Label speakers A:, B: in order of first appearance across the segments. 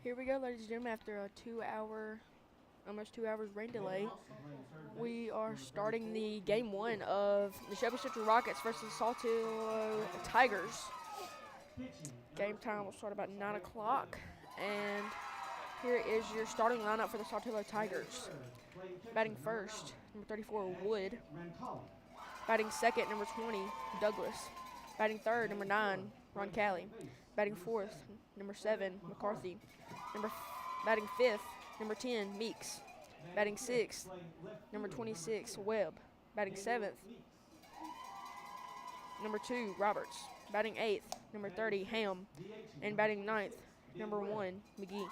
A: Here we go, ladies and gentlemen. After a almost 2 hours rain delay, we are starting the game one of Neshoba Central Rockets versus Saltilio Tigers. Game time will start about 9 o'clock, and here is your starting lineup for the Saltilio Tigers. Batting first, number 34, Wood. Batting second, number 20, Douglas. Batting third, number 9, Ron Cali. Batting fourth, number 7, McCarthy. Batting fifth, number 10, Meeks. Batting sixth, number 26, Webb. Batting seventh, number 2, Roberts. Batting eighth, number 30, Ham. And batting ninth, number 1, McGee.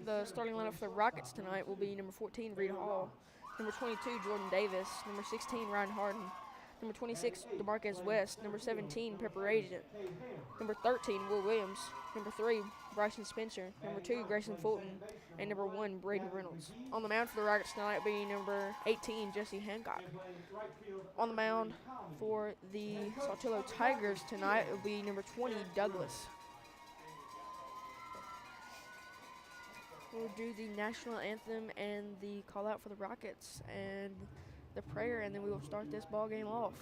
A: The starting lineup for the Rockets tonight will be number 14, Reed Hall. Number 22, Jordan Davis. Number 16, Ryan Harden. Number 26, DeMarquez West. Number 17, Pepper Agent. Number 13, Will Williams. Number 3, Bryson Spencer. Number 2, Grayson Fulton. And number 1, Braden Reynolds. On the mound for the Rockets tonight will be number 18, Jesse Hancock. On the mound for the Saltillo Tigers tonight will be number 20, Douglas. We'll do the national anthem and the call out for the Rockets and the prayer, and then we will start this ball game off.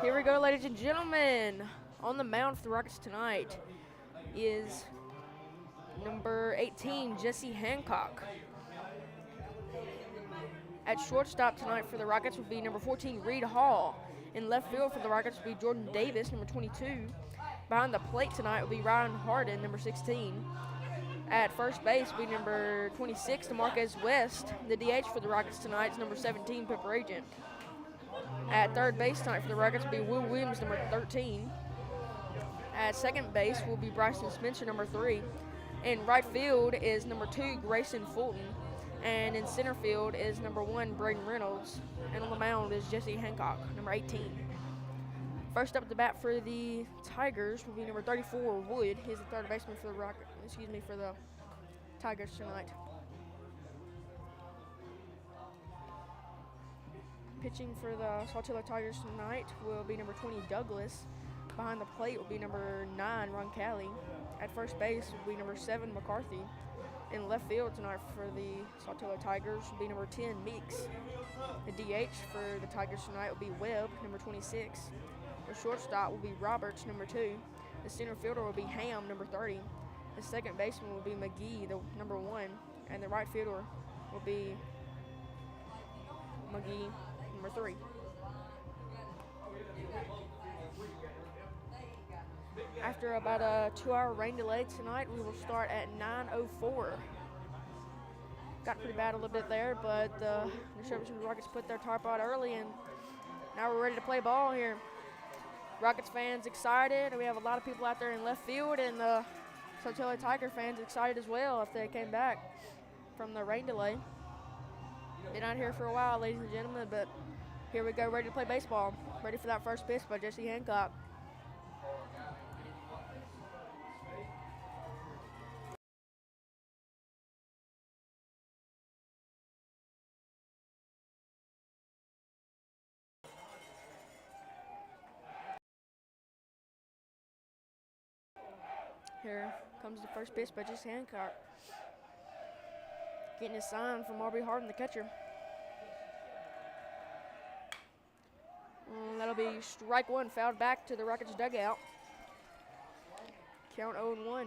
A: Here we go, ladies and gentlemen. On the mound for the Rockets tonight is number 18, Jesse Hancock. At shortstop tonight for the Rockets will be number 14, Reed Hall. In left field for the Rockets will be Jordan Davis, number 22. Behind the plate tonight will be Ryan Harden, number 16. At first base will be number 26, DeMarquez West. The DH for the Rockets tonight is number 17, Pepper Agent. At third base tonight for the Rockets will be Will Williams, number 13. At second base will be Bryson Spencer, number 3. In right field is number 2, Grayson Fulton. And in center field is number 1, Braden Reynolds. And on the mound is Jesse Hancock, number 18. First up at the bat for the Tigers will be number 34, Wood. He's the third baseman for the Tigers tonight. Pitching for the Saltilio Tigers tonight will be number 20, Douglas. Behind the plate will be number 9, Ron Cali. At first base will be number 7, McCarthy. In left field tonight for the Saltillo Tigers will be number 10, Meeks. The DH for the Tigers tonight will be Webb, number 26. The shortstop will be Roberts, number 2. The center fielder will be Ham, number 30. The second baseman will be McGee, the number 1. And the right fielder will be McGee, number 3. After about a 2-hour rain delay tonight, we will start at 9:04. Got pretty bad a little bit there, but the Neshoba Rockets put their tarp out early, and now we're ready to play ball here. Rockets fans excited. We have a lot of people out there in left field, and the Saltillo Tiger fans excited as well if they came back from the rain delay. Been out here for a while, ladies and gentlemen, but here we go, ready to play baseball. Ready for that first pitch by Jesse Hancock. Here comes the first pitch by Jesse Hancock. Getting a sign from R.B. Harden, the catcher. That'll be strike 1, fouled back to the Rockets dugout. Count 0-1.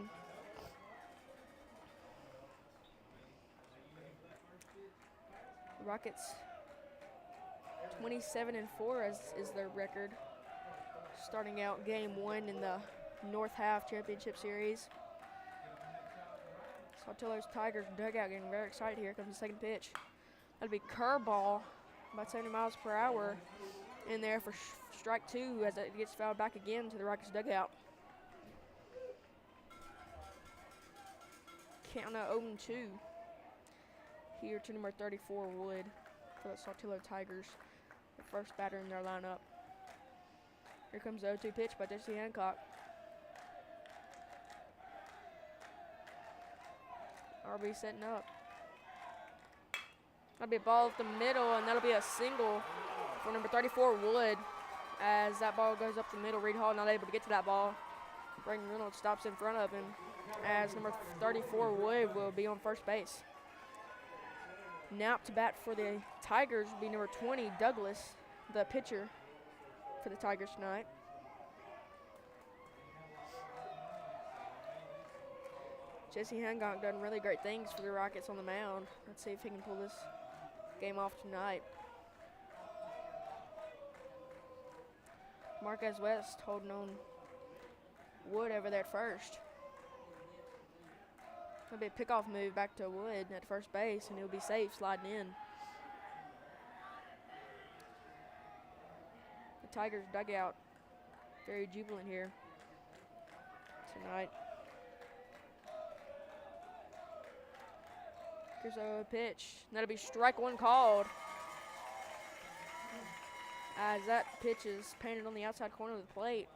A: The Rockets 27-4 is their record. Starting out game 1 in the North Half Championship Series. Saltillo's Tigers dugout getting very excited. Here comes the second pitch. That'll be curveball, about 70 miles per hour in there for strike 2 as it gets fouled back again to the Rockets dugout. Count out 0-2 here to number 34, Wood, for the Saltillo Tigers, the first batter in their lineup. Here comes the 0-2 pitch by Jesse Hancock. RB setting up. That'll be a ball up the middle, and that'll be a single for number 34, Wood. As that ball goes up the middle, Reed Hall not able to get to that ball. Braden Reynolds stops in front of him, as number 34, Wood, will be on first base. Now up to bat for the Tigers will be number 20, Douglas, the pitcher for the Tigers tonight. Jesse Hancock done really great things for the Rockets on the mound. Let's see if he can pull this game off tonight. Marquez West holding on Wood over there at first. It'll be a pickoff move back to Wood at first base, and he'll be safe sliding in. The Tigers dugout very jubilant here tonight. Here's a pitch. That'll be strike 1 called. As that pitch is painted on the outside corner of the plate.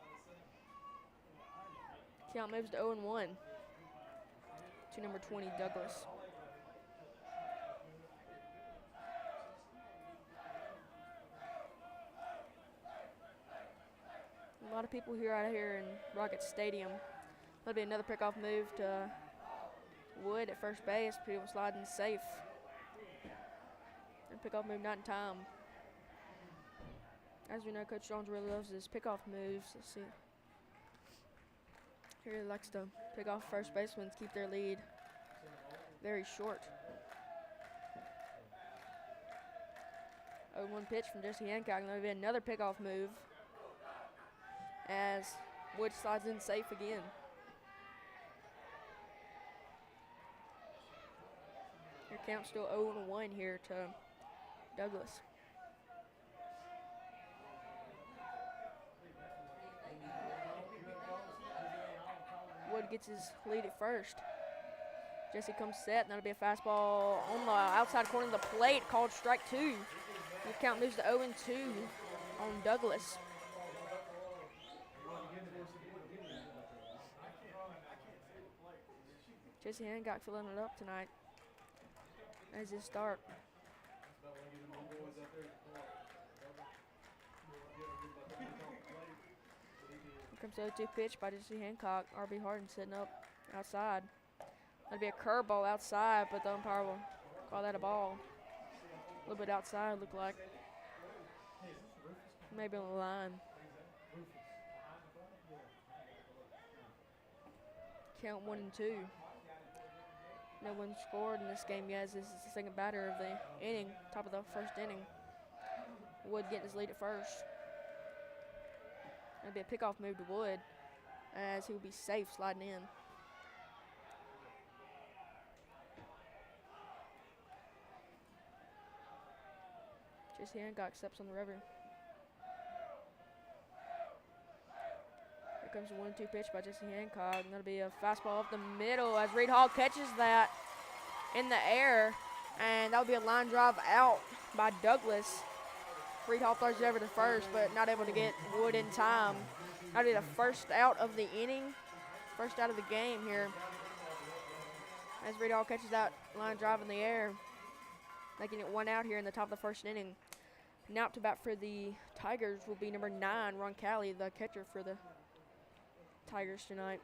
A: Count moves to 0-1 to number 20, Douglas. A lot of people here out here in Rockets Stadium. That'll be another pickoff move to Wood at first base. People sliding safe. And pickoff move not in time. As we know, Coach Jones really loves his pickoff moves. Let's see. He really likes to pick off first basemen to keep their lead very short. 0-1 pitch from Jesse Hancock, and that'll be another pickoff move as Wood slides in safe again. Your count's still 0-1 here to Douglas. Wood gets his lead at first. Jesse comes set, and that'll be a fastball on the outside corner of the plate, called strike 2. Your count moves to 0-2 on Douglas. Jesse Hancock filling it up tonight as his start. Here comes the 0-2 pitch by Jesse Hancock. R.B. Harden sitting up outside. That'll be a curveball outside, but the umpire will call that a ball. A little bit outside, look like. Maybe on the line. Count 1-2. No one scored in this game yet. This is the second batter of the inning, top of the first inning. Wood getting his lead at first. That'll be a pickoff move to Wood as he will be safe sliding in. Jesse Hancock steps on the rubber. Here comes the 1-2 pitch by Jesse Hancock, and that'll be a fastball up the middle as Reed Hall catches that in the air, and that'll be a line drive out by Douglas. Reed Hall throws it over to first, but not able to get Wood in time. That'll be the first out of the inning, first out of the game here, as Reed Hall catches that line drive in the air, making it 1 out here in the top of the first inning. Now up to bat for the Tigers will be number 9, Ron Calley, the catcher for the Tigers tonight.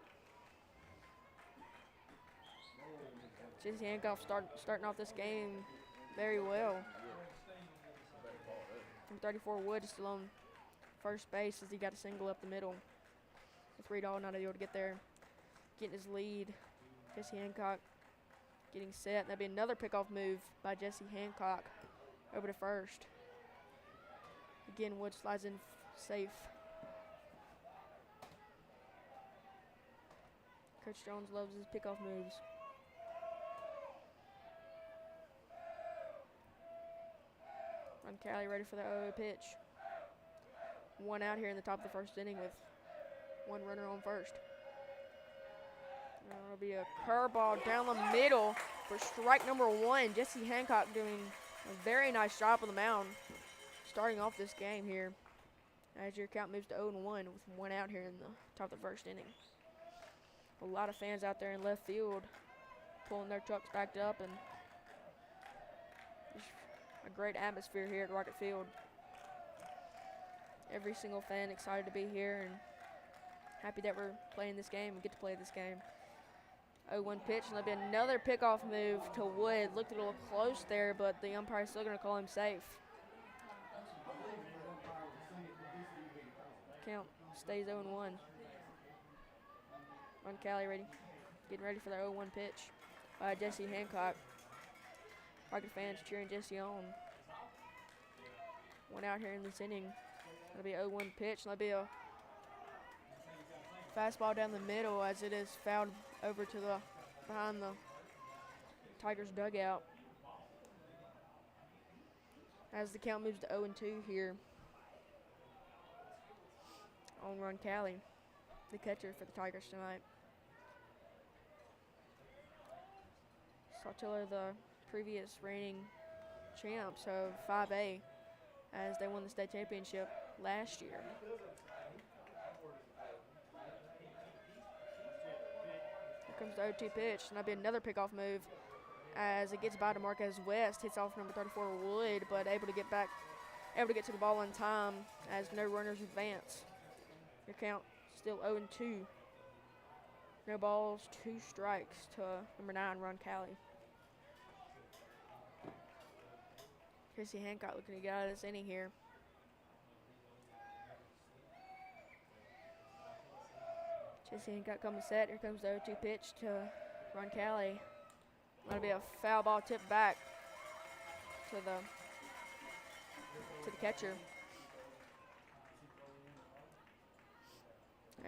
A: Jesse Hancock starting off this game very well. From 34, Wood is still on first base as he got a single up the middle. With Reed Hall not able to get there. Getting his lead. Jesse Hancock getting set. That'll be another pickoff move by Jesse Hancock over to first. Again, Wood slides in safe. Coach Jones loves his pickoff moves. Ron Calley ready for the 0-0 pitch. 1 out here in the top of the first inning with 1 runner on first. That'll be a curveball down the middle for strike number 1. Jesse Hancock doing a very nice job on the mound, starting off this game here as your count moves to 0-1 with 1 out here in the top of the first inning. A lot of fans out there in left field pulling their trucks backed up, and just a great atmosphere here at Rocket Field. Every single fan excited to be here and happy that we're playing this game and get to play this game. 0-1 pitch, and there'll be another pickoff move to Wood. Looked a little close there, but the umpire's still going to call him safe. Count stays 0-1. Ron Calley getting ready for the 0-1 pitch by Jesse Hancock. Rocket fans cheering Jesse on. 1 out here in this inning. That'll be an 0-1 pitch. That'll be a fastball down the middle as it is fouled over to the behind the Tigers dugout. As the count moves to 0-2 here on Ron Calley, the catcher for the Tigers tonight. Saltilio, the previous reigning champs of 5A, as they won the state championship last year. Here comes the 0-2 pitch, and that'll be another pickoff move as it gets by to Marquez West, hits off number 34 Wood, but able to get to the ball in time as no runners advance. Your count still 0-2. No balls, 2 strikes to number 9, Ron Calley. Jesse Hancock looking to get out of this inning here. Jesse Hancock comes set. Here comes the 0-2 pitch to Roncalli. That'll be a foul ball tipped back to the catcher.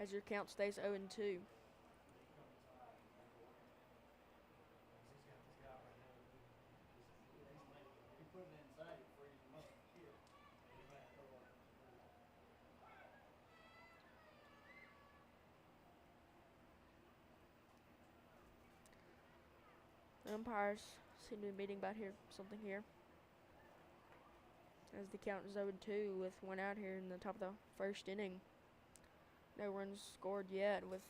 A: As your count stays 0-2. The umpires seem to be meeting about something here. As the count is 0-2 with one out here in the top of the first inning. No runs scored yet with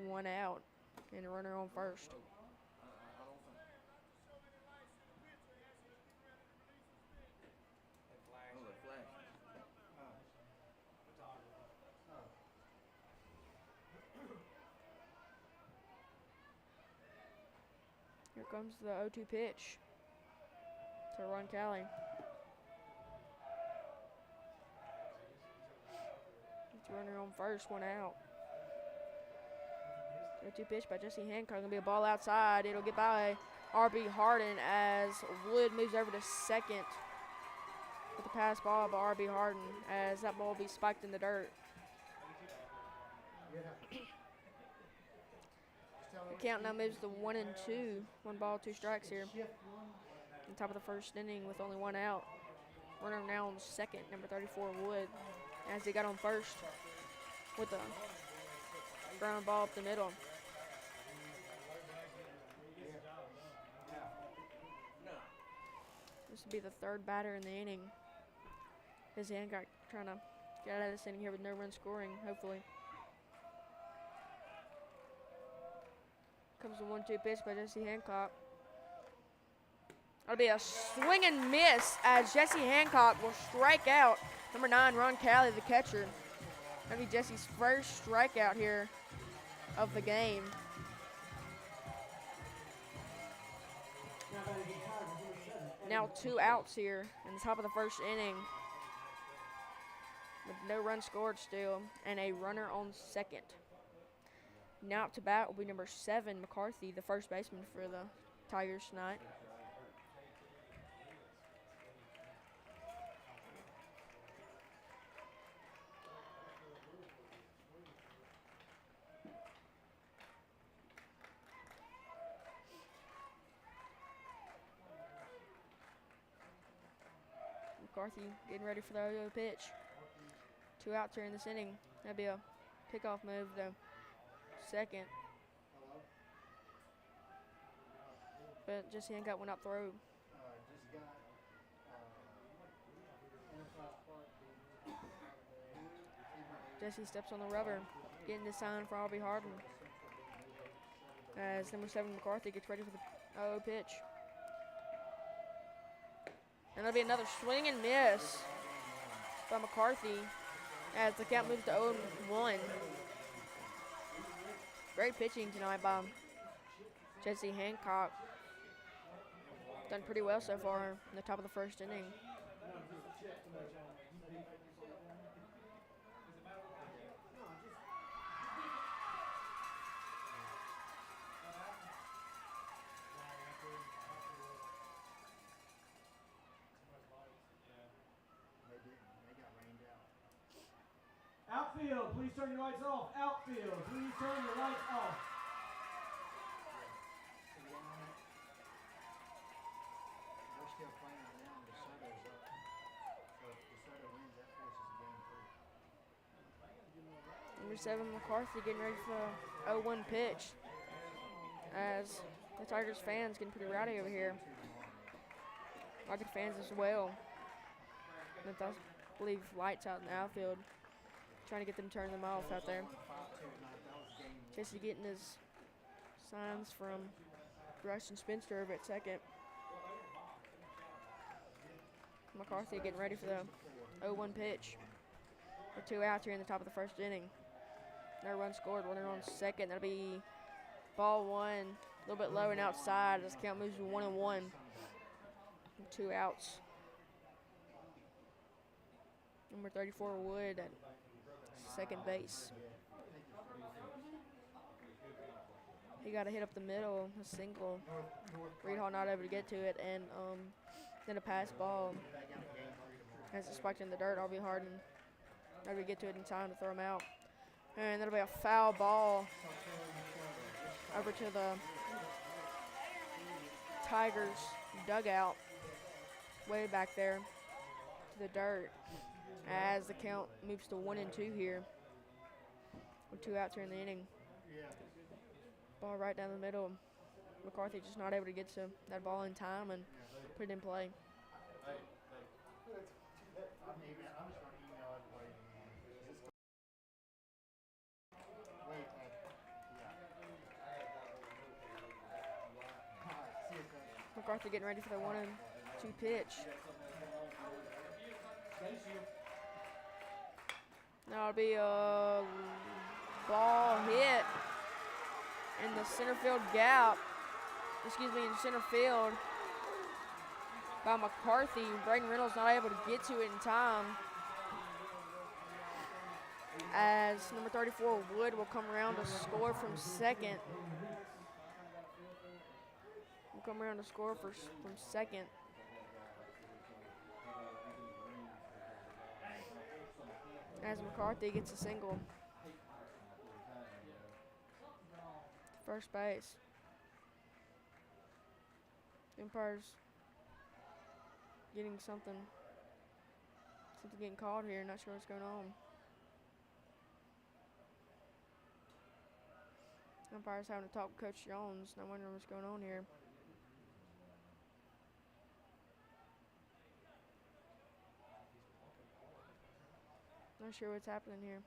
A: one out and a runner on first. Here comes the 0-2 pitch to Roncalli. It's a runner on first, one out. 0-2 pitch by Jesse Hancock. Gonna be a ball outside. It'll get by R.B. Harden as Wood moves over to second with the pass ball by R.B. Harden as that ball will be spiked in the dirt. The count now moves to 1-2. 1 ball, 2 strikes here. On top of the first inning with only one out. Runner now on second, number 34, Wood, as he got on first with a ground ball up the middle. This will be the third batter in the inning. Jesse Hancock trying to get out of this inning here with no run scoring, hopefully. Comes the 1-2 pitch by Jesse Hancock. That'll be a swing and miss as Jesse Hancock will strike out number 9, Roncalli, the catcher. That'll be Jesse's first strikeout here of the game. Now 2 outs here in the top of the first inning with no run scored still and a runner on second. Now up to bat will be number 7, McCarthy, the first baseman for the Tigers tonight. McCarthy getting ready for the 0-0 pitch. 2 outs here in this inning. That'd be a pickoff move to second. But Jesse Hancock went up throw. Jesse steps on the rubber, getting the sign for R.B. Harden. As number 7, McCarthy, gets ready for the 0-0 pitch. And that'll be another swing and miss by McCarthy as the count moves to 0-1. Great pitching tonight by Jesse Hancock. Done pretty well so far in the top of the first inning.
B: Outfield, please turn your lights off. Outfield, please turn your lights off.
C: We're still playing right now, and DeSoto's up. So if DeSoto wins, that forces a game 3.
A: Number 7, McCarthy, getting ready for the 0-1 pitch. As the Tigers fans getting pretty rowdy over here. Rocket fans as well. And I believe lights out in the outfield. Trying to get them to turn them off out there. Jesse getting his signs from Bryson Spencer over at second. McCarthy getting ready for the 0-1 pitch. For 2 outs here in the top of the first inning. No run scored, runner on second. That'll be ball 1, a little bit low and outside as the count moves to 1-1. 2 outs. Number 34, Wood at second base. He got a hit up the middle, a single. Reed Hall not able to get to it, and then a pass ball. As it spiked in the dirt, RB Harden not able to get to it in time to throw him out. And that'll be a foul ball over to the Tigers dugout, way back there to the dirt, as the count moves to 1-2 here with 2 outs here in the inning. Ball right down the middle. McCarthy just not able to get to that ball in time and put it in play. McCarthy getting ready for the 1-2 pitch. Now it'll be a ball hit in the center field gap. Excuse me, in center field by McCarthy. Braden Reynolds not able to get to it in time, as number 34 Wood will come around to score from second. Come around to score from second. As McCarthy gets a single. First base. Umpire's getting something getting called here. Not sure what's going on. Umpire's having to talk with Coach Jones. Not wondering what's going on here. Not sure what's happening here.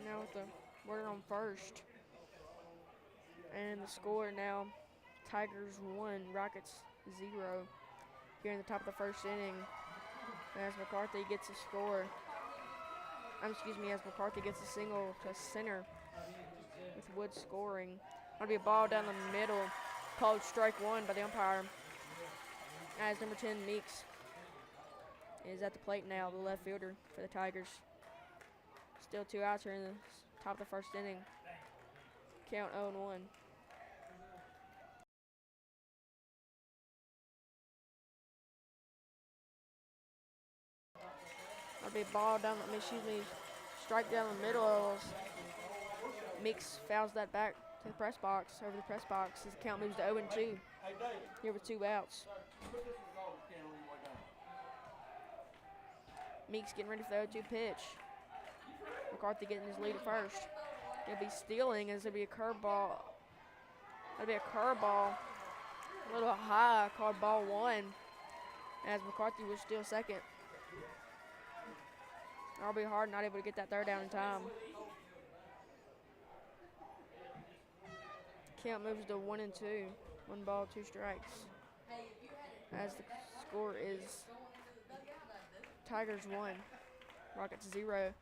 A: Now with the word on first. And the score now, Tigers 1, Rockets 0. Here in the top of the first inning, as McCarthy gets a score. As McCarthy gets a single to center with Wood scoring. Gonna be a ball down the middle, called strike one by the umpire. As number 10 Meeks is at the plate now, the left fielder for the Tigers. Still 2 outs here in the top of the first inning. Count 0-1. That'll be a ball down strike down the middle. Meeks fouls that back to the press box, over the press box, as the count moves to 0-2. Here with 2 outs. Meeks getting ready for the 0-2 pitch. McCarthy getting his lead at first. He'll be stealing, as it'll be a curveball. That'll be a curveball. A little high, called ball 1, as McCarthy will steal second. RB Hard not able to get that third down in time. Count moves to 1-2. 1 ball, 2 strikes. As the score is Tigers 1, Rockets 0.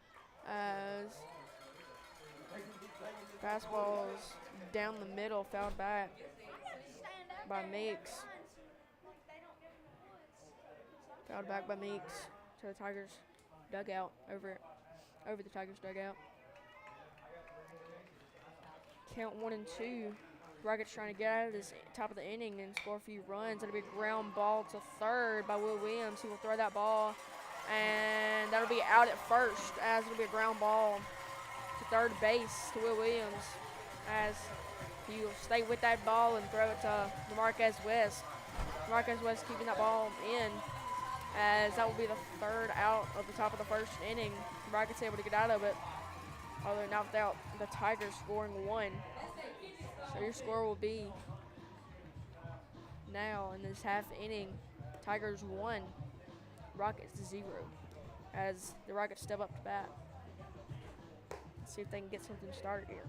A: As fastballs down the middle, fouled back by Meeks. Fouled back by Meeks to the Tigers dugout, over the Tigers dugout. Count 1-2. Rockets trying to get out of this top of the inning and score a few runs. It'll be a ground ball to third by Will Williams. He will throw that ball, and that'll be out at first, as it'll be a ground ball to third base to Will Williams, as he will stay with that ball and throw it to Marquez West. Marquez West keeping that ball in, as that will be the 3rd out of the top of the first inning. Rockets able to get out of it, although not without the Tigers scoring 1. So your score will be now in this half inning, Tigers 1, Rockets 0, as the Rockets step up to bat. Let's see if they can get something started here.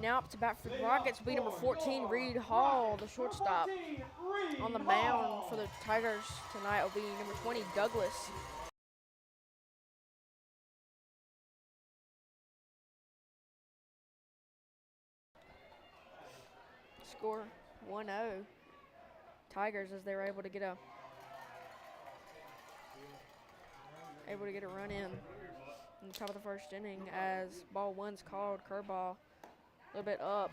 A: Now up to bat for the Rockets will be number 14, Reed Hall, the shortstop. On the mound for the Tigers tonight will be number 20, Douglas. Score 1-0. Tigers as they were able to get a run in the top of the first inning as ball one's called, curveball, a little bit up,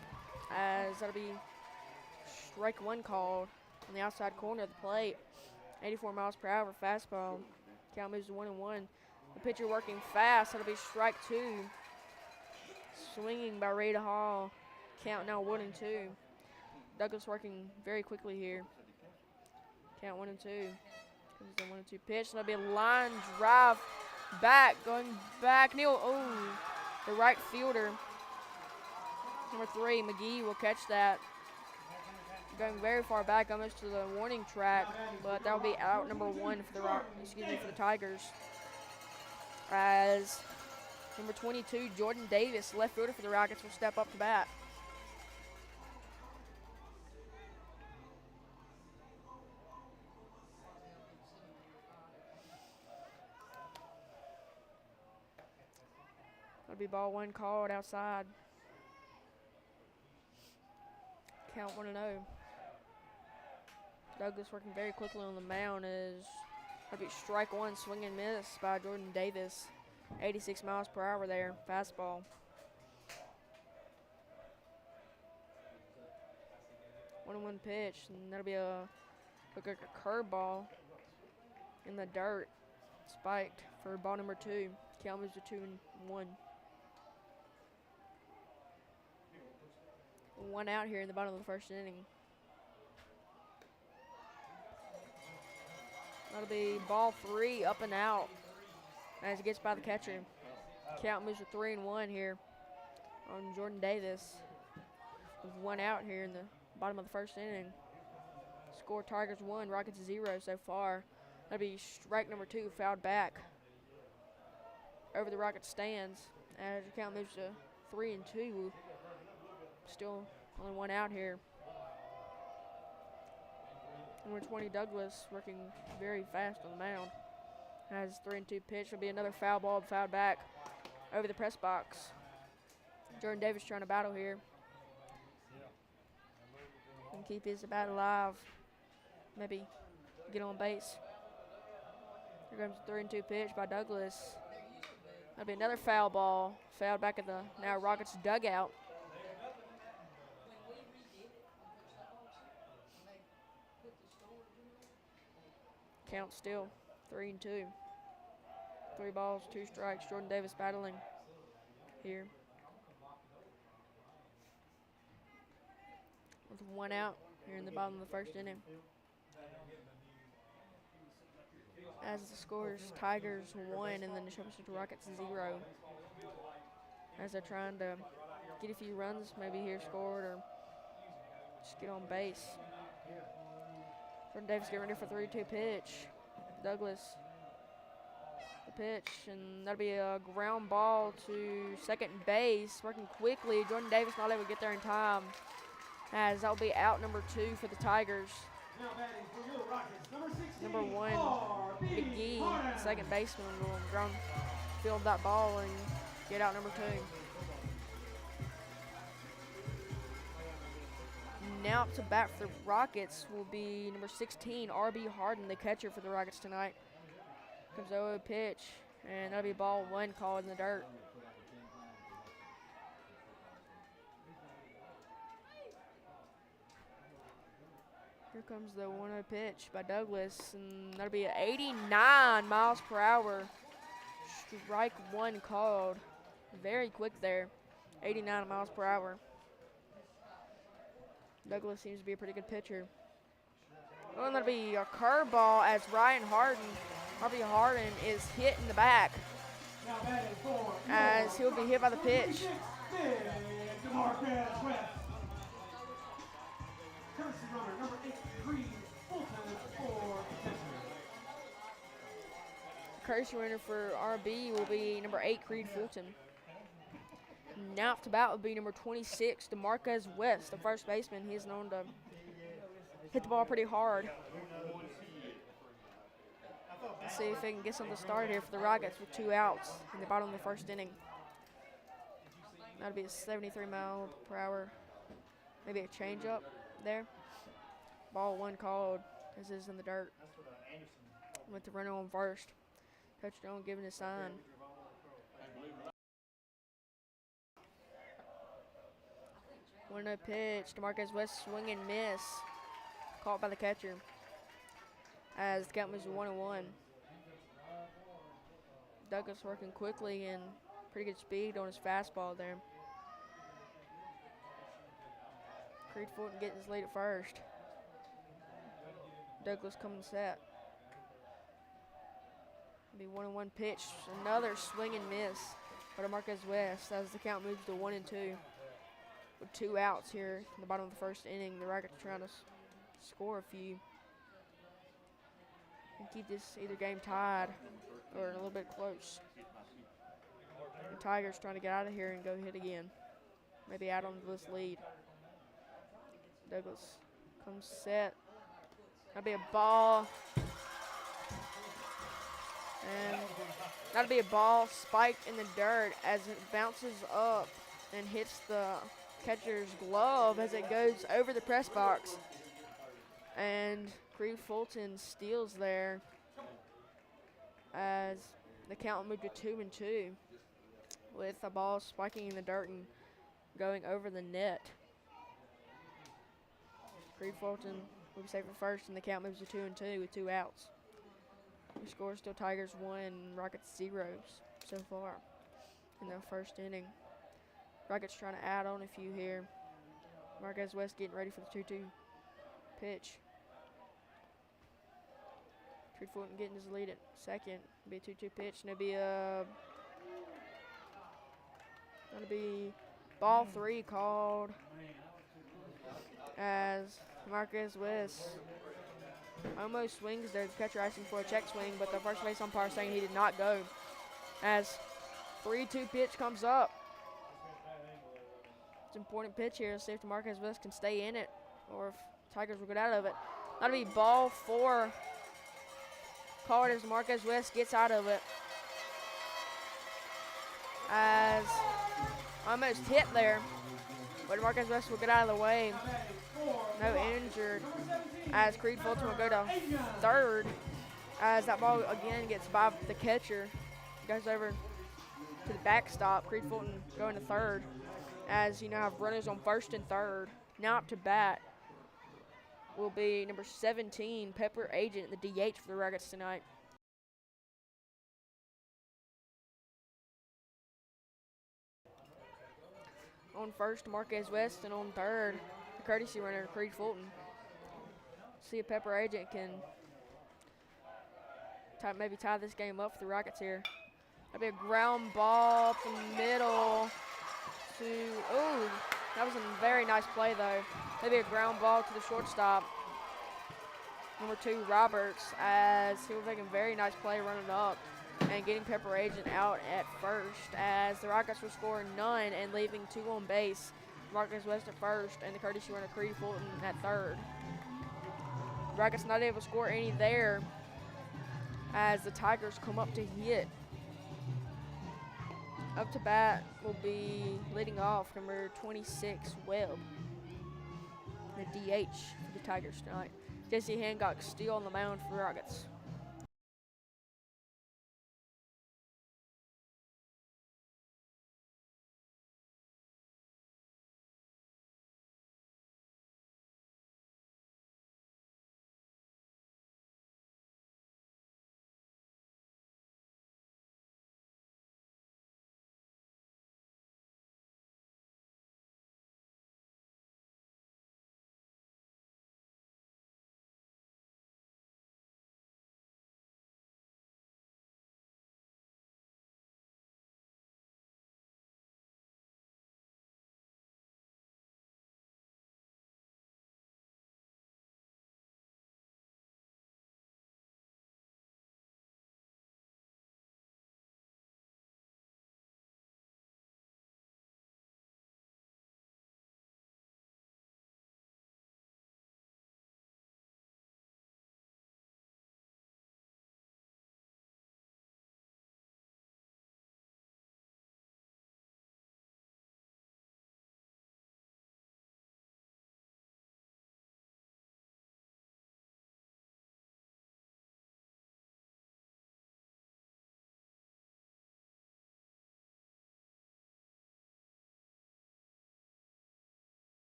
A: as that'll be strike one called on the outside corner of the plate. 84 miles per hour fastball. Count moves to 1-1. The pitcher working fast. That'll be strike two. Swinging by Reed Hall. Count now 1-2. Douglas working very quickly here. Count 1-2. Comes the 1-2 pitch. That'll be a line drive back. Going back. Neil. Oh, the right fielder. Number 3, McGee will catch that. Going very far back, almost to the warning track, but that'll be out number 1 for the Tigers. As number 22, Jordan Davis, left fielder for the Rockets, will step up to bat. That'll be ball one called outside. Count 1-0. Douglas working very quickly on the mound as that'll be strike one, swing and miss by Jordan Davis. 86 miles per hour there, fastball. One pitch, and that'll be look like a curveball in the dirt, spiked for ball number 2. Count moves to 2-1. One out here in the bottom of the first inning. That'll be ball 3, up and out as it gets by the catcher. Count moves to 3-1 here on Jordan Davis. With one out here in the bottom of the first inning. Score Tigers 1, Rockets 0 so far. That'll be strike number 2, fouled back over the Rockets stands as the count moves to 3-2. Still only one out here. Number 20, Douglas, working very fast on the mound. Has 3-2 pitch. Will be another foul ball, fouled back over the press box. Jordan Davis trying to battle here. And keep his bat alive. Maybe get on base. Here comes the 3-2 pitch by Douglas. That'll be another foul ball. Fouled back at the now Rockets dugout. Count still 3-2. 3 balls, 2 strikes. Jordan Davis battling here. With one out here in the bottom of the first inning. As the scores, Tigers 1 and then the Neshoba Central Rockets 0. As they're trying to get a few runs, maybe here scored or just get on base. Jordan Davis getting ready for 3-2 pitch. Douglas, the pitch, and that'll be a ground ball to second base. Working quickly, Jordan Davis not able to get there in time. As that'll be out number 2 for the Tigers.
B: Now batting for your Rockets,
A: Number
B: 16,
A: 1,
B: R.B.
A: McGee,
B: Harden.
A: second baseman, will ground field that ball and get out number 2. Now up to bat for the Rockets will be number 16, R.B. Harden, the catcher for the Rockets tonight. Comes the 0 pitch, and that'll be ball 1 called in the dirt. Here comes the 1-0 pitch by Douglas, and that'll be 89 miles per hour. Strike 1 called. Very quick there, 89 miles per hour. Douglas seems to be a pretty good pitcher. Oh, and that'll be a curveball as Harvey Harden is hit in the back
B: Now batting for
A: as he'll be hit by the pitch.
B: DeMarcus West. Courtesy runner number 8, Creed Fulton for the pitcher.
A: Courtesy runner for RB will be number 8, Creed Fulton. Now up to bat would be number 26, DeMarquez West, the first baseman. He's known to hit the ball pretty hard. Let's see if they can get something started here for the Rockets with 2 outs in the bottom of the first inning. That'd be a 73 mile per hour, maybe a changeup there. Ball 1 called. This is in the dirt. With the runner on first. Coach Jones giving a sign. 1-0 pitch. DeMarquez West swing and miss. Caught by the catcher. As the count moves to 1-1. Douglas working quickly and pretty good speed on his fastball there. Creed Fulton getting his lead at first. Douglas coming set. Be 1-1 pitch. Another swing and miss for DeMarquez West as the count moves to 1-2. With 2 outs here in the bottom of the first inning. The Rockets trying to score a few and keep this either game tied or a little bit close. The Tigers trying to get out of here and go hit again. Maybe add on to this lead. Douglas comes set. That'll be a ball. And that'll be a ball spiked in the dirt as it bounces up and hits the catcher's glove as it goes over the press box. And Creed Fulton steals there as the count moved to 2-2 with the ball spiking in the dirt and going over the net. Creed Fulton will be safe at first, and the count moves to 2-2 with 2 outs. The score is still Tigers 1, Rockets 0 so far in the first inning. Rockets trying to add on a few here. Marquez West getting ready for the 2-2 pitch. Creed Fulton getting his lead at second. Be a 2-2 pitch, and that'll be ball 3 called as Marquez West almost swings there. The catcher asking for a check swing, but the first base umpire saying he did not go. As 3-2 pitch comes up. It's an important pitch here. See if the Marquez West can stay in it or if Tigers will get out of it. That'll be ball 4 called as Marquez West gets out of it. As almost hit there, but Marquez West will get out of the way. No injured. As Creed Fulton will go to third. As that ball again gets by the catcher. Goes over to the backstop. Creed Fulton going to third. As you now have runners on first and third. Now up to bat will be number 17, Pepper Agent, the DH for the Rockets tonight. On first, Marquez West, and on third, the courtesy runner, Creed Fulton. See if Pepper Agent can maybe tie this game up for the Rockets here. That'll be a ground ball up the middle to, ooh, that was a very nice play though. Maybe a ground ball to the shortstop. Number 2, Roberts, as he was making a very nice play running up and getting Pepper Agent out at first, as the Rockets were scoring none and leaving 2 on base. Marcus West at first and the courtesy runner Creed Fulton at third. The Rockets not able to score any there as the Tigers come up to hit. Up to bat will be leading off number 26, Webb, the DH for the Tigers tonight. Jesse Hancock still on the mound for the Rockets.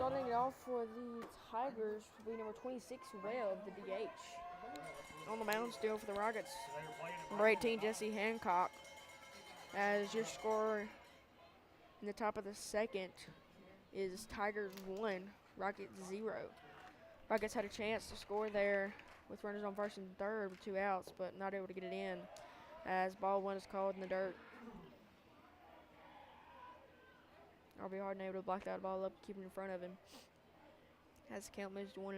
A: starting it off for the Tigers will be number 26, Webb, the DH. On the mound still for the Rockets, number 18, Jesse Hancock. As your score in the top of the second is Tigers 1, Rockets 0. Rockets had a chance to score there with runners on first and third with 2 outs, but not able to get it in as ball 1 is called in the dirt. RB Harden able to block that ball up, keep it in front of him as the count moves to 1-0.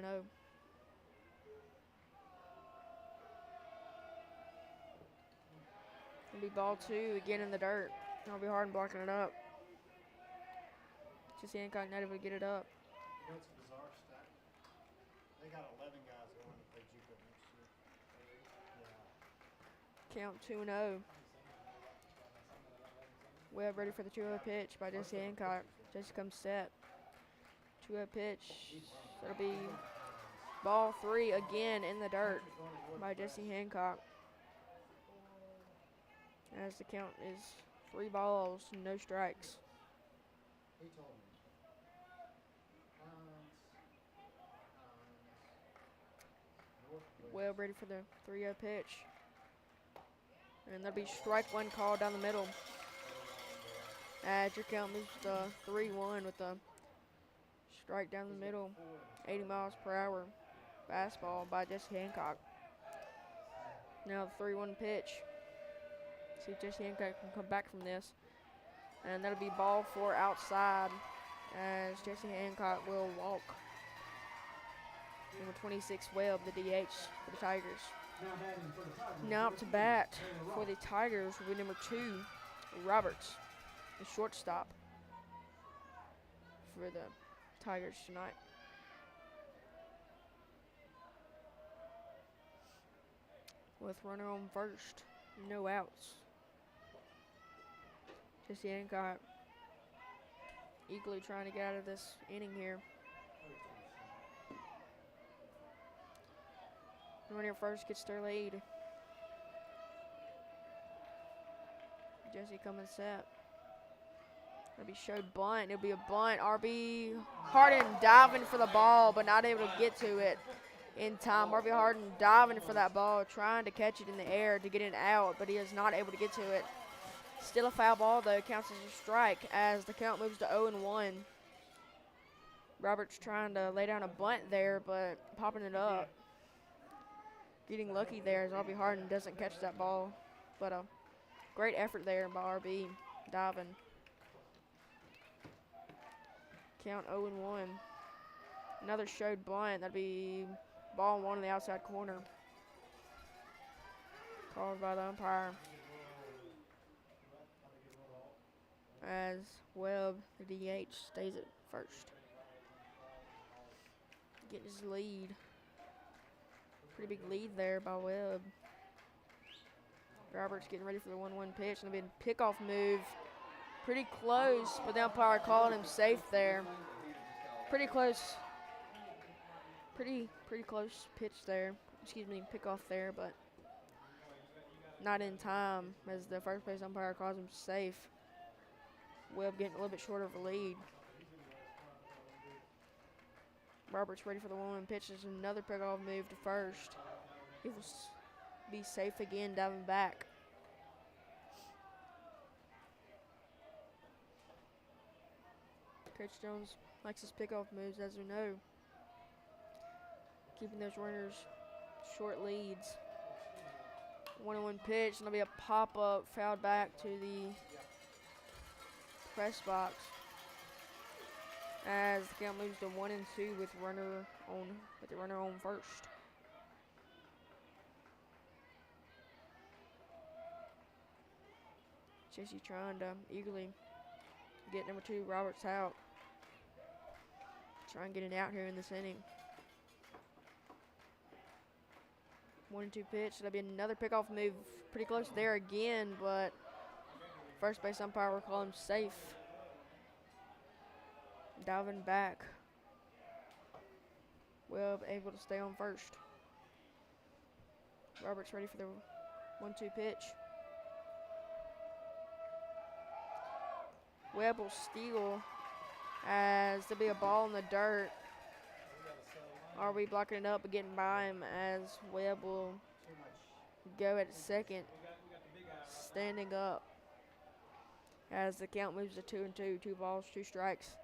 A: It'll be ball 2 again in the dirt. RB Harden blocking it up. Just Hancock not able to get it up.
C: You know, it's a bizarre stat. They got 11 guys going to play JUCO next year. Yeah.
A: Count 2-0. Webb ready for the 2-0 pitch by Jesse Hancock. Jesse comes set. 2-0 pitch. That'll be ball 3 again in the dirt by Jesse Hancock. As the count is 3 balls, no strikes.
C: He told me.
A: Webb ready for the 3-0 pitch. And there'll be strike 1 called down the middle. As your count moves to 3-1 with the strike down the middle. 80 miles per hour fastball by Jesse Hancock. Now the 3-1 pitch. See if Jesse Hancock can come back from this. And that'll be ball 4 outside as Jesse Hancock will walk. Number 26, Webb, the DH for the Tigers. Now up to bat for the Tigers will be number 2, Roberts, the shortstop for the Tigers tonight. With runner on first, no outs. Jesse Hancock eagerly trying to get out of this inning here. Runner first gets their lead. Jesse coming set. It'll be showed bunt. It'll be a bunt. RB Harden diving for the ball, but not able to get to it in time. RB Harden diving for that ball, trying to catch it in the air to get it out, but he is not able to get to it. Still a foul ball, though. Counts as a strike as the count moves to 0-1. Roberts trying to lay down a bunt there, but popping it up. Getting lucky there as RB Harden doesn't catch that ball. But a great effort there by RB diving. Count 0-1. Another showed bunt. That'd be ball 1 in the outside corner. Called by the umpire. As Webb, the DH, stays at first. Getting his lead. Pretty big lead there by Webb. Roberts getting ready for the 1-1 pitch. And it'll be a pickoff move. Pretty close, but the umpire called him safe there. Pretty close. Pretty close pitch there. Excuse me, pickoff there, but not in time as the first base umpire calls him safe. Webb getting a little bit short of a lead. Roberts ready for the 1-1 pitch. There's another pickoff move to first. He will be safe again, diving back. Coach Jones likes his pickoff moves, as we know. Keeping those runners short leads. 1-1 pitch, and there'll be a pop-up fouled back to the press box. As the count moves to 1-2 with the runner on first. Jesse trying to eagerly get number 2 Roberts out. Try and get it out here in this inning. 1-2 pitch. That'll be another pickoff move. Pretty close there again, but first base umpire will call him safe. Diving back. Webb able to stay on first. Roberts ready for the 1-2 pitch. Webb will steal as there'll be a ball in the dirt. Are we blocking it up but getting by him as Webb will go at second, standing up as the count moves to 2-2, 2 balls, 2 strikes.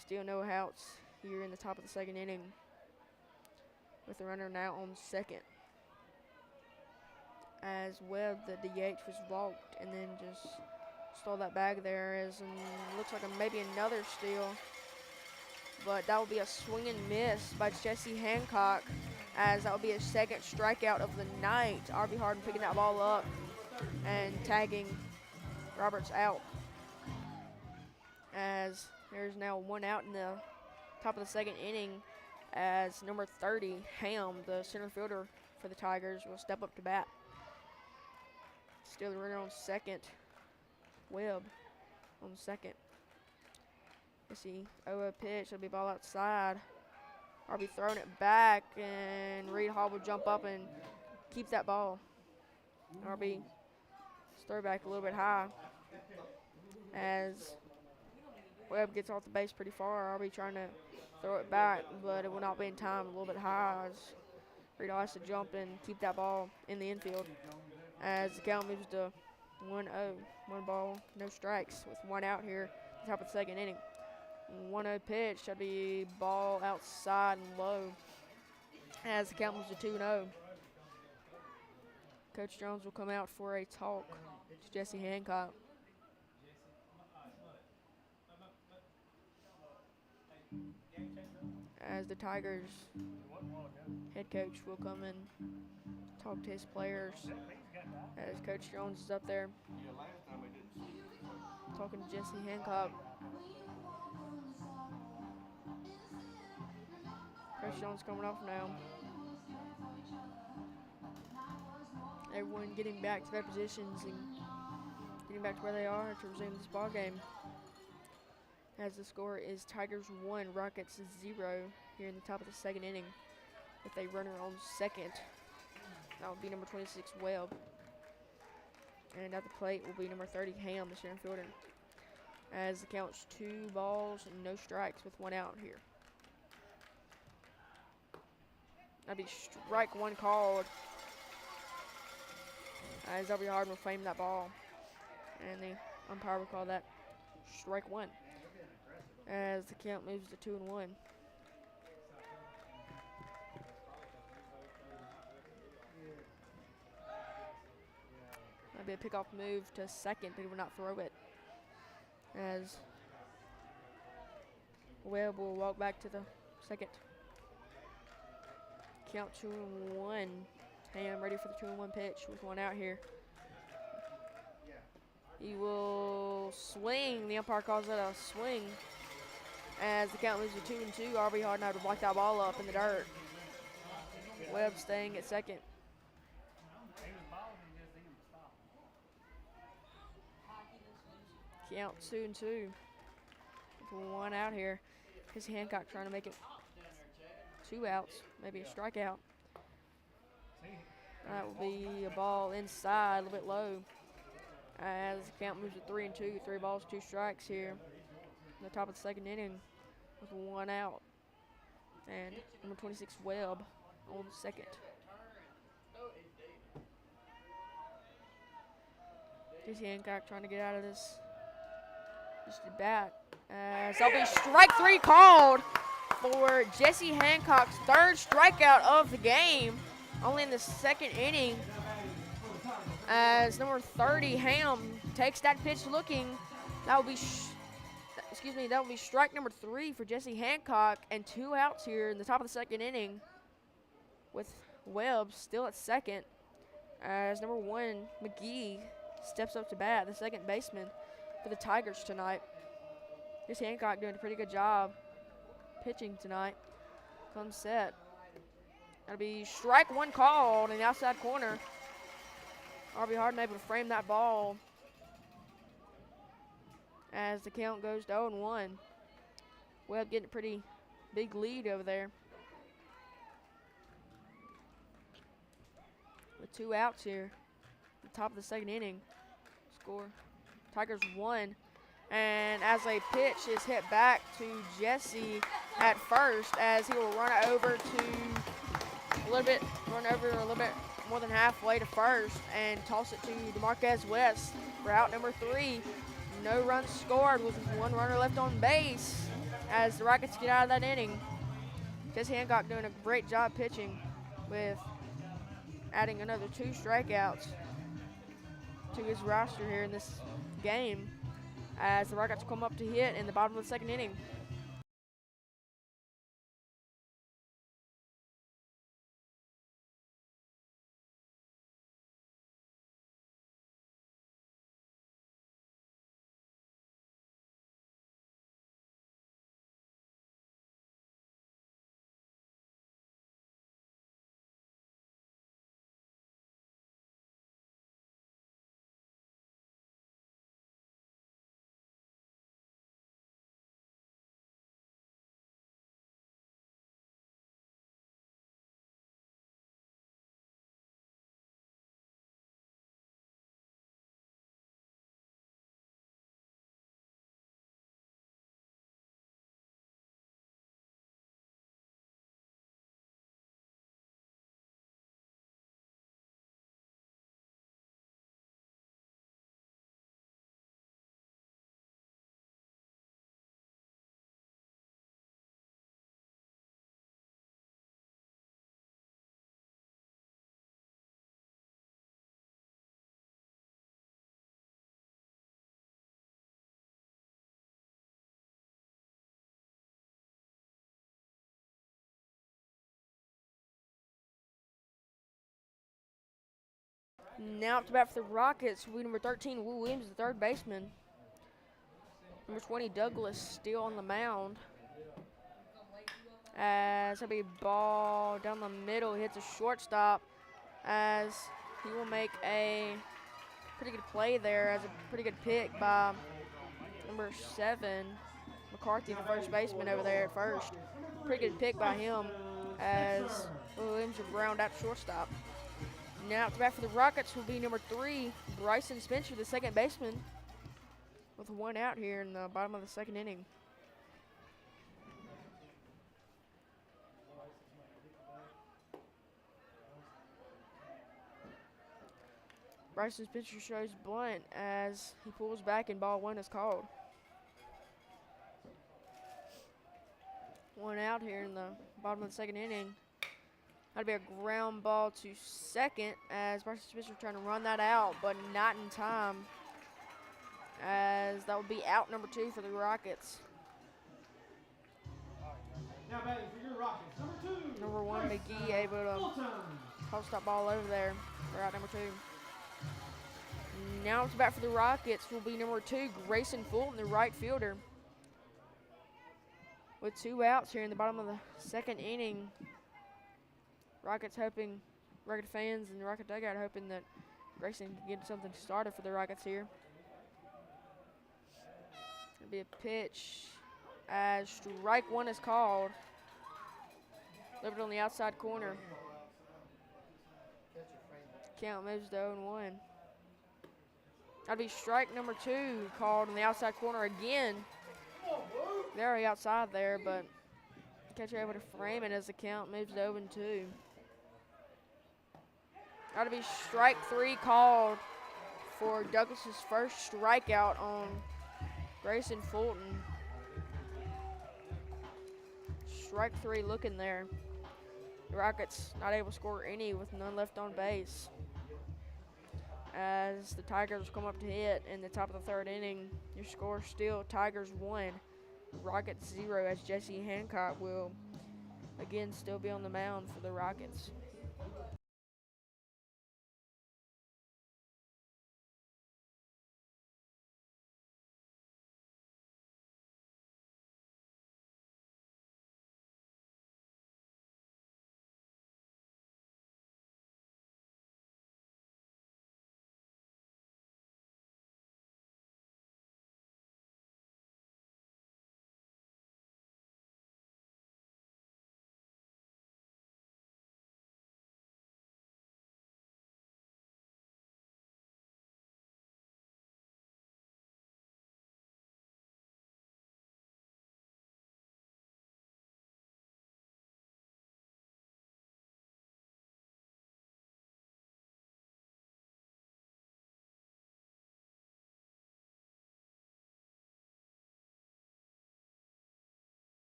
A: Still no outs here in the top of the second inning with the runner now on second. As Webb, the DH, was walked and then just stole that bag there as looks like maybe another steal. But that will be a swing and miss by Jesse Hancock as that will be his second strikeout of the night. R.B. Harden picking that ball up and tagging Roberts out. As there's now 1 out in the top of the second inning as number 30, Ham, the center fielder for the Tigers, will step up to bat. Still the runner on second. Webb on second. Let's see. A pitch. It'll be ball outside. RB throwing it back, and Reed Hall will jump up and keep that ball. RB throw back a little bit high as Webb gets off the base pretty far. RB trying to throw it back, but it will not be in time. A little bit high as Reed Hall has to jump and keep that ball in the infield. As the count moves to 1-0, 1 ball, no strikes with 1 out here at the top of the second inning. 1-0 pitch, that'd be ball outside and low as the count moves to 2-0. Coach Jones will come out for a talk to Jesse Hancock. As the Tigers head coach will come and talk to his players as Coach Jones is up there talking to Jesse Hancock. Coach Jones coming off now. Everyone getting back to their positions and getting back to where they are to resume this ball game. As the score is Tigers 1, Rockets 0 here in the top of the second inning with a runner on second. That will be number 26, Webb. And at the plate will be number 30, Ham, the center fielder. As the count's 2 balls and no strikes with 1 out here. That'd be strike 1 called. As R.B. Harden will frame that ball. And the umpire will call that strike 1. As the count moves to 2-1. That'd be a pickoff move to second, but he will not throw it. As Webb will walk back to the second. Count 2-1. Ham ready for the 2-1 pitch with 1 out here. He will swing. The umpire calls it a swing. As the count moves to 2-2, R.B. Harden had to block that ball up in the dirt. Webb staying at second. Count 2-2. With 1 out here. Jesse Hancock trying to make it 2 outs, maybe a strikeout. That will be a ball inside, a little bit low. As the count moves to 3-2, 3 balls, 2 strikes here. In the top of the second inning with 1 out. And number 26, Webb, on second. Jesse Hancock trying to get out of this. Just a bat. So that'll be strike 3 called for Jesse Hancock's 3rd strikeout of the game. Only in the second inning. As number 30, Ham, takes that pitch looking. That will be that will be strike number 3 for Jesse Hancock, and 2 outs here in the top of the second inning with Webb still at second. As number 1, McGee, steps up to bat, the second baseman for the Tigers tonight. Jesse Hancock doing a pretty good job pitching tonight. Comes set. That'll be strike 1 called in the outside corner. R.B. Harden able to frame that ball as the count goes to 0-1. Webb getting a pretty big lead over there. With 2 outs here, the top of the second inning. Score, Tigers 1, And as a pitch is hit back to Jesse at first, as he will run it over to run over a little bit more than halfway to first and toss it to DeMarquez West for out number 3. No runs scored with 1 runner left on base as the Rockets get out of that inning. Jesse Hancock doing a great job pitching with adding another 2 strikeouts to his roster here in this game as the Rockets come up to hit in the bottom of the 2nd inning. Now up to bat for the Rockets will be number 13, Will Williams, the 3rd baseman. Number 20, Douglas, still on the mound. As that'll be a ball down the middle, hits a shortstop as he will make a pretty good play there as a pretty good pick by number 7, McCarthy, the 1st baseman over there at first. Pretty good pick by him as Williams will ground out shortstop. Now up to bat for the Rockets will be number 3, Bryson Spencer, the 2nd baseman, with 1 out here in the bottom of the 2nd inning. Bryson Spencer shows bunt as he pulls back and ball 1 is called. 1 out here in the bottom of the 2nd inning. That'll be a ground ball to second as Bryson Spencer trying to run that out, but not in time, as that will be out number 2 for the Rockets.
B: Now batting for your Rockets, number 2.
A: Number 1, McGee, able to post that ball over there for out number 2. Now it's back for the Rockets will be number 2, Grayson Fulton, the right fielder. With 2 outs here in the bottom of the 2nd inning. Rocket fans and the Rocket dugout hoping that Grayson can get something started for the Rockets here. It'll be a pitch as strike 1 is called. Delivered on the outside corner. Count moves to 0-1. That'll be strike number 2 called on the outside corner again. They're already outside there, but catcher able to frame it as the count moves to 0-2. That'll be strike 3 called for Douglas's first strikeout on Grayson Fulton. Strike 3 looking there. The Rockets not able to score any with none left on base. As the Tigers come up to hit in the top of the 3rd inning, your score still Tigers 1, Rockets 0, as Jesse Hancock will again still be on the mound for the Rockets.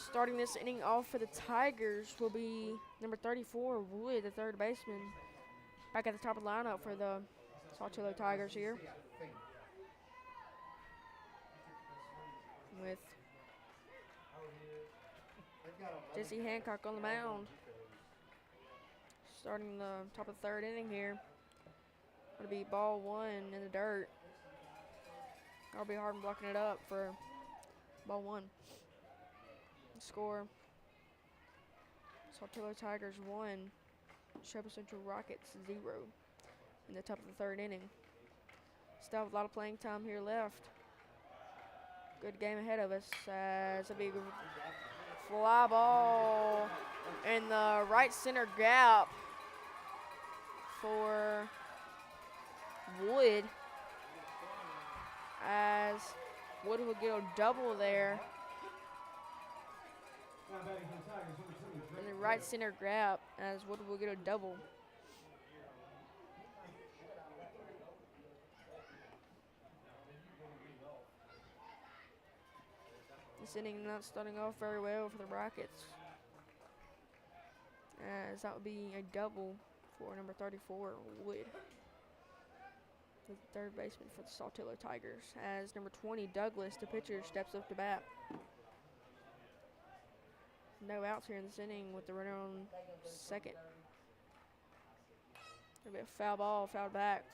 A: Starting this inning off for the Tigers will be number 34, Wood, the third baseman. Back at the top of the lineup for the Saltillo Tigers here. With Jesse Hancock on the mound. Starting the top of the third inning here. Going to be ball one in the dirt. I'll be hard blocking it up for ball one. Score: Saltillo Tigers 1, Neshoba Central Rockets 0 in the top of the third inning. Still have a lot of playing time here left. Good game ahead of us as a big fly ball in the right center gap for Wood, as Wood will get a double there. In the right center grab, as Wood will get a double. This inning not starting off very well for the Rockets, as that would be a double for number 34, Wood, the third baseman for the Saltillo Tigers, as number 20, Douglas, the pitcher, steps up to bat. No outs here in this inning with the runner on second. There'll be a foul ball, fouled back.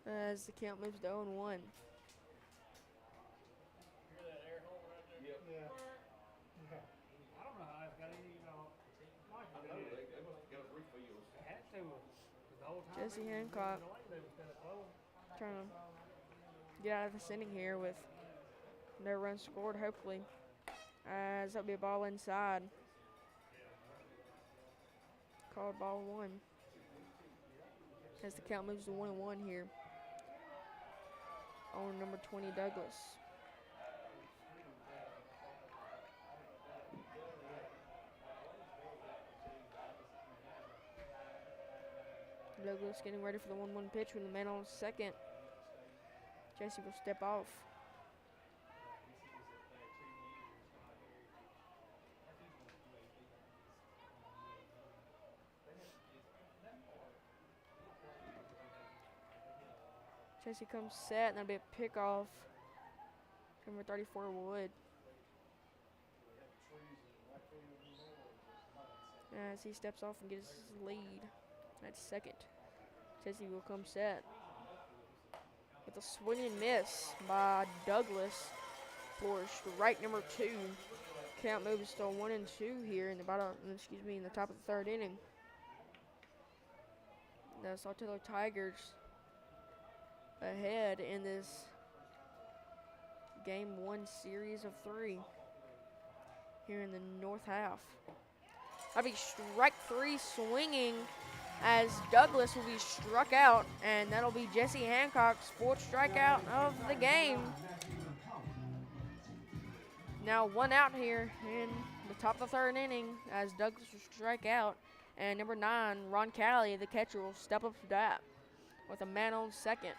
A: As the count moves to 0-1. Jesse Hancock trying to get out of this inning here with no runs scored, hopefully, as that'll be a ball inside. Called ball one. As the count moves to 1-1 here on number 20, Douglas. Douglas getting ready for the 1-1 pitch with the man on second. Jesse will step off. Jesse comes set, and that'll be a pickoff. Number 34, Wood. As he steps off and gets his lead at second. Jesse will come set with a swing and miss by Douglas for strike number 2. Count moves to 1-2 here in the in the top of the third inning. The Saltillo Tigers ahead in this game 1 series of 3 here in the north half. That'll be strike 3 swinging, as Douglas will be struck out, and that'll be Jesse Hancock's 4th strikeout of the game. Now 1 out here in the top of the third inning as Douglas will strike out, and number 9, Ron Calley, the catcher, will step up to bat with a man on second.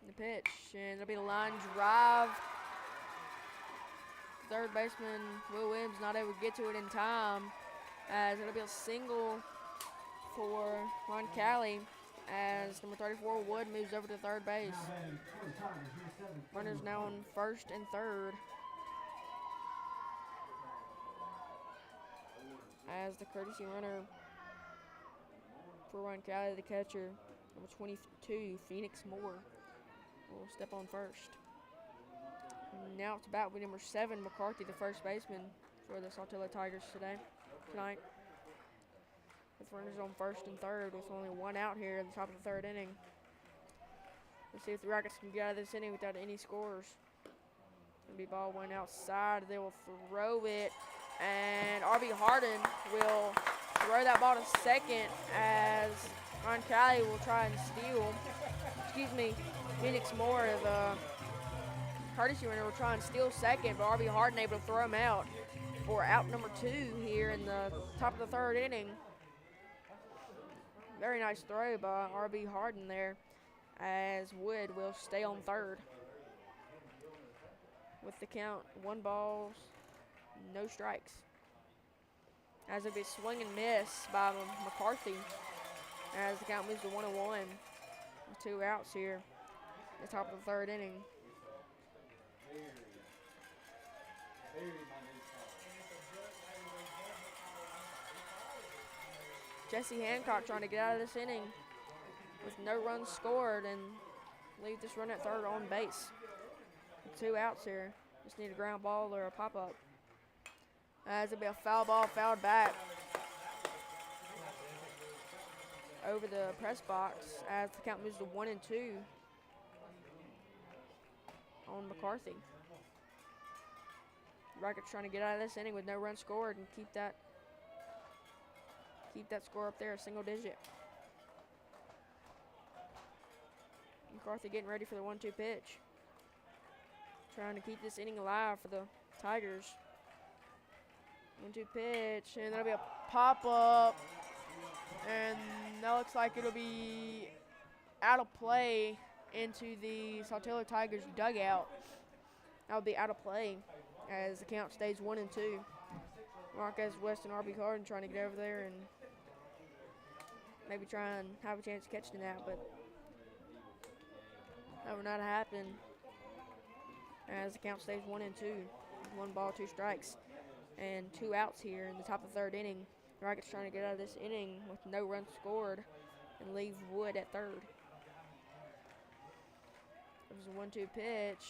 A: The pitch, and it'll be a line drive. Third baseman Will Williams not able to get to it in time, as it'll be a single for Ron Calley, as number 34 Wood moves over to third base. Runners now on first and third, as the courtesy runner for Ron Calley, the catcher, number 22 Phoenix Moore, will step on first. Now it's about with number 7, McCarthy, the first baseman for the Saltillo Tigers tonight. With runners on first and third, with only 1 out here at the top of the third inning. Let's see if the Rockets can get out of this inning without any scores. It'll be ball 1 outside. They will throw it, and R.B. Harden will throw that ball to second, as Ron Calley will try and steal. Phoenix Moore, the courtesy runner, will try and steal second, but R.B. Harden able to throw him out for out number 2 here in the top of the third inning. Very nice throw by R.B. Harden there, as Wood will stay on third. With the count, 1 ball, no strikes. As it'll be swing and miss by McCarthy, as the count moves to 1-1. 2 outs here at the top of the 3rd inning. Jesse Hancock trying to get out of this inning with no runs scored and leave this runner at third on base. With 2 outs here. Just need a ground ball or a pop-up. As it'll be a foul ball fouled back over the press box as the count moves to 1-2 on McCarthy. Rockets trying to get out of this inning with no runs scored and keep that score up there, a single digit. McCarthy getting ready for the 1-2 pitch. Trying to keep this inning alive for the Tigers. 1-2 pitch, and that'll be a pop-up. And that looks like it'll be out of play into the Saltilio Tigers dugout. That'll be out of play as the count stays 1-2. Marquez West and R.B. Harden trying to get over there and maybe try and have a chance of catching that, but that will not happen as the count stays 1-2. 1 ball, 2 strikes, and 2 outs here in the top of the 3rd inning. The Rockets trying to get out of this inning with no runs scored and leave Wood at third. It was a 1-2 pitch.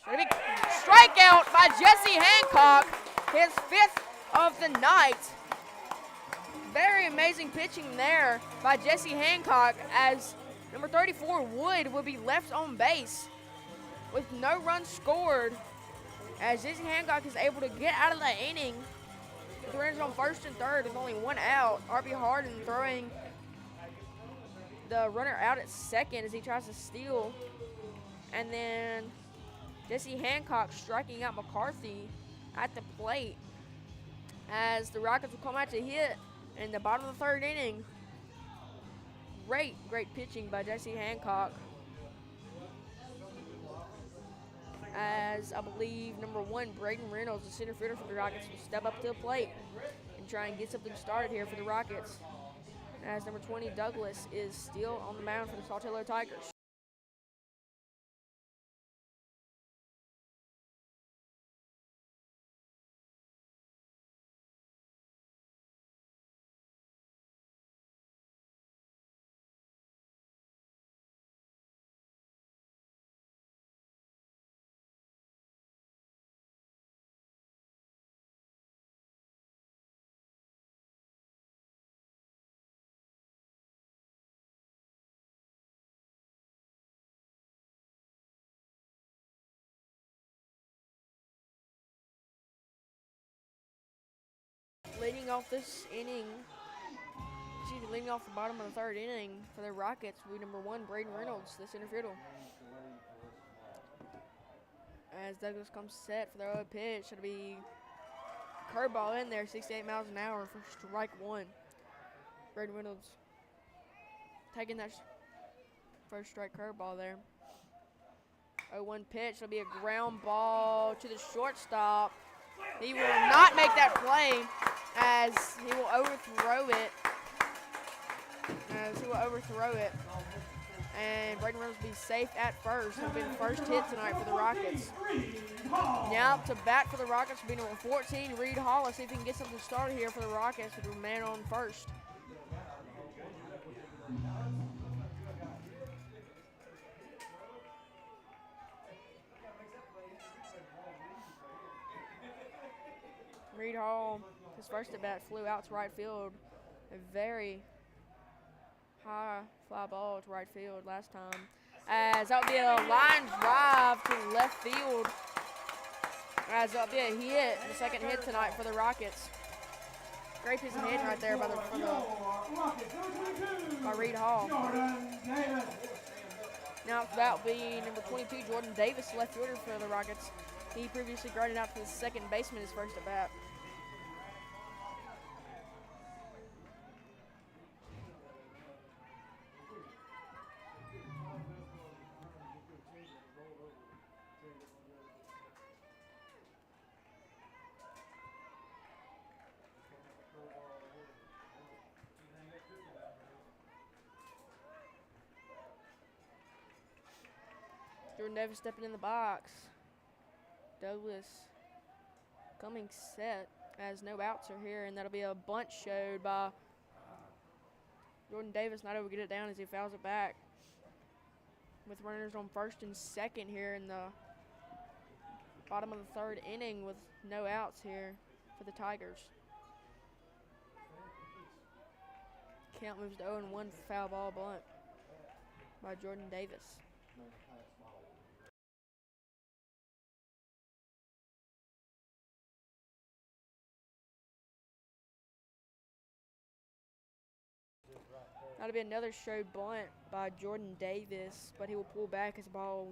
A: Strikeout by Jesse Hancock, his 5th of the night. Very amazing pitching there by Jesse Hancock as number 34, Wood, will be left on base with no runs scored as Jesse Hancock is able to get out of the inning. The runners on first and third with only 1 out. R.B. Harden throwing the runner out at second as he tries to steal. And then Jesse Hancock striking out McCarthy at the plate as the Rockets will come out to hit in the bottom of the 3rd inning. Great pitching by Jesse Hancock. As I believe number 1, Braden Reynolds, the center fielder for the Rockets, will step up to the plate and try and get something started here for the Rockets. As number 20, Douglas, is still on the mound for the Saltilio Tigers. Leading off this inning, leading off the bottom of the 3rd inning for the Rockets will be number 1, Braden Reynolds, the center fielder. As Douglas comes set for the 0 pitch, it'll be curveball in there, 68 miles an hour for strike 1. Braden Reynolds taking that first strike curveball there. 0-1 pitch, it'll be a ground ball to the shortstop. He will not make that play as he will overthrow it. And Braden Reynolds will be safe at first. He'll be the first hit tonight for the Rockets. Now to bat for the Rockets will be number 14, Reed Hall. Let's see if he can get something started here for the Rockets with a man on first. Reed Hall, his first at bat, flew out to right field. A very high fly ball to right field last time. As that would be a line drive to left field. As that would be a hit, the second hit tonight for the Rockets. Great piece of hitting right there by Reed Hall. Now that will be number 22, Jordan Davis, left fielder for the Rockets. He previously grounded out to the second baseman his first at bat. Jordan Davis stepping in the box. Douglas coming set as no outs are here, and that'll be a bunt showed by Jordan Davis. Not able to get it down as he fouls it back. With runners on first and second here in the bottom of the third inning with no outs here for the Tigers. Count moves to 0-1 foul ball bunt by Jordan Davis. That'll be another showed bunt by Jordan Davis, but he will pull back as the ball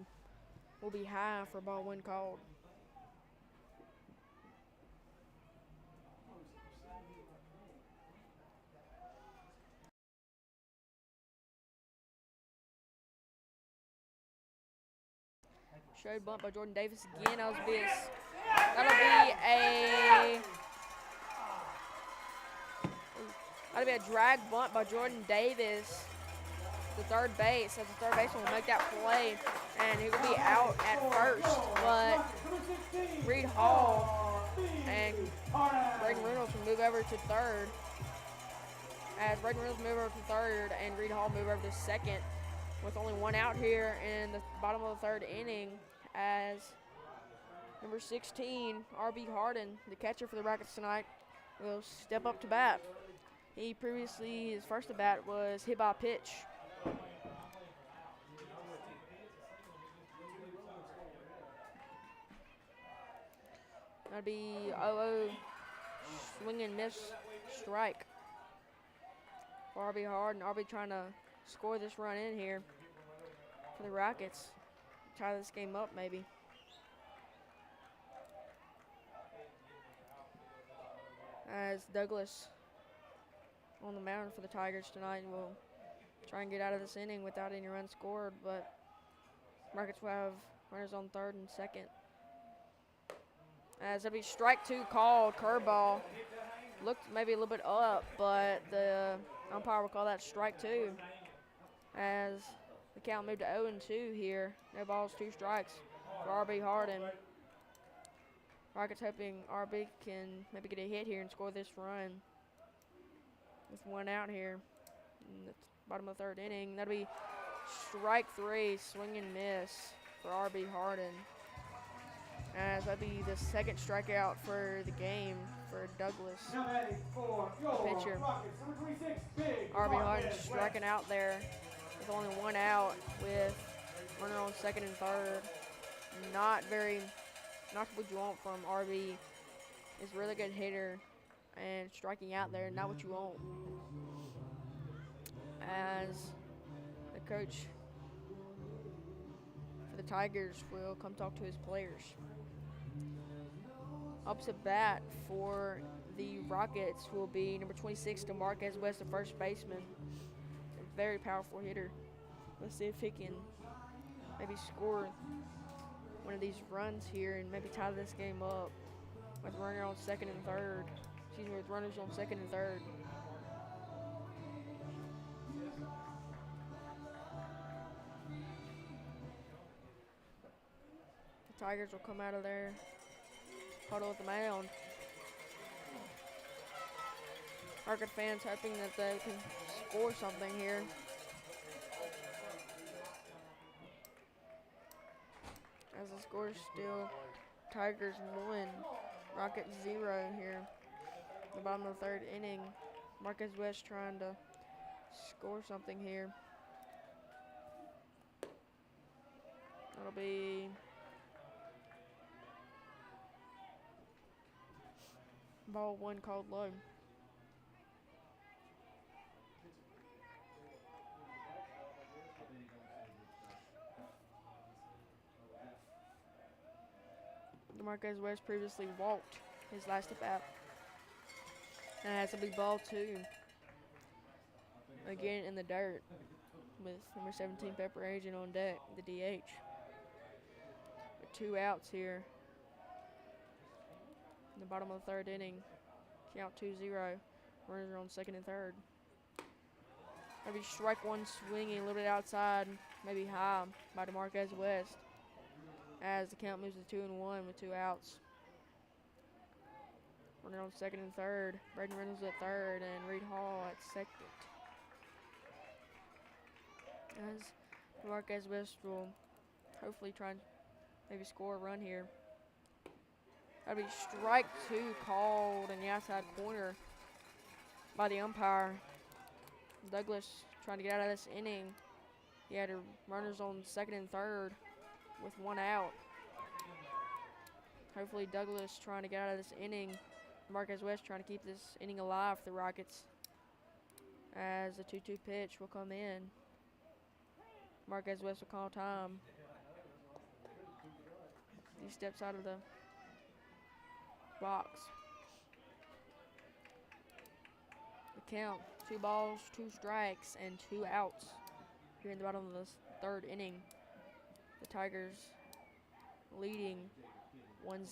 A: will be high for ball one called. Showed bunt by Jordan Davis again. That'll be a drag bunt by Jordan Davis to third base, as the third baseman will make that play, and he will be out at first. But Reed Hall and Braden Reynolds will move over to third. As Braden Reynolds move over to third and Reed Hall move over to second, with only one out here in the bottom of the third inning, as number 16, R.B. Harden, the catcher for the Rockets tonight, will step up to bat. He previously, his first at bat was hit by a pitch. That'd be 0-0 swing and miss strike for R.B. Harden. R.B. trying to score this run in here for the Rockets. Tie this game up maybe. As Douglas on the mound for the Tigers tonight will try and get out of this inning without any runs scored, but Rockets will have runners on third and second. As it'll be strike two called, curveball. Looked maybe a little bit up, but the umpire will call that strike two. As the count moved to 0-2 here. No balls, 2 strikes for R.B. Harden. Rockets hoping R.B. can maybe get a hit here and score this run. With one out here in the bottom of the third inning. That'll be strike 3, swing and miss for R.B. Harden. As that'll be the second strikeout for the game for Douglas, the pitcher. R.B. Harden striking out there with only one out with runner on second and third. Not what you want from R.B. He's a really good hitter, and striking out there, not what you want. As the coach for the Tigers will come talk to his players. Opposite bat for the Rockets will be number 26, DeMarquez West, the first baseman. A very powerful hitter. Let's see if he can maybe score one of these runs here and maybe tie this game up with runner on second and third. Excuse me, with runners on second and third. The Tigers will come out of there, huddle at the mound. Rocket fans hoping that they can score something here. As the score is still Tigers 1, Rockets 0 here. The bottom of the third inning. Marquez West trying to score something here. That'll be ball 1 called low. DeMarquez West previously walked his last at bat. And it has to be ball 2. Again in the dirt with number 17 Pepper Agent on deck, the DH. With 2 outs here in the bottom of the third inning. Count 2-0. Runners are on second and third. Maybe strike 1 swinging a little bit outside, maybe high by DeMarquez West. as the count moves to 2-1 with 2 outs. Runner on second and third. Braden Reynolds at third and Reed Hall at second. As Marquez West will hopefully try and maybe score a run here. That'll be strike 2 called in the outside corner by the umpire. Douglas trying to get out of this inning. He had runners on second and third with 1 out. Hopefully Douglas trying to get out of this inning. Marquez West trying to keep this inning alive for the Rockets. As the 2-2 pitch will come in. Marquez West will call time. He steps out of the box. The count, 2 balls, 2 strikes, and 2 outs. Here in the bottom of the third inning. The Tigers leading 1-0.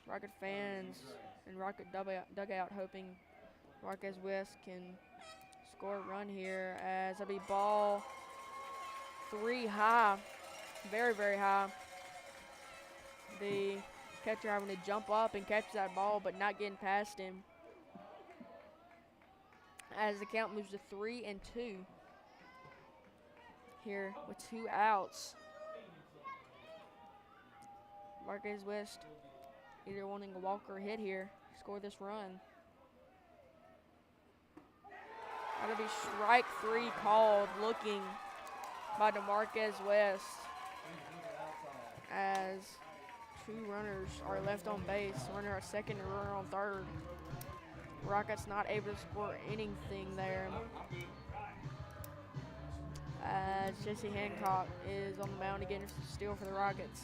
A: Rocket fans and Rocket dugout hoping Marquez West can score a run here as that'll be ball 3 high. Very, very high. The catcher having to jump up and catch that ball but not getting past him. As the count moves to 3-2 here with 2 outs. Marquez West either wanting a walk or a hit here, score this run. That'll be strike 3 called, looking by DeMarquez West as 2 runners are left on base. Runner at second and runner on third. Rockets not able to score anything there. As Jesse Hancock is on the mound again to steal for the Rockets.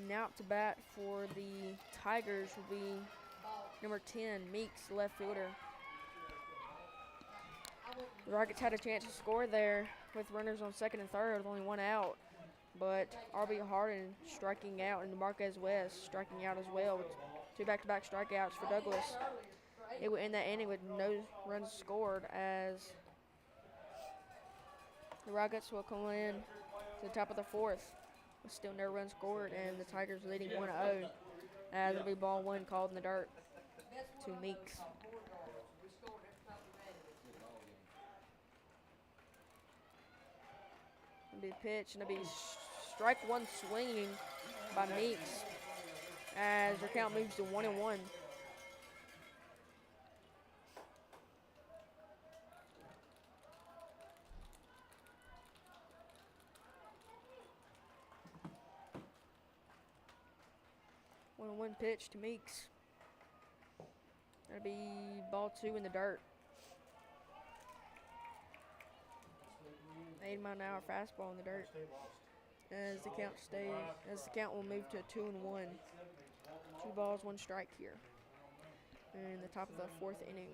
A: Now up to bat for the Tigers will be number 10, Meeks, left fielder. The Rockets had a chance to score there with runners on second and third with only 1 out. But R.B. Harden striking out and Marquez West striking out as well with 2 back-to-back strikeouts for Douglas. It would end that inning with no runs scored as the Rockets will come in to the top of the 4th. With still no runs scored and the Tigers leading 1-0. As it'll be ball 1 called in the dirt to Meeks. It'll be a pitch and it'll be strike 1 swinging by Meeks as your count moves to 1-1. One pitch to Meeks. That'll be ball 2 in the dirt. 80-mile-an-hour fastball in the dirt. As the count will move to 2-1. 2 balls, 1 strike here. In the top of the 4th inning.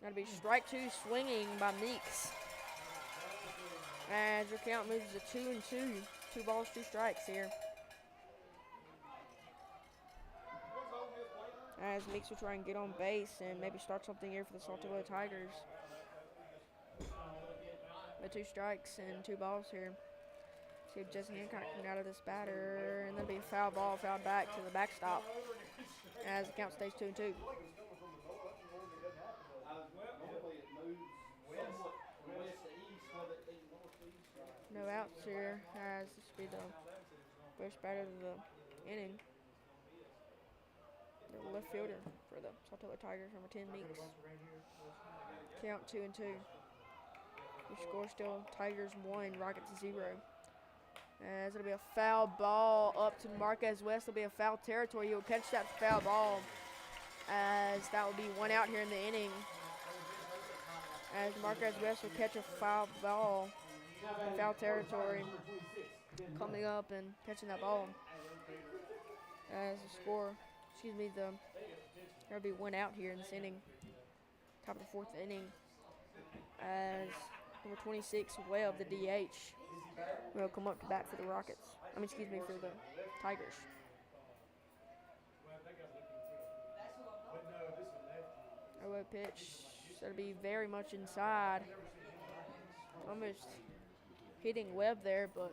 A: That'll be strike 2 swinging by Meeks. As your count moves to 2-2. 2 balls, 2 strikes here. As Meeks will try and get on base and maybe start something here for the Saltilio Tigers. The 2 strikes and 2 balls here. See if Jesse Hancock can get out of this batter, and that'll be a foul ball, fouled back to the backstop. As the count stays 2-2. No outs here, as this will be the first batter of the inning. The left fielder for the Saltillo Tigers, number 10, Meeks. Count 2-2. Your score still Tigers 1, Rockets 0. As it'll be a foul ball up to Marquez West. It'll be a foul territory. He'll catch that foul ball, as that will be 1 out here in the inning. As Marquez West will catch a foul ball in foul territory, coming up and catching that ball. As the score, there'll be 1 out here in this inning. Top of the 4th inning. As number 26, Webb, the DH, will come up to bat for the Rockets. For the Tigers. 0-0 pitch. That'll be very much inside. Almost hitting Webb there, but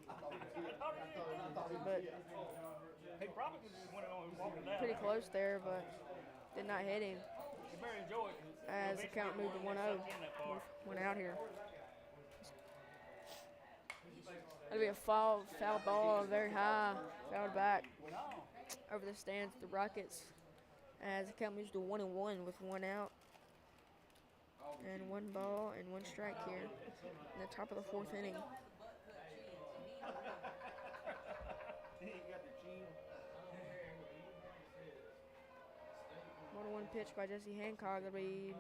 A: pretty close there, but did not hit him. As the count moved to 1-0. 1 out here. That'll be a foul ball, very high, fouled back over the stands of the Rockets. As the count moves to 1-1 with 1 out. And 1 ball and 1 strike here in the top of the 4th inning. One pitch by Jesse Hancock. That'll be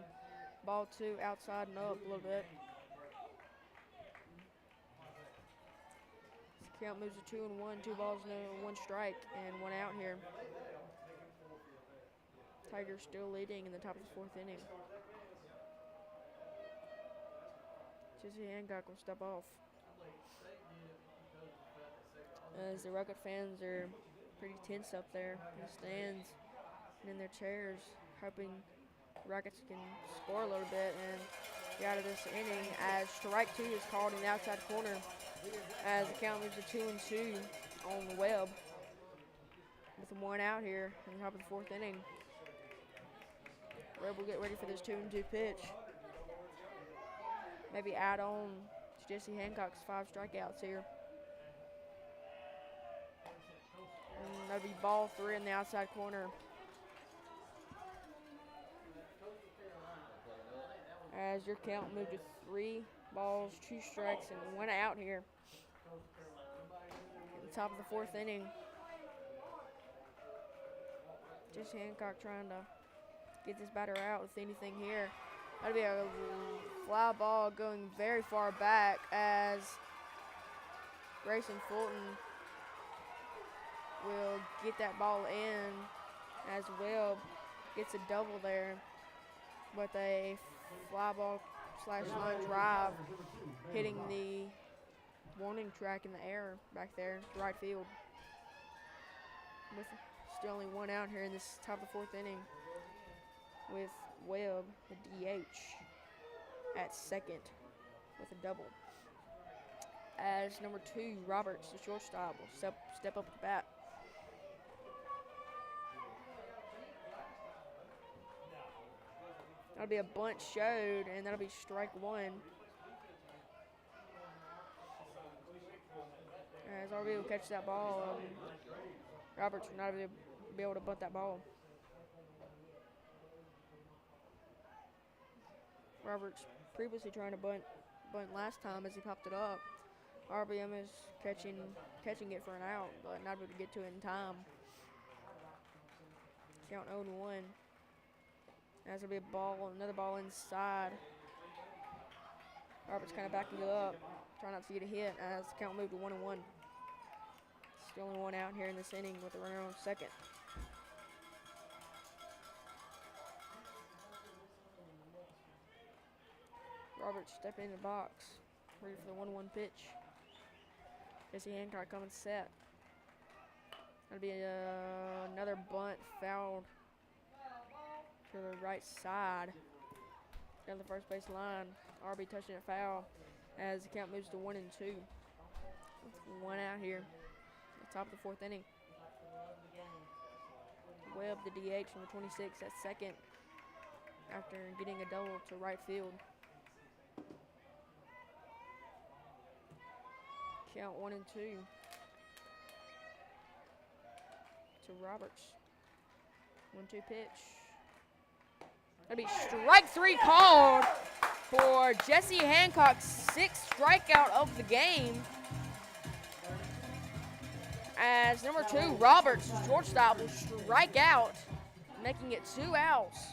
A: ball 2, outside and up a little bit. This count moves to 2-1, 2 balls, 1 strike, and 1 out here. Tigers still leading in the top of the 4th inning. Jesse Hancock will step off. As the Rocket fans are pretty tense up there in the stands and in their chairs, hoping the Rockets can score a little bit and get out of this inning. As strike 2 is called in the outside corner, as the count moves to 2-2 on the Webb, with 1 out here in the top of the 4th inning. Webb will get ready for this 2-2 pitch. Maybe add on to Jesse Hancock's 5 strikeouts here. And that'll be ball 3 in the outside corner. As your count moved to 3 balls, 2 strikes, and 1 out here. At the top of the 4th inning. Jesse Hancock trying to get this batter out with anything here. That'll be a fly ball going very far back, as Grayson Fulton will get that ball in, as Webb gets a double there with a fly ball / line drive hitting the warning track in the air back there to right field. With still only 1 out here in this top of the 4th inning, with Webb, the DH, at second with a double. As number 2, Roberts, the shortstop, will step up to bat. That'll be a bunt showed, and that'll be strike 1. As RB will catch that ball, Roberts will not be able to bunt that ball. Roberts previously trying to bunt last time as he popped it up. RBM is catching it for an out, but not able to get to it in time. Count 0-1. As there'll be another ball inside. Roberts kind of backing it up, trying not to get a hit as the count moved to 1-1. Still only 1 out here in this inning with a runner on second. Roberts stepping in the box. Ready for the 1-1 pitch. Jesse Hancock coming set. That'll be another bunt fouled to the right side. Down the first base line. RB touching it foul as the count moves to 1-2. With one out here. At the top of the fourth inning. Webb, the DH, number 26 at second after getting a double to right field. Count 1-2 to Roberts. 1-2 pitch. That'll be strike 3 called for Jesse Hancock's 6th strikeout of the game. As number 2, Roberts, shortstop, will strike out, making it 2 outs.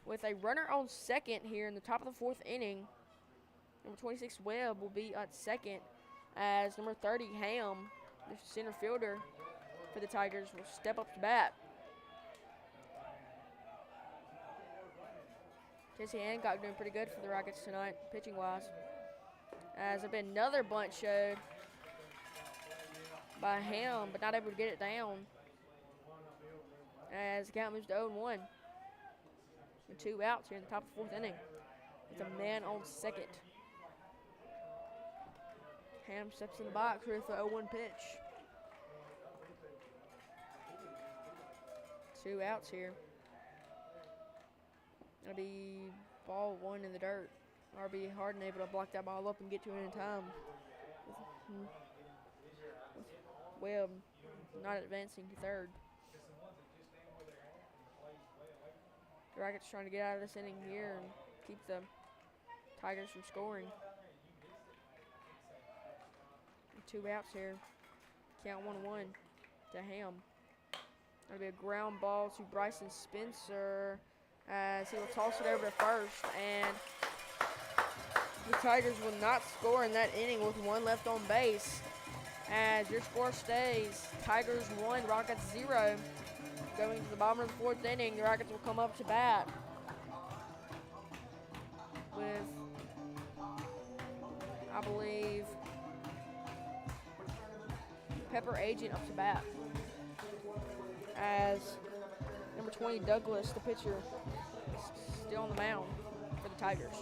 A: With a runner on second here in the top of the fourth inning. Number 26, Webb, will be at second, as number 30, Ham, the center fielder for the Tigers, will step up to bat. Jesse Hancock doing pretty good for the Rockets tonight, pitching-wise. As there's been another bunt showed by Ham, but not able to get it down. As the count moves to 0-1. And 2 outs here in the top of the fourth inning. With a man on second. Ham steps in the box with the 0-1 pitch. 2 outs here. That'll be ball 1 in the dirt. RB Harden able to block that ball up and get to it in time. With Webb not advancing to third. The Rockets trying to get out of this inning here and keep the Tigers from scoring. 2 outs here. Count 1-1 to Ham. That'll be a ground ball to Bryson Spencer as he will toss it over to first, and the Tigers will not score in that inning with 1 left on base. As your score stays, Tigers 1, Rockets 0. Going to the bottom of the fourth inning, the Rockets will come up to bat with, I believe, Pepper Agent up to bat. As number 20, Douglas, the pitcher, is still on the mound for the Tigers.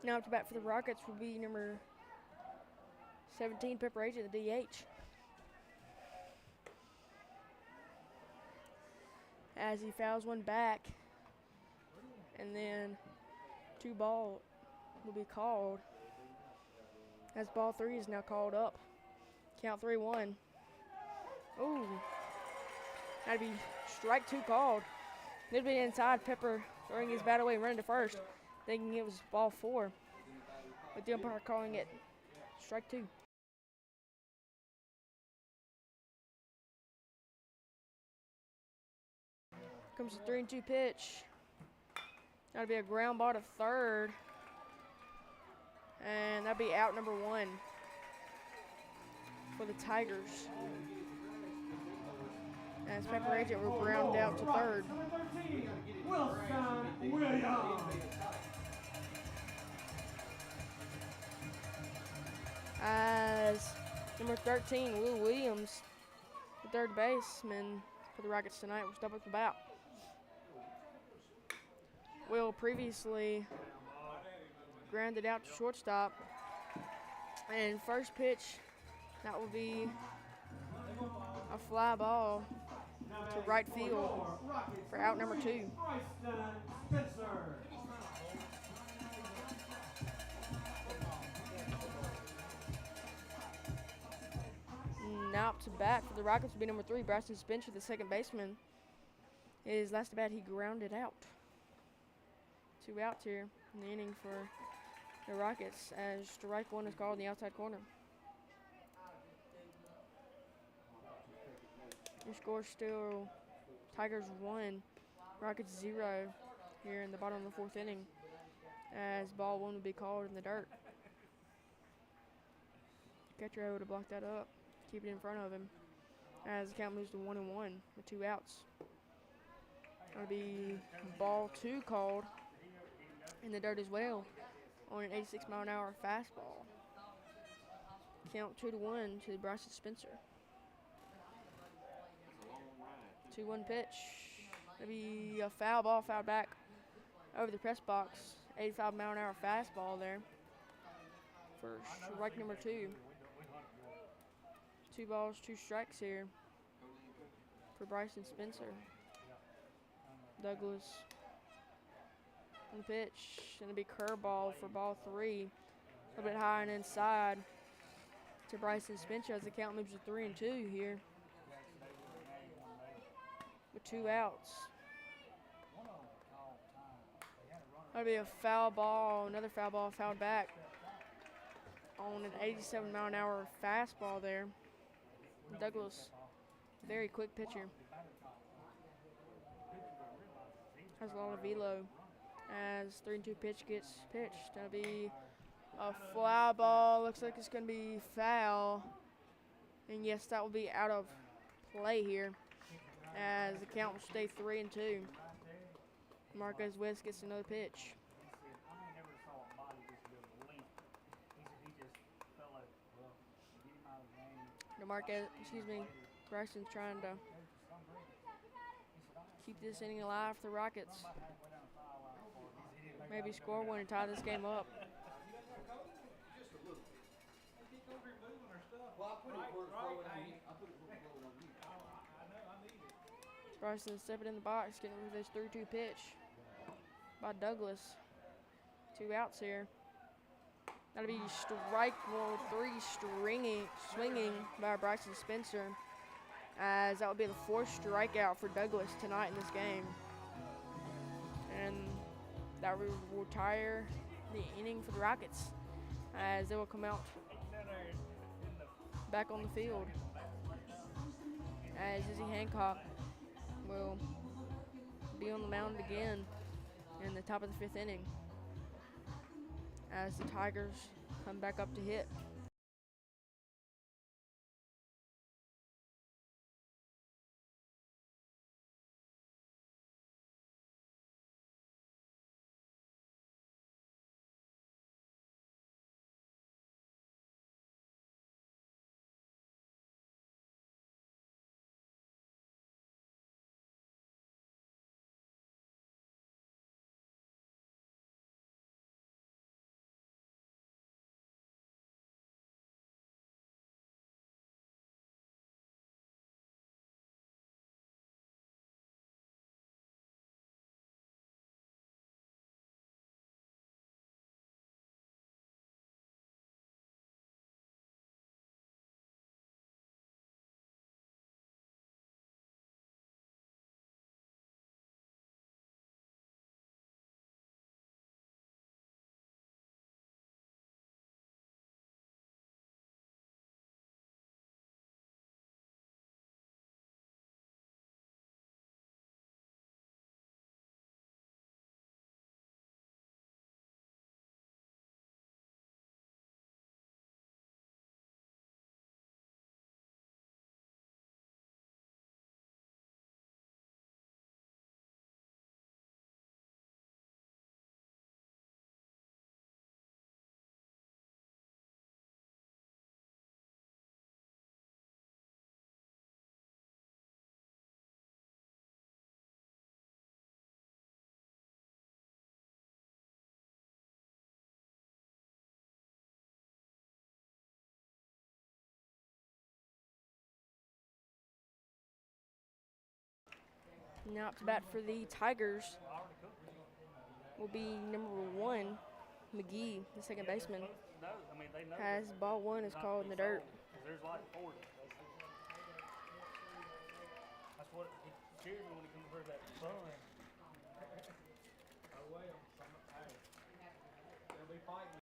A: Now up to bat for the Rockets will be number 17, Pepper Agent, the DH. As he fouls 1 back, and then 2 ball will be called. As ball 3 is now called up. Count 3-1. Ooh, that'd be strike 2 called. It'd be inside. Pepper throwing his bat away, running to first, thinking it was ball 4, with the umpire calling it strike 2. Comes the 3-2 pitch. That'll be a ground ball to third. And that'll be out number 1 for the Tigers. As Pepper Agent will ground out to third.
B: Number 13, Wilson Williams.
A: As number 13, Will Williams, the third baseman for the Rockets tonight, will step up the bat. Will previously grounded out to shortstop. And first pitch, that will be a fly ball to right field for out number 2.
B: Bryson Spencer.
A: Now up to bat for the Rockets will be number 3, Bryson Spencer, the second baseman. His last at bat, he grounded out. 2 outs here in the inning for the Rockets as strike 1 is called in the outside corner. Your score still Tigers 1, Rockets 0 here in the bottom of the 4th inning as ball 1 will be called in the dirt. Catcher able to block that up, keep it in front of him as the count moves to 1-1 with 2 outs. That'll be ball 2 called in the dirt as well on an 86-mile-an-hour fastball. Count 2-1 to Bryson Spencer. 2-1 pitch. Maybe a foul ball, fouled back over the press box. 85-mile-an-hour fastball there for strike number 2. 2 balls, 2 strikes here for Bryson Spencer. Douglas on the pitch. Going to be curveball for ball 3. A little bit high and inside to Bryson Spencer as the count moves to 3-2 here with 2 outs. That'll be a foul ball, another foul ball, fouled back on an 87-mile-an-hour fastball there. Douglas, very quick pitcher. Has a lot of velo as 3-2 pitch gets pitched. That'll be a fly ball. Looks like it's going to be foul. And yes, that will be out of play here as the count will stay 3-2. Marquez West gets another pitch. Bryson's trying to keep this inning alive for the Rockets. Maybe score one and tie this game up. Bryson stepping in the box, getting rid of this 3-2 pitch by Douglas. 2 outs here. That'll be strike 3 swinging by Bryson Spencer, as that will be the 4th strikeout for Douglas tonight in this game. And that will retire the inning for the Rockets as they will come out back on the field as Izzy Hancock will be on the mound again in the top of the 5th inning as the Tigers come back up to hit. Now up to bat for the Tigers will be number 1, McGee, the second baseman. As ball 1 is called in the dirt.
D: There's like 40. That's what he cheered me when he come for that fun.
B: Oh, well. Hey. They'll be fighting.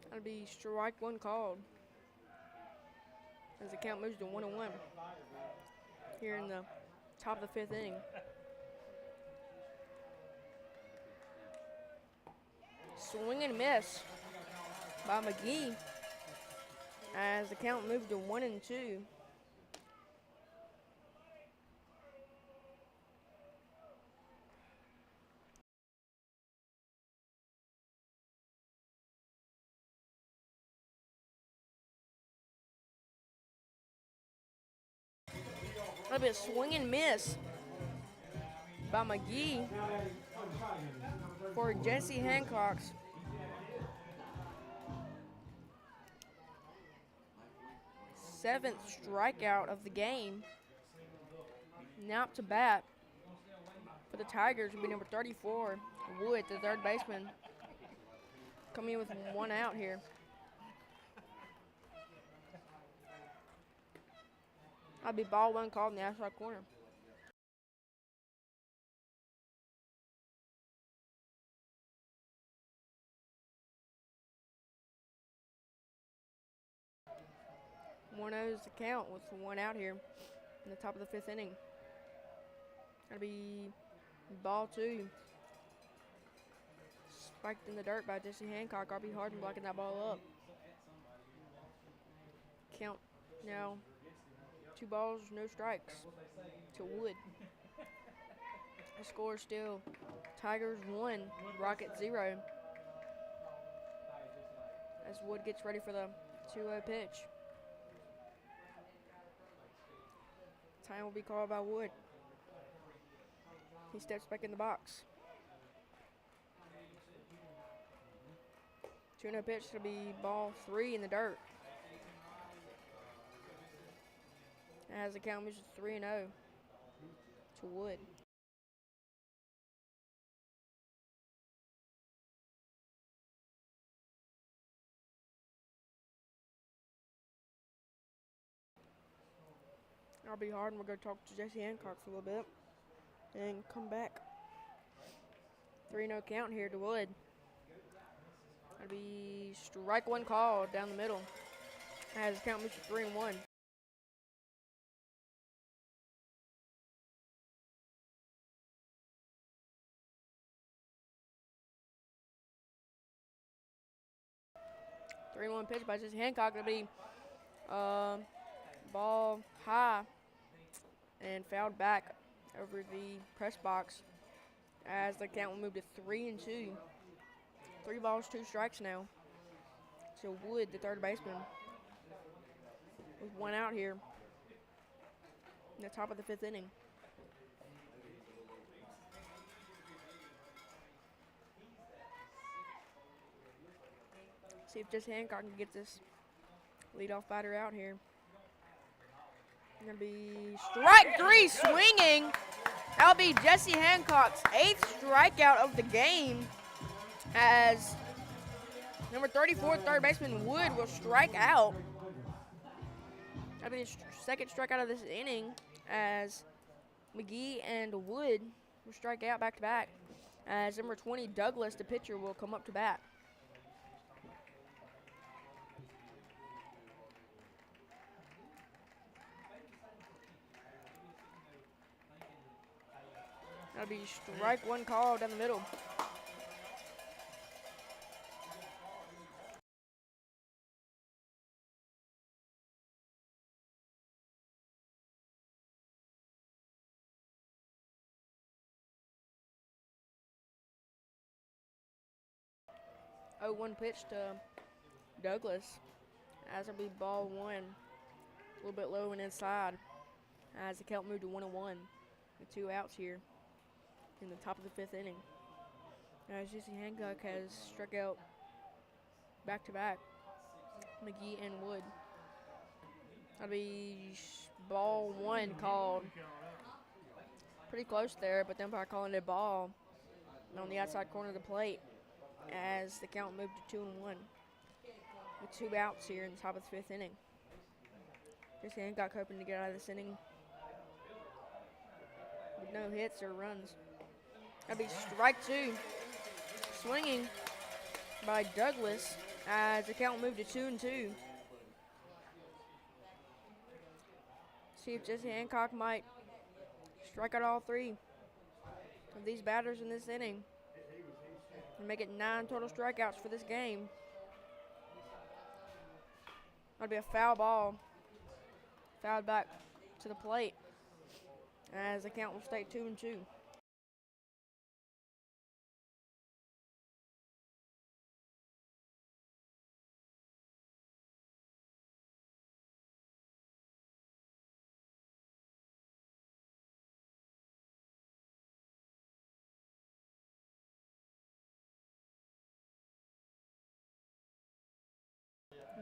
A: That'll be strike 1 called. As the count moves to 1-1 here in the top of the 5th inning. Swing and miss by McGee as the count moved to 1-2. That'll be a swing and miss by McGee for Jesse Hancock's 7th strikeout of the game. Now up to bat for the Tigers will be number 34, Wood, the third baseman, coming in with 1 out here. That'll be ball 1 called in the outside corner. One is the count with 1 out here in the top of the 5th inning. That'll be ball 2. Spiked in the dirt by Jesse Hancock. RB Harden blocking that ball up. Count now 2 balls, no strikes to Wood. The score is still Tigers 1, Rockets 0. As Wood gets ready for the 2-0 pitch. Time will be called by Wood. He steps back in the box. 2-0 pitch to be ball 3 in the dirt. As the count moves to 3-0 to Wood. RB Harden will go talk to Jesse Hancock for a little bit and come back. 3-0 count here to Wood. That'll be strike 1 call down the middle as the count moves to 3-1. Three-one pitch by Jesse Hancock. That'll be ball high and fouled back over the press box as the count will move to 3-2. 3 balls, 2 strikes now. So Wood, the third baseman, with 1 out here in the top of the 5th inning. See if Jesse Hancock can get this leadoff batter out here. Gonna be strike 3 swinging. That'll be Jesse Hancock's 8th strikeout of the game as number 34, third baseman Wood will strike out. That'll be his 2nd strikeout of this inning as McGee and Wood will strike out back to back as number 20, Douglas, the pitcher, will come up to bat. That'll be strike 1 call down the middle. Oh, 1 pitch to Douglas as it'll be ball 1. A little bit low and inside as the count moved to 1-1 with 2 outs here in the top of the 5th inning. As Jesse Hancock has struck out back to back McGee and Wood. That'll be ball one called. Pretty close there, but then by calling it ball on the outside corner of the plate as the count moved to 2-1 with 2 outs here in the top of the 5th inning. Jesse Hancock hoping to get out of this inning with no hits or runs. That'll be strike 2. Swinging by Douglas as the count moved to 2-2. See if Jesse Hancock might strike out all 3 of these batters in this inning and make it 9 total strikeouts for this game. That'll be a foul ball. Fouled back to the plate as the count will stay 2-2.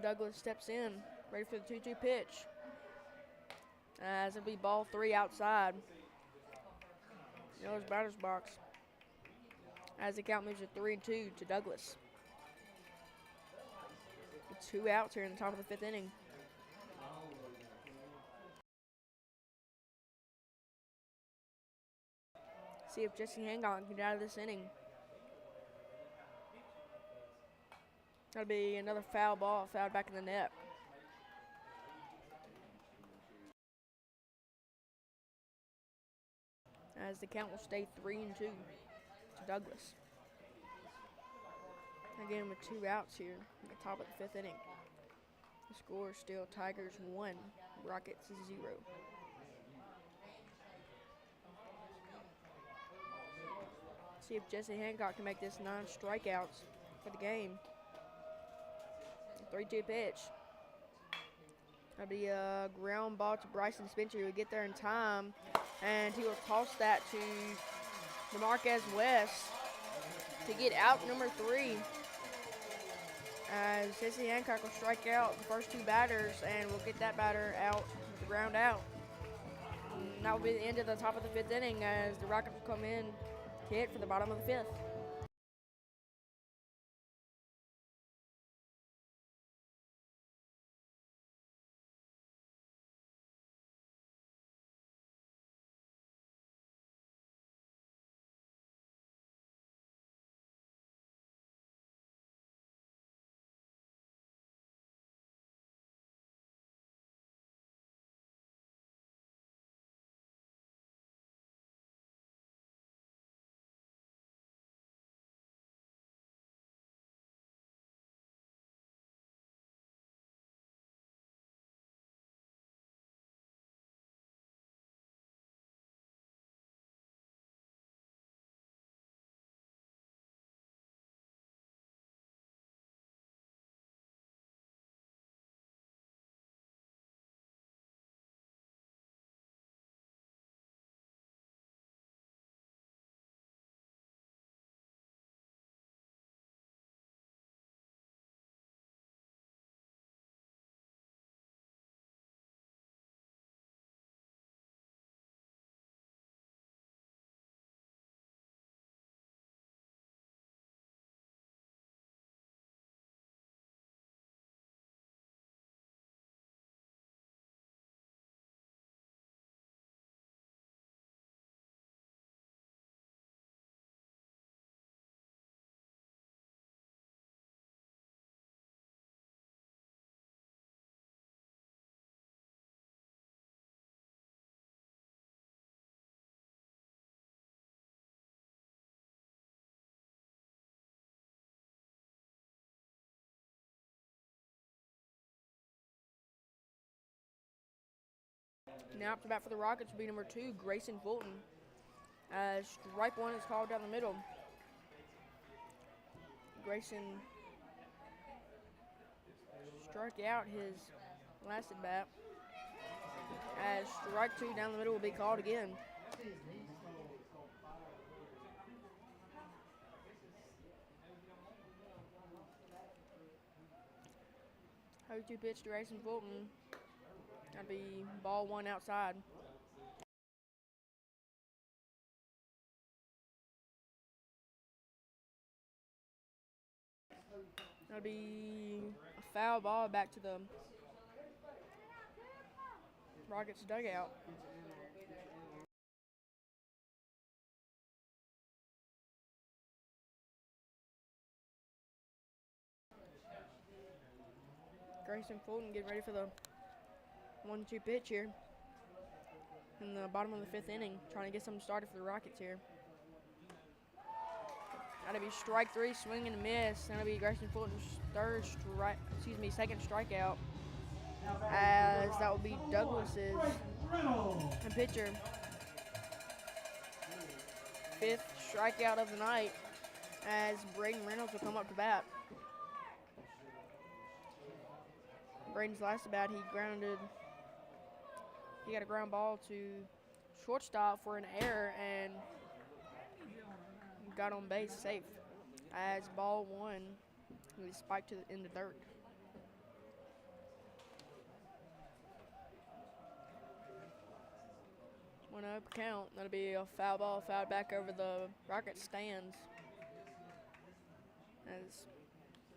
A: Douglas steps in, ready for the 2-2 pitch. As it'll be ball 3 outside. Miller's batter's box. As the count moves to 3-2 to Douglas. With 2 outs here in the top of the 5th inning. See if Jesse Hancock can get out of this inning. That'll be another foul ball, fouled back in the net. As the count will stay 3-2 to Douglas. Again with 2 outs here at the top of the 5th inning. The score is still Tigers 1, Rockets 0. See if Jesse Hancock can make this 9 strikeouts for the game. 3-2 pitch. That'll be a ground ball to Bryson Spencer. He will get there in time, and he will toss that to DeMarquez West to get out number 3. As Jesse Hancock will strike out the first 2 batters, and we'll get that batter out with the ground out. And that will be the end of the top of the 5th inning as the Rockets will come in to hit for the bottom of the 5th. Now up to bat for the Rockets will be number 2, Grayson Fulton. As strike 1 is called down the middle. Grayson struck out his last at bat. As strike 2 down the middle will be called again. How 2 pitch to Grayson Fulton. That'd be ball one outside. That'll be a foul ball back to the Rockets dugout. Grayson Fulton getting ready for the 1-2 pitch here in the bottom of the 5th inning, trying to get something started for the Rockets here. That'll be strike 3, swing and a miss. That'll be Grayson Fulton's second strikeout, as that will be Douglas's pitcher. 5th strikeout of the night, as Braden Reynolds will come up to bat. Braden's last at bat, he got a ground ball to shortstop for an error and got on base safe, as ball 1 was spiked in the dirt. One up count. That'll be a foul ball, fouled back over the Rockets stands, as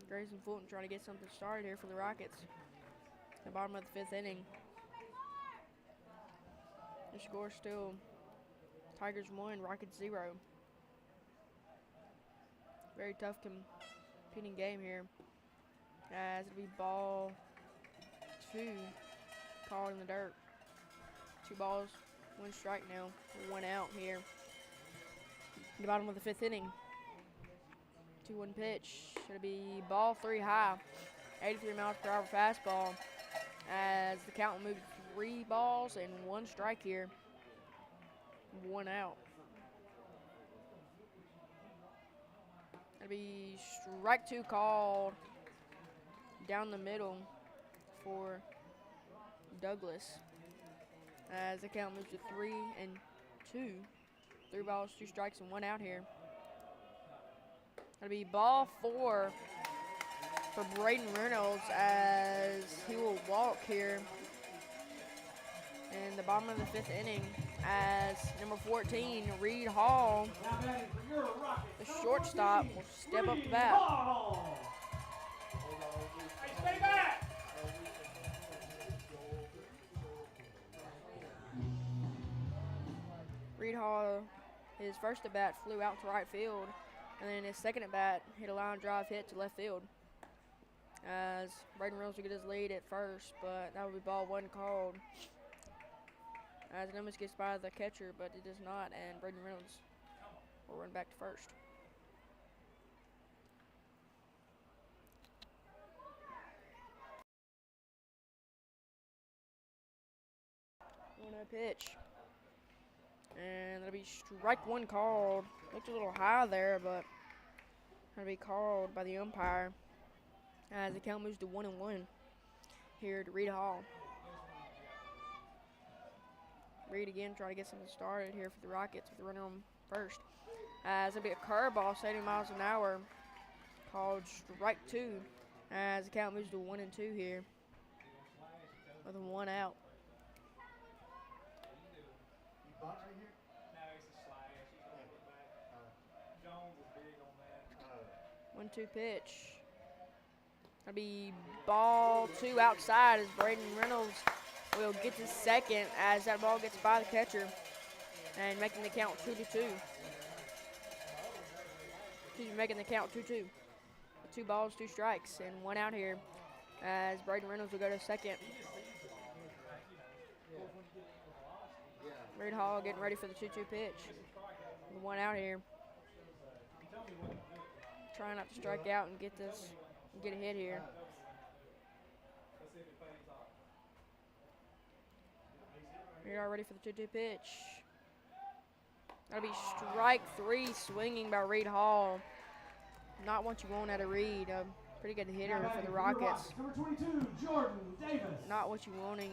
A: Grayson Fulton trying to get something started here for the Rockets. The bottom of the 5th inning. The score still Tigers 1, Rockets 0. Very tough competing game here, as it'll be ball 2 called in the dirt. 2 balls, 1 strike now, 1 out here. The bottom of the 5th inning. 2-1 pitch. It'll be ball 3 high, 83 miles per hour fastball, as the count will move 3 balls and 1 strike here, 1 out. It'll be strike 2 called down the middle for Douglas, as the count moves to 3-2. 3 balls, 2 strikes, and 1 out here. It'll be ball 4 for Braden Reynolds, as he will walk here in the bottom of the 5th inning, as number 14, Reed Hall, the shortstop, will step up to bat.
B: Stay back!
A: Reed Hall, his first at bat flew out to right field, and then his second at bat hit a line drive hit to left field, as Braden Reynolds will get his lead at first, but that will be ball 1 called, as it almost gets by the catcher, but it does not, and Braden Reynolds will run back to first. One pitch, and that'll be strike 1 called. Looked a little high there, but that'll be called by the umpire, as the count moves to 1-1 here to Reed Hall. Reed again trying to get something started here for the Rockets with the runner on first, as it'll be a curveball, 70 miles an hour, called strike 2, as the count moves to 1-2 here with 1 out.
C: You bunt right here?
D: No, it's a slide. She's going to put back. Jones is big on that.
A: 1-2 pitch. That'll be ball 2 outside, as Braden Reynolds will get to second, as that ball gets by the catcher and making the count 2-2. Making the count 2-2. 2 balls, 2 strikes, and 1 out here, as Braden Reynolds will go to second. Reed Hall getting ready for the 2-2 pitch. 1 out here. Trying not to strike out and get a hit here. We are ready for the 2-2 pitch. That'll be strike 3, swinging by Reed Hall. Not what you want out of Reed. A pretty good hitter for the Rockets.
B: Number 22, Jordan Davis.
A: Not what you're wanting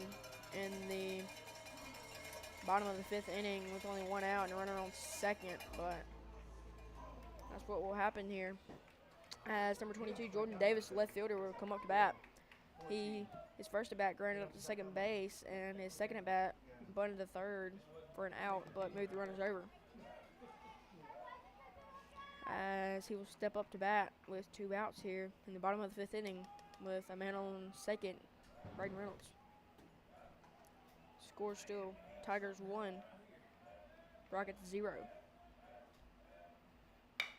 A: in the bottom of the 5th inning with only 1 out and a runner on second, but that's what will happen here, as number 22, Jordan Davis, the left fielder, will come up to bat. His first at bat grounded up to second base, and his second at bat bunted to third for an out, but moved the runners over. As he will step up to bat with 2 outs here in the bottom of the 5th inning with a man on second, Braden Reynolds. Score still Tigers 1, Rockets 0.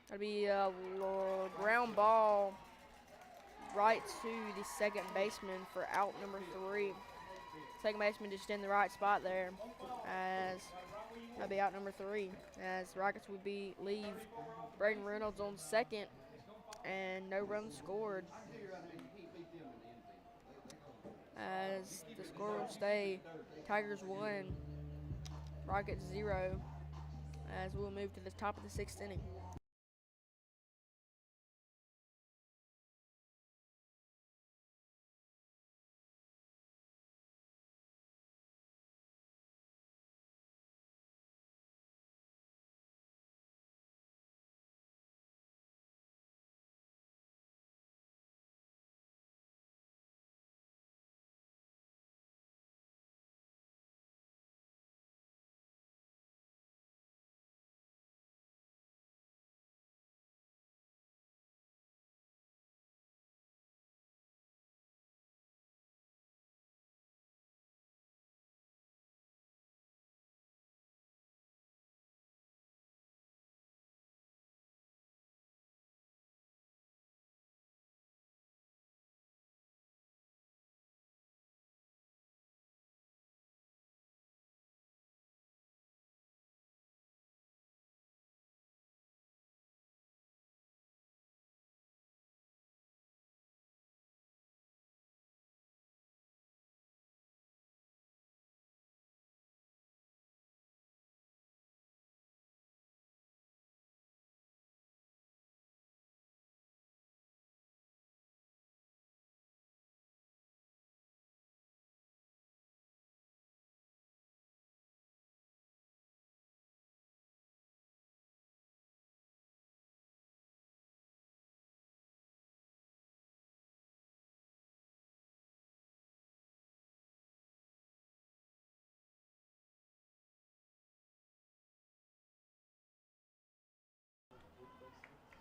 A: That'll be a ground ball right to the second baseman for out number 3. Second baseman just in the right spot there, as that'll be out number 3. As the Rockets would leave Braden Reynolds on second, and no runs scored. As the score will stay Tigers 1, Rockets 0. As we'll move to the top of the 6th inning.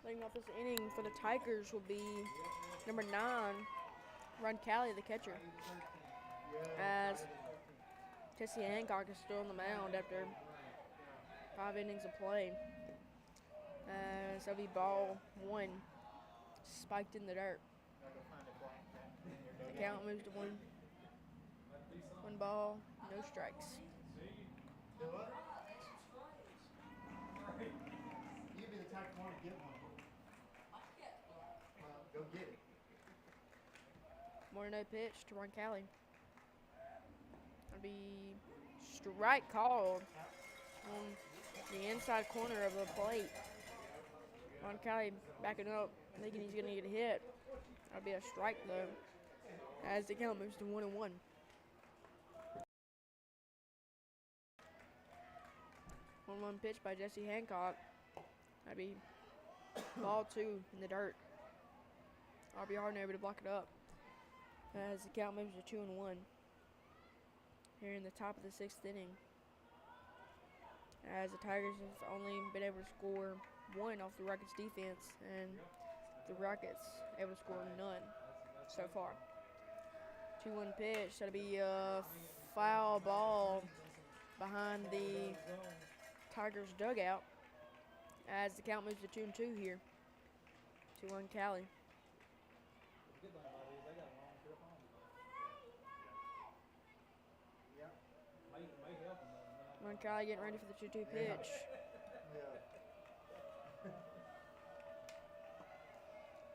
A: Leading off this inning for the Tigers will be number 9, Ron Cali, the catcher. As Jesse Hancock is still on the mound after 5 innings of play. As that'll be ball 1, spiked in the dirt. The count moves to 1 ball, no strikes.
C: Do what? You'd be the type of one to get one. Well, go get it.
A: More no pitch to Ron Cali. That'll be strike called on the inside corner of the plate. Ron Cali backing up, thinking he's going to get a hit. That'll be a strike though, as the count moves to 1-1. One pitch by Jesse Hancock. That'd be ball 2 in the dirt. RB Hardin able to block it up as the count moves to 2-1. Here in the top of the 6th inning, as the Tigers have only been able to score 1 off the Rockets defense, and the Rockets able to score none so far. 2-1 pitch. That'll be a foul ball behind the Tigers dugout as the count moves to 2-2 here. 2-1 Cali. Ron Cali getting ready for the 2-2 pitch.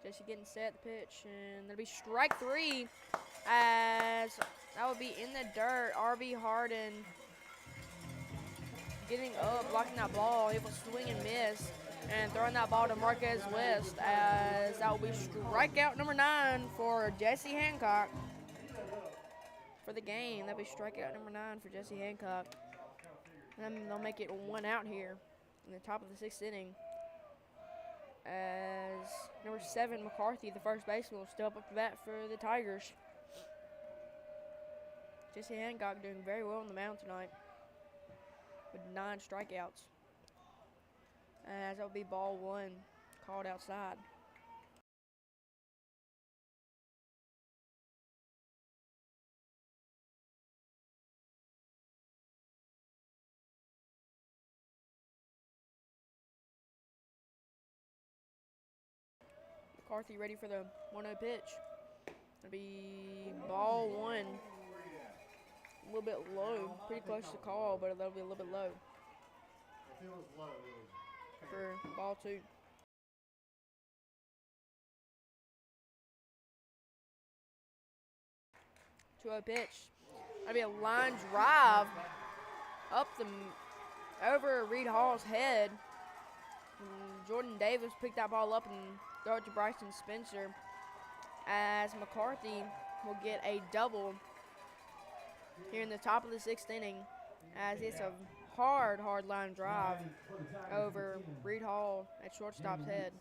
A: Jesse getting set, the pitch, and that'll be strike 3, as that would be in the dirt. RB Hardin getting up, blocking that ball. He will swing and miss, and throwing that ball to Marquez West, as that will be strikeout number 9 for Jesse Hancock for the game. That'll be strikeout number 9 for Jesse Hancock. And then they'll make it 1 out here in the top of the 6th inning, as number 7, McCarthy, the first baseman, will step up to bat for the Tigers. Jesse Hancock doing very well on the mound tonight with 9 strikeouts. As that will be ball 1 called outside. McCarthy ready for the 1-0 pitch. It'll be ball 1. A little bit low, pretty close to call, but that'll be a little bit low
C: If it was low, it was.
A: for ball 2. Two-0 pitch. That'll be a line drive up over Reed Hall's head. And Jordan Davis picked that ball up and throw it to Bryson Spencer, as McCarthy will get a double here in the top of the 6th inning, as it's a hard line drive over Reed Hall at shortstop's head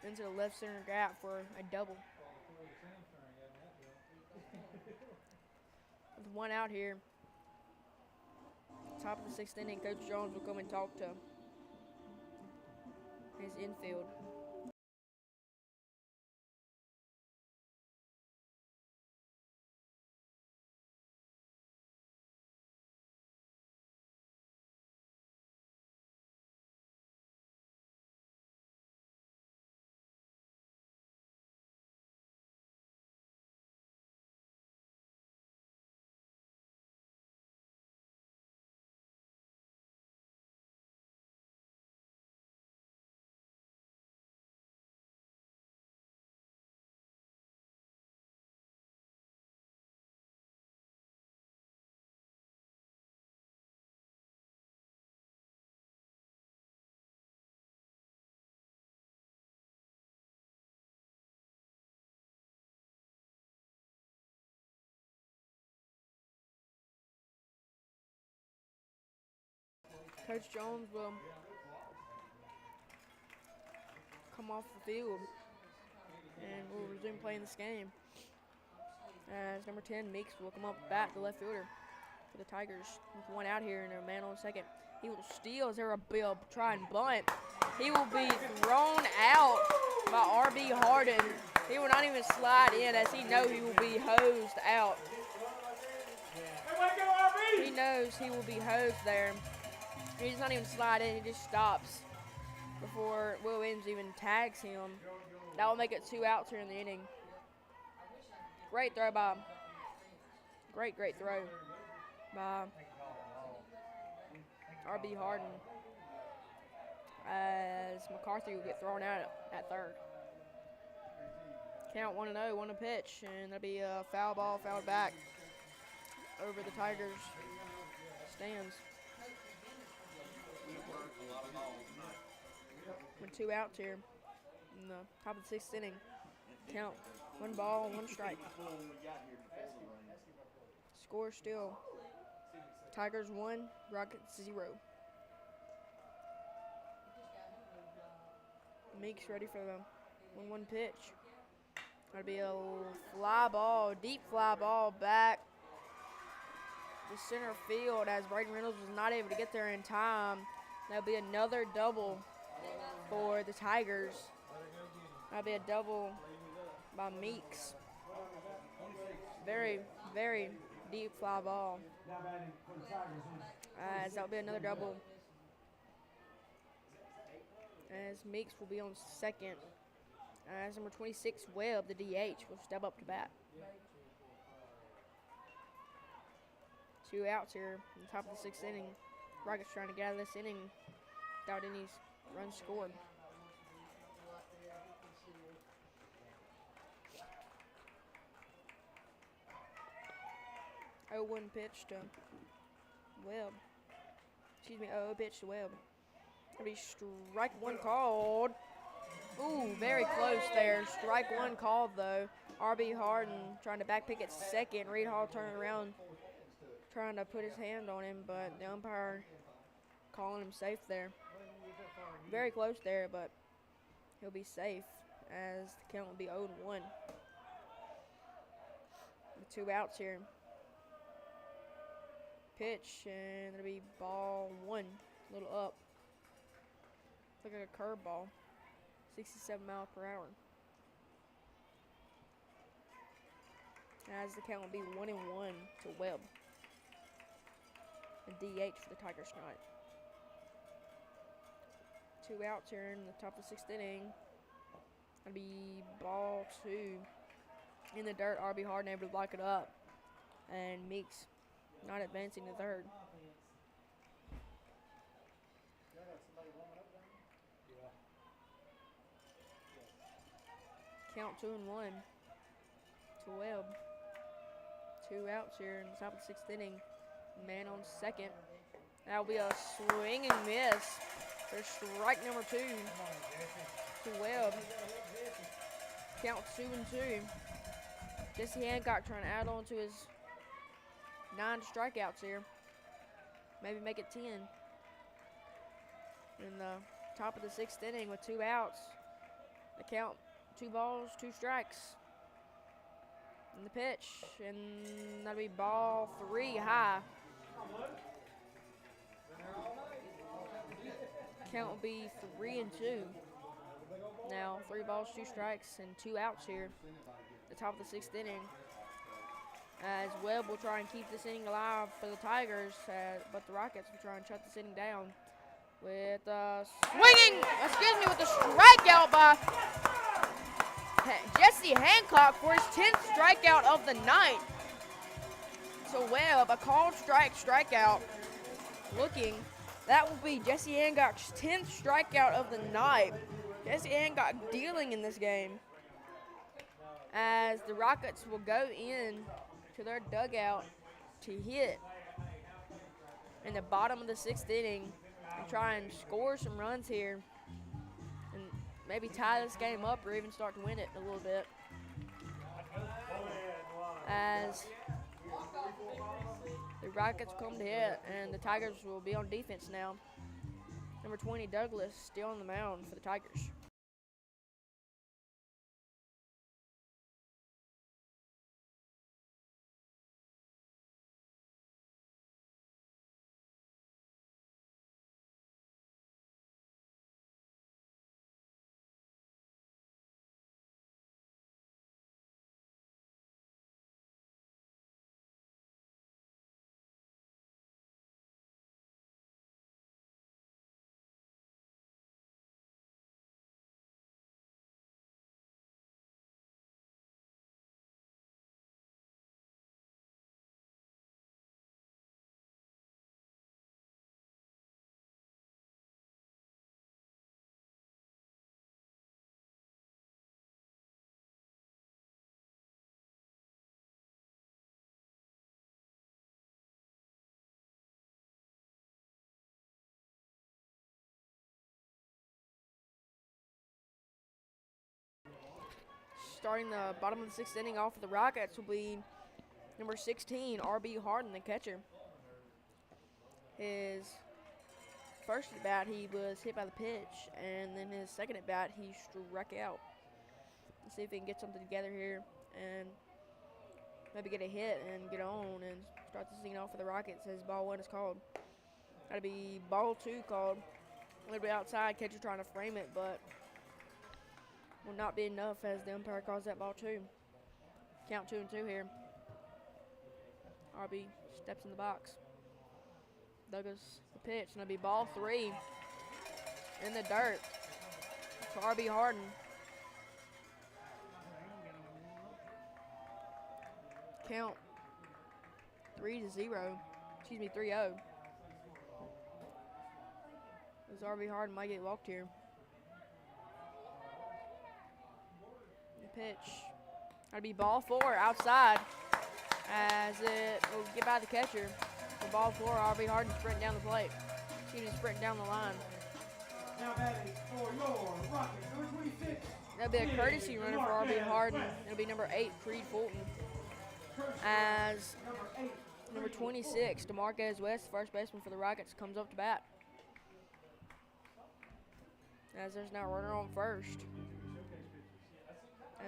A: into the left center gap for a double. With 1 out here, top of the 6th inning, Coach Jones will come and talk to his infield. Coach Jones will come off the field and we'll resume playing this game. As number 10, Meeks, will come up bat, the left fielder for the Tigers. With 1 out here and a man on second. He will steal as there will try and bunt. He will be thrown out by R.B. Harden. He will not even slide in, as he knows he will be hosed out. He knows he will be hosed there. He does not even slide in, he just stops before Will Williams even tags him. That will make it 2 outs here in the inning. Great throw by, great throw by R.B. Harden, as McCarthy will get thrown out at third. Count 1-0, 1-0 pitch, and that'll be a foul ball, fouled back over the Tigers' stands. With 2 outs here in the top of the 6th inning. Count 1 ball, 1 strike. Score still Tigers 1, Rockets 0. Meeks ready for the 1-1 pitch. That'll be a fly ball, deep fly ball back to center field, as Braden Reynolds was not able to get there in time. That'll be another double for the Tigers. That'll be a double by Meeks. Very deep fly ball. As that'll be another double, as Meeks will be on second. As number 26, Webb, the DH, will step up to bat. 2 outs here in the top of the 6th inning. Rockets trying to get out of this inning without any runs scored. Oh, 1 pitch to Webb. Excuse me, 0 pitch to Webb. That'll be strike 1 called. Ooh, very close there. Strike 1 called, though. R.B. Harden trying to back pick at second. Reed Hall turning around, trying to put his hand on him, but the umpire calling him safe there. Very close there, but he'll be safe, as the count will be 0-1. With 2 outs here. Pitch, and it'll be ball 1. A little up. Looks like a curveball. 67 miles per hour. As the count will be 1-1 to Webb. A DH for the Tigers tonight. 2 outs here in the top of the 6th inning. That'll be ball 2. In the dirt, R.B. Harden able to lock it up. And Meeks not advancing to third.
C: Y'all got somebody warming up down there?
A: Count 2-1 to Webb. 2 outs here in the top of the 6th inning. Man on second. That'll be a swing and miss for strike number 2 to Webb. Count 2-2. Jesse Hancock trying to add on to his 9 strikeouts here. Maybe make it 10. In the top of the 6th inning with 2 outs. The count, 2 balls, 2 strikes. And the pitch, and that'll be ball 3 high. Count will be 3-2. Now 3 balls, 2 strikes, and 2 outs here. The top of the 6th inning. As Webb will try and keep this inning alive for the Tigers, but the Rockets will try and shut this inning down with with a strikeout by Jesse Hancock for his 10th strikeout of the night. So Webb, a called strikeout. That will be Jesse Hancock's 10th strikeout of the night. Jesse Hancock dealing in this game. As the Rockets will go in to their dugout to hit in the bottom of the 6th inning and try and score some runs here and maybe tie this game up or even start to win it a little bit. As the Rockets come to hit and the Tigers will be on defense now. Number 20, Douglas, still on the mound for the Tigers. Starting the bottom of the 6th inning off for the Rockets will be number 16, R.B. Harden, the catcher. His first at bat, he was hit by the pitch, and then his second at bat, he struck out. Let's see if he can get something together here and maybe get a hit and get on and start the inning off for the Rockets as ball 1 is called. That'll be ball 2 called. A little bit outside, catcher trying to frame it, but will not be enough as the umpire calls that ball 2. Count 2-2 here. RB steps in the box. Douglas the pitch, and it'll be ball 3 in the dirt to RB Harden. Count 3-0. 3-0. As RB Harden might get walked here. Pitch. That'll be ball 4 outside as it will get by the catcher. For ball 4, R.B. Harden sprinting down the plate. Sprinting down the line.
B: Now batting for your Rockets, number 26.
A: That'll be a courtesy runner for R.B. Harden. It'll be number 8, Creed Fulton. As number 26, DeMarquez West, first baseman for the Rockets, comes up to bat. As there's now a runner on first.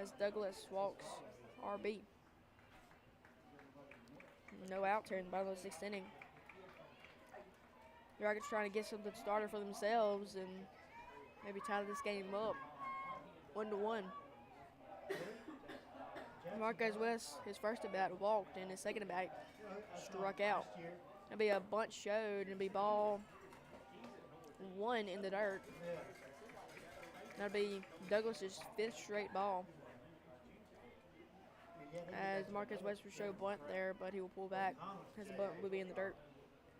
A: As Douglas walks RB. no outs here in the bottom of the 6th inning. The Rockets trying to get something started for themselves and maybe tie this game up 1-1. Marquez West, his first at bat, walked, and his second at bat struck out. It'll be a bunt showed, and it'll be ball 1 in the dirt. That'll be Douglas's 5th straight ball. As Marquez West will show bunt there, but he will pull back as the bunt will be in the dirt.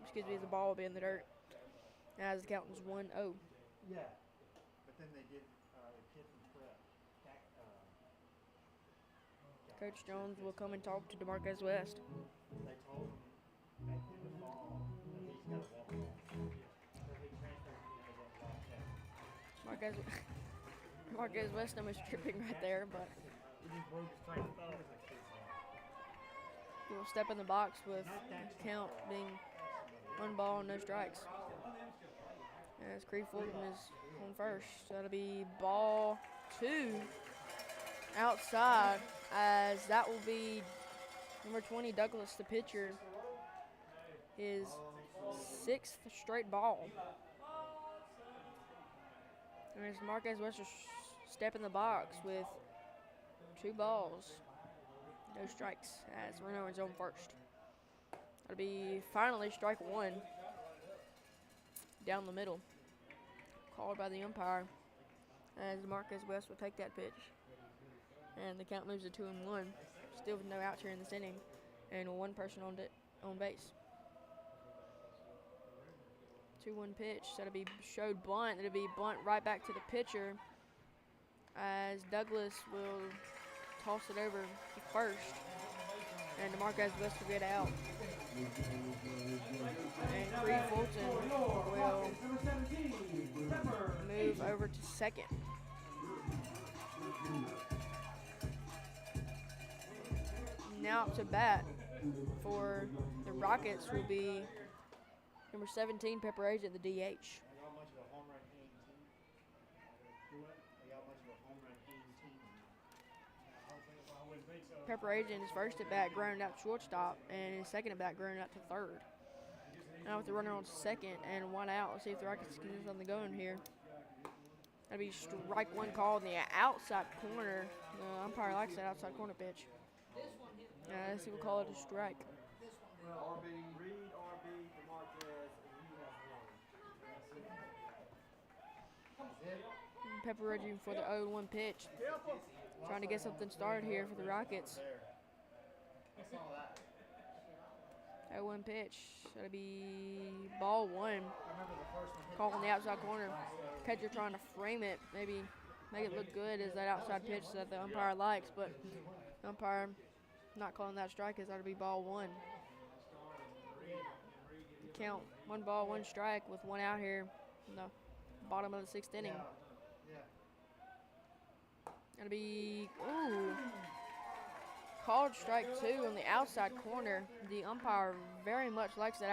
A: Excuse me, as the ball will be in the dirt. As the count is 1-0.
C: Yeah, but then they did the kid from Prep.
A: Coach Jones will come and talk to DeMarquez West.
C: They told him that in the fall that he's got to walk on. So he transferred to that
A: Marquez West almost tripping right there, but
C: He just broke his train of thought.
A: he will step in the box with count being 1 ball, no strikes. As Creed Fulton is on first. So that'll be ball 2 outside, as that will be number 20, Douglas, the pitcher, his 6th straight ball. And as Marquez West will step in the box with 2 balls, no strikes, as Reno is on first. That'll be finally strike 1 down the middle, called by the umpire, as Marquez West will take that pitch. And the count moves to 2-1, still with no outs here in this inning, and 1 person on base. 2-1 pitch, so that'll be showed bunt. It'll be bunt right back to the pitcher, as Douglas will toss it over to first, and DeMarquez West will get out. And Creed Fulton will move over to second. Now up to bat for the Rockets will be number 17, Pepper Agent, the DH.
C: Are y'all much of a home run hitting team? Are y'all much of a home run hitting team?
D: I wouldn't think so.
A: Pepper Agent, his first at bat, grounded out to shortstop, and his second at bat, grounded out to third. Now with the runner on second and 1 out, let's see if the Rockets can get something going here. That'll be strike 1 called in the outside corner. The umpire likes that outside corner pitch. Let's see, we'll call it a strike.
B: RB, Reed, RB, DeMarquez, and he has 1.
A: Pepper Agent for the 0-1 pitch. Trying to get something started here for the Rockets.
C: I saw that.
A: 0-1 pitch. That'll be ball 1.
C: I remember the first one.
A: Call on the outside corner. Catcher trying to frame it, maybe make it look good as that outside pitch that the umpire likes, but the umpire not calling that strike, as that'll be ball 1. Count 1 ball, 1 strike with 1 out here in the bottom of the 6th inning. That'll be called strike 2 on the outside corner. The umpire very much likes that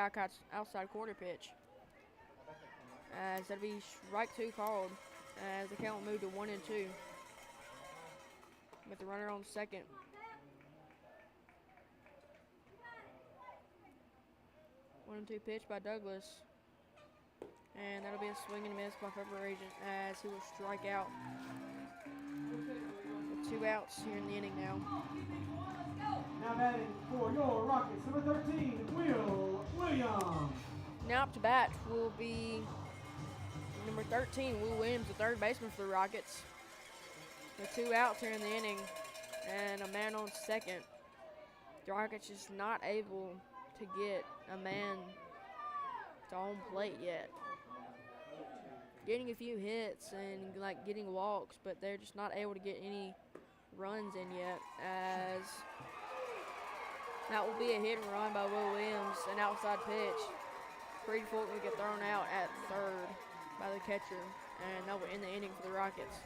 A: outside corner pitch. As that'll be strike 2 called, as the count will move to 1-2 with the runner on second. 1-2 pitch by Douglas, and that'll be a swing and a miss by Pepper Agent, as he will strike out with 2 outs here in the inning now.
B: Now batting for your Rockets, number 13, Will Williams.
A: Now up to bat will be number 13, Will Williams, the third baseman for the Rockets. With 2 outs here in the inning and a man on second. The Rockets just not able to get a man to home plate yet. Getting a few hits and getting walks, but they're just not able to get any runs in yet, as that will be a hit and run by Will Williams, an outside pitch. Creed Fulton will get thrown out at third by the catcher, and that will end the inning for the Rockets.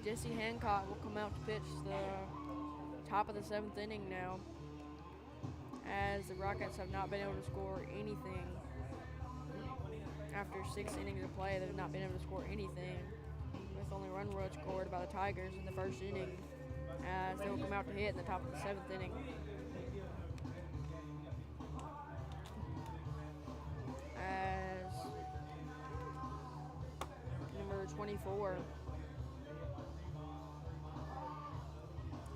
A: Jesse Hancock will come out to pitch the top of the 7th inning now. as the Rockets have not been able to score anything. After 6 innings of play, they've not been able to score anything, with only one run scored by the Tigers in the first inning, as they will come out to hit in the top of the 7th inning. As number 24,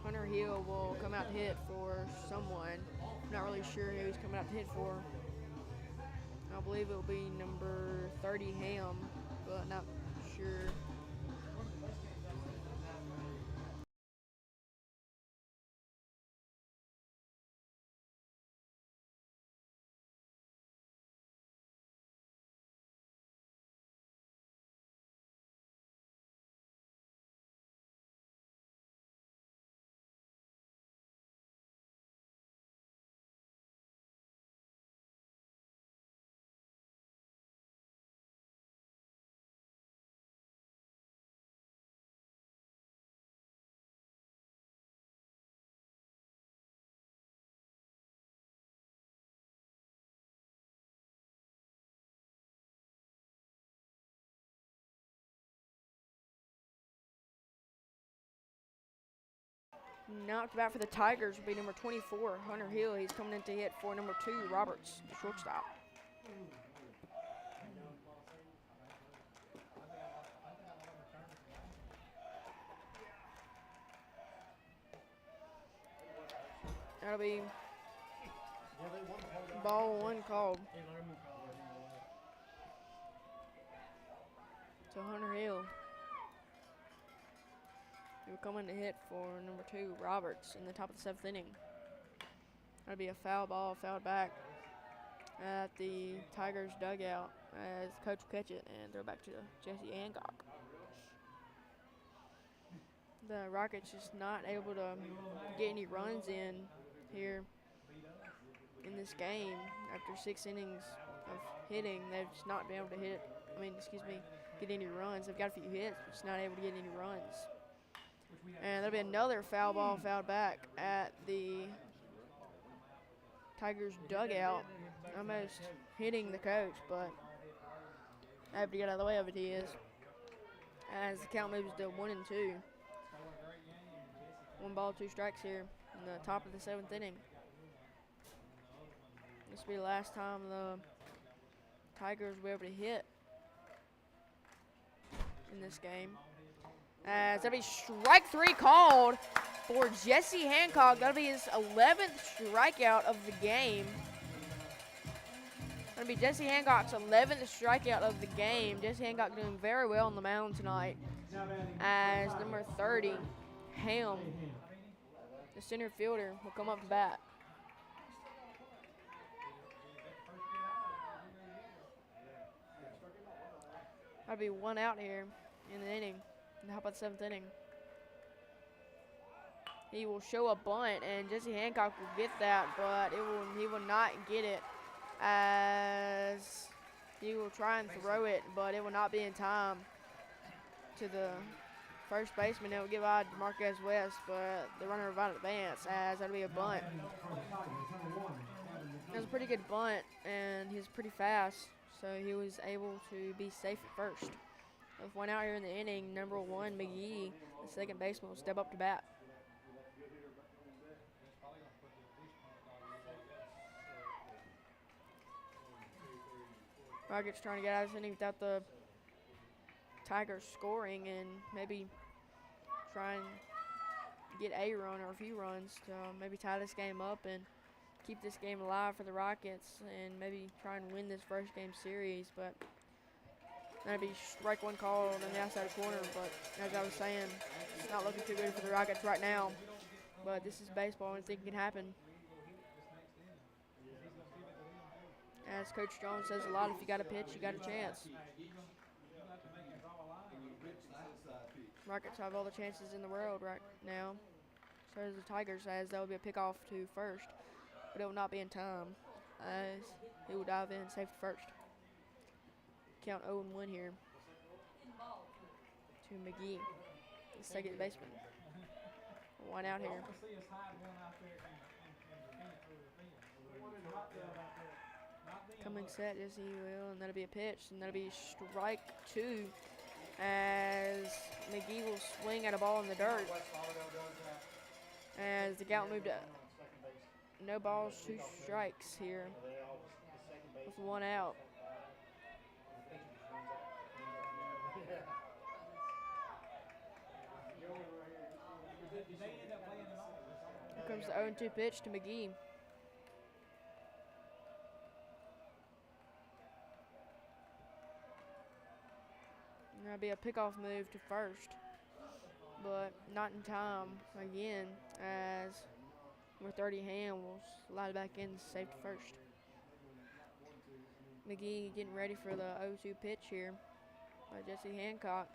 A: Hunter Hill, will come out to hit for someone. I'm not really sure who he's coming out to hit for. I believe it will be number 30, Ham, but not sure. Now to bat for the Tigers will be number 24, Hunter Hill. He's coming in to hit for number 2, Roberts, the shortstop. That'll be ball 1 called to Hunter Hill. He'll come in to hit for number 2, Roberts, in the top of the 7th inning. That'll be a foul ball, fouled back at the Tigers dugout as the coach will catch it and throw back to Jesse Hancock. The Rockets just not able to get any runs in here in this game. After 6 innings of hitting, they've just not been able to get any runs. They've got a few hits, but just not able to get any runs. And there'll be another foul ball fouled back at the Tigers dugout, almost hitting the coach, but able to get out of the way of it, he is. As the count moves to 1-2. 1 ball, 2 strikes here in the top of the 7th inning. This will be the last time the Tigers will be able to hit in this game. As that'll be strike 3 called for Jesse Hancock. That'll be his 11th strikeout of the game. That'll be Jesse Hancock's 11th strikeout of the game. Jesse Hancock doing very well on the mound tonight. As number 30, Ham, the center fielder, will come up to bat. That'll be 1 out here in the inning. And how about the 7th inning? He will show a bunt, and Jesse Hancock will get that, but he will not get it, as he will try and throw it, but it will not be in time to the first baseman. It will get by Marquez West, but the runner will not advance, as that'll be a bunt. It was a pretty good bunt, and he's pretty fast, so he was able to be safe at first. With 1 out here in the inning, number 1, McGee, the second baseman, will step up to bat. Rockets trying to get out of this inning without the Tigers scoring, and maybe try and get a run or a few runs to maybe tie this game up and keep this game alive for the Rockets, and maybe try and win this first game series. But that'd be strike 1 call on the outside corner. But as I was saying, it's not looking too good for the Rockets right now. But this is baseball, and anything can happen. As Coach Jones says a lot, if you got a pitch, you got a chance. Rockets have all the chances in the world right now. So does the Tigers, as that will be a pickoff to first. But it will not be in time, as he will dive in safe to first. Count 0-1 here to McGee, the second baseman. 1 out here. Coming set, Jesse will, and that'll be a pitch, and that'll be strike 2 as McGee will swing at a ball in the dirt. As the count moved up. No balls, 2 strikes here with 1 out. Here comes the 0-2 pitch to McGee. And that'll be a pickoff move to first, but not in time again as number 30 Ham will slide back in safe to first. McGee getting ready for the 0-2 pitch here by Jesse Hancock.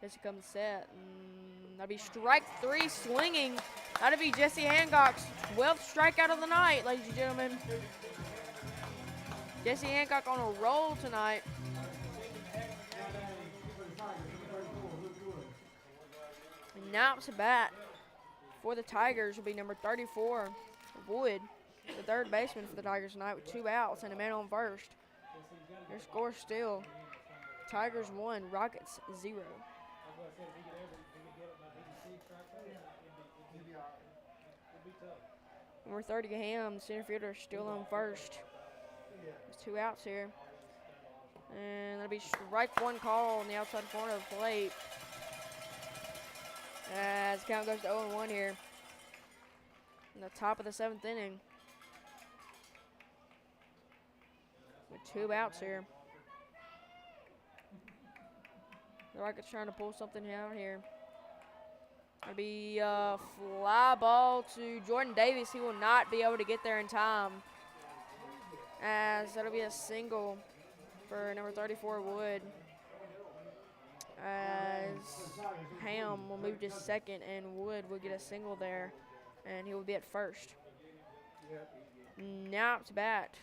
A: Jesse comes set, and that'll be strike 3 swinging. That'll be Jesse Hancock's 12th strikeout of the night, ladies and gentlemen. Jesse Hancock on a roll tonight. And now up to bat for the Tigers will be number 34, Wood, the third baseman for the Tigers tonight with 2 outs and a man on first. Their score still Tigers 1, Rockets 0. Number 30 Ham, center fielder, still on first. There's 2 outs here. And that'll be strike 1 call on the outside corner of the plate. As the count goes to 0-1 here. In the top of the 7th inning. With 2 outs here. The Rockets trying to pull something out here. It'll be a fly ball to Jordan Davis. He will not be able to get there in time. As that'll be a single for number 34, Wood. As Ham will move to second and Wood will get a single there. And he will be at first. Now up to bat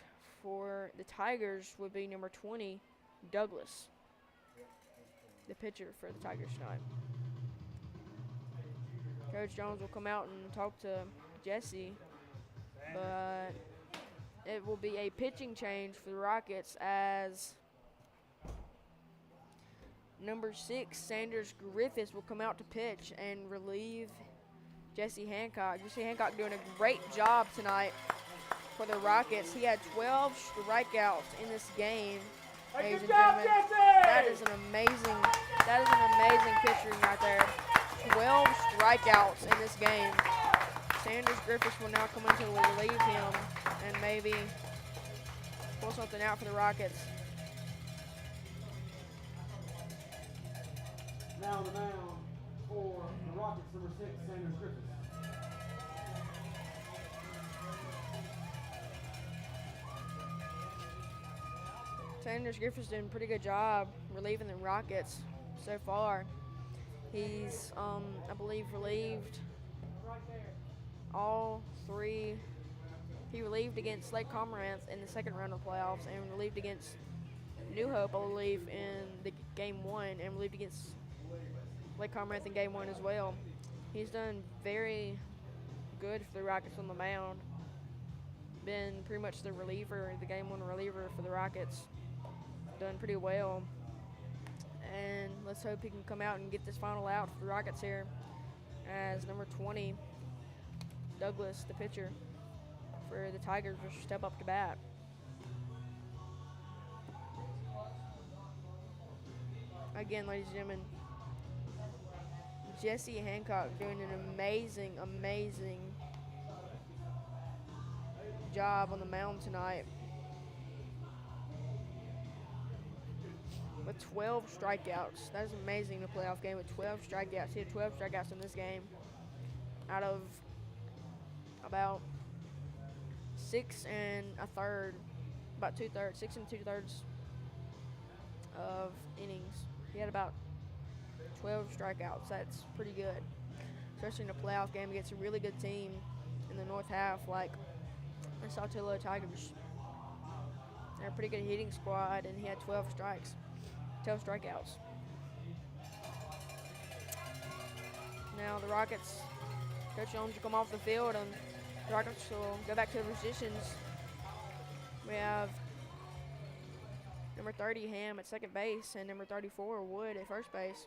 A: for the Tigers would be number 20, Douglas. The pitcher for the Tigers tonight. Coach Jones will come out and talk to Jesse, but it will be a pitching change for the Rockets as number 6, Sanders Griffiths, will come out to pitch and relieve Jesse Hancock. Jesse Hancock doing a great job tonight for the Rockets. He had 12 strikeouts in this game. Ladies and gentlemen, that is an amazing pitching right there. 12 strikeouts in this game. Sanders Griffiths will now come in to relieve him and maybe pull something out for the Rockets.
B: Now on the mound for the Rockets, number 6, Sanders Griffiths.
A: Sanders Griffith's doing a pretty good job relieving the Rockets so far. He's, I believe, relieved all 3. He relieved against Lake Comaranth in the second round of the playoffs and relieved against New Hope, I believe, in the game 1, and relieved against Lake Comaranth in game 1 as well. He's done very good for the Rockets on the mound. Been pretty much the reliever, the game 1 reliever for the Rockets. Done pretty well. And let's hope he can come out and get this final out for the Rockets here as number 20, Douglas, the pitcher for the Tigers, will step up to bat. Again, ladies and gentlemen, Jesse Hancock doing an amazing job on the mound tonight. With 12 strikeouts. That is amazing in a playoff game with 12 strikeouts. He had 12 strikeouts in this game out of about 6 2/3 of innings. He had about 12 strikeouts. That's pretty good, especially in a playoff game against a really good team in the north half like the Saltilio Tigers. They're a pretty good hitting squad, and he had 12 strikeouts. Now the Rockets, Coach Jones will come off the field, and the Rockets will go back to their positions We have number 30, Ham, at second base, and number 34, Wood, at first base.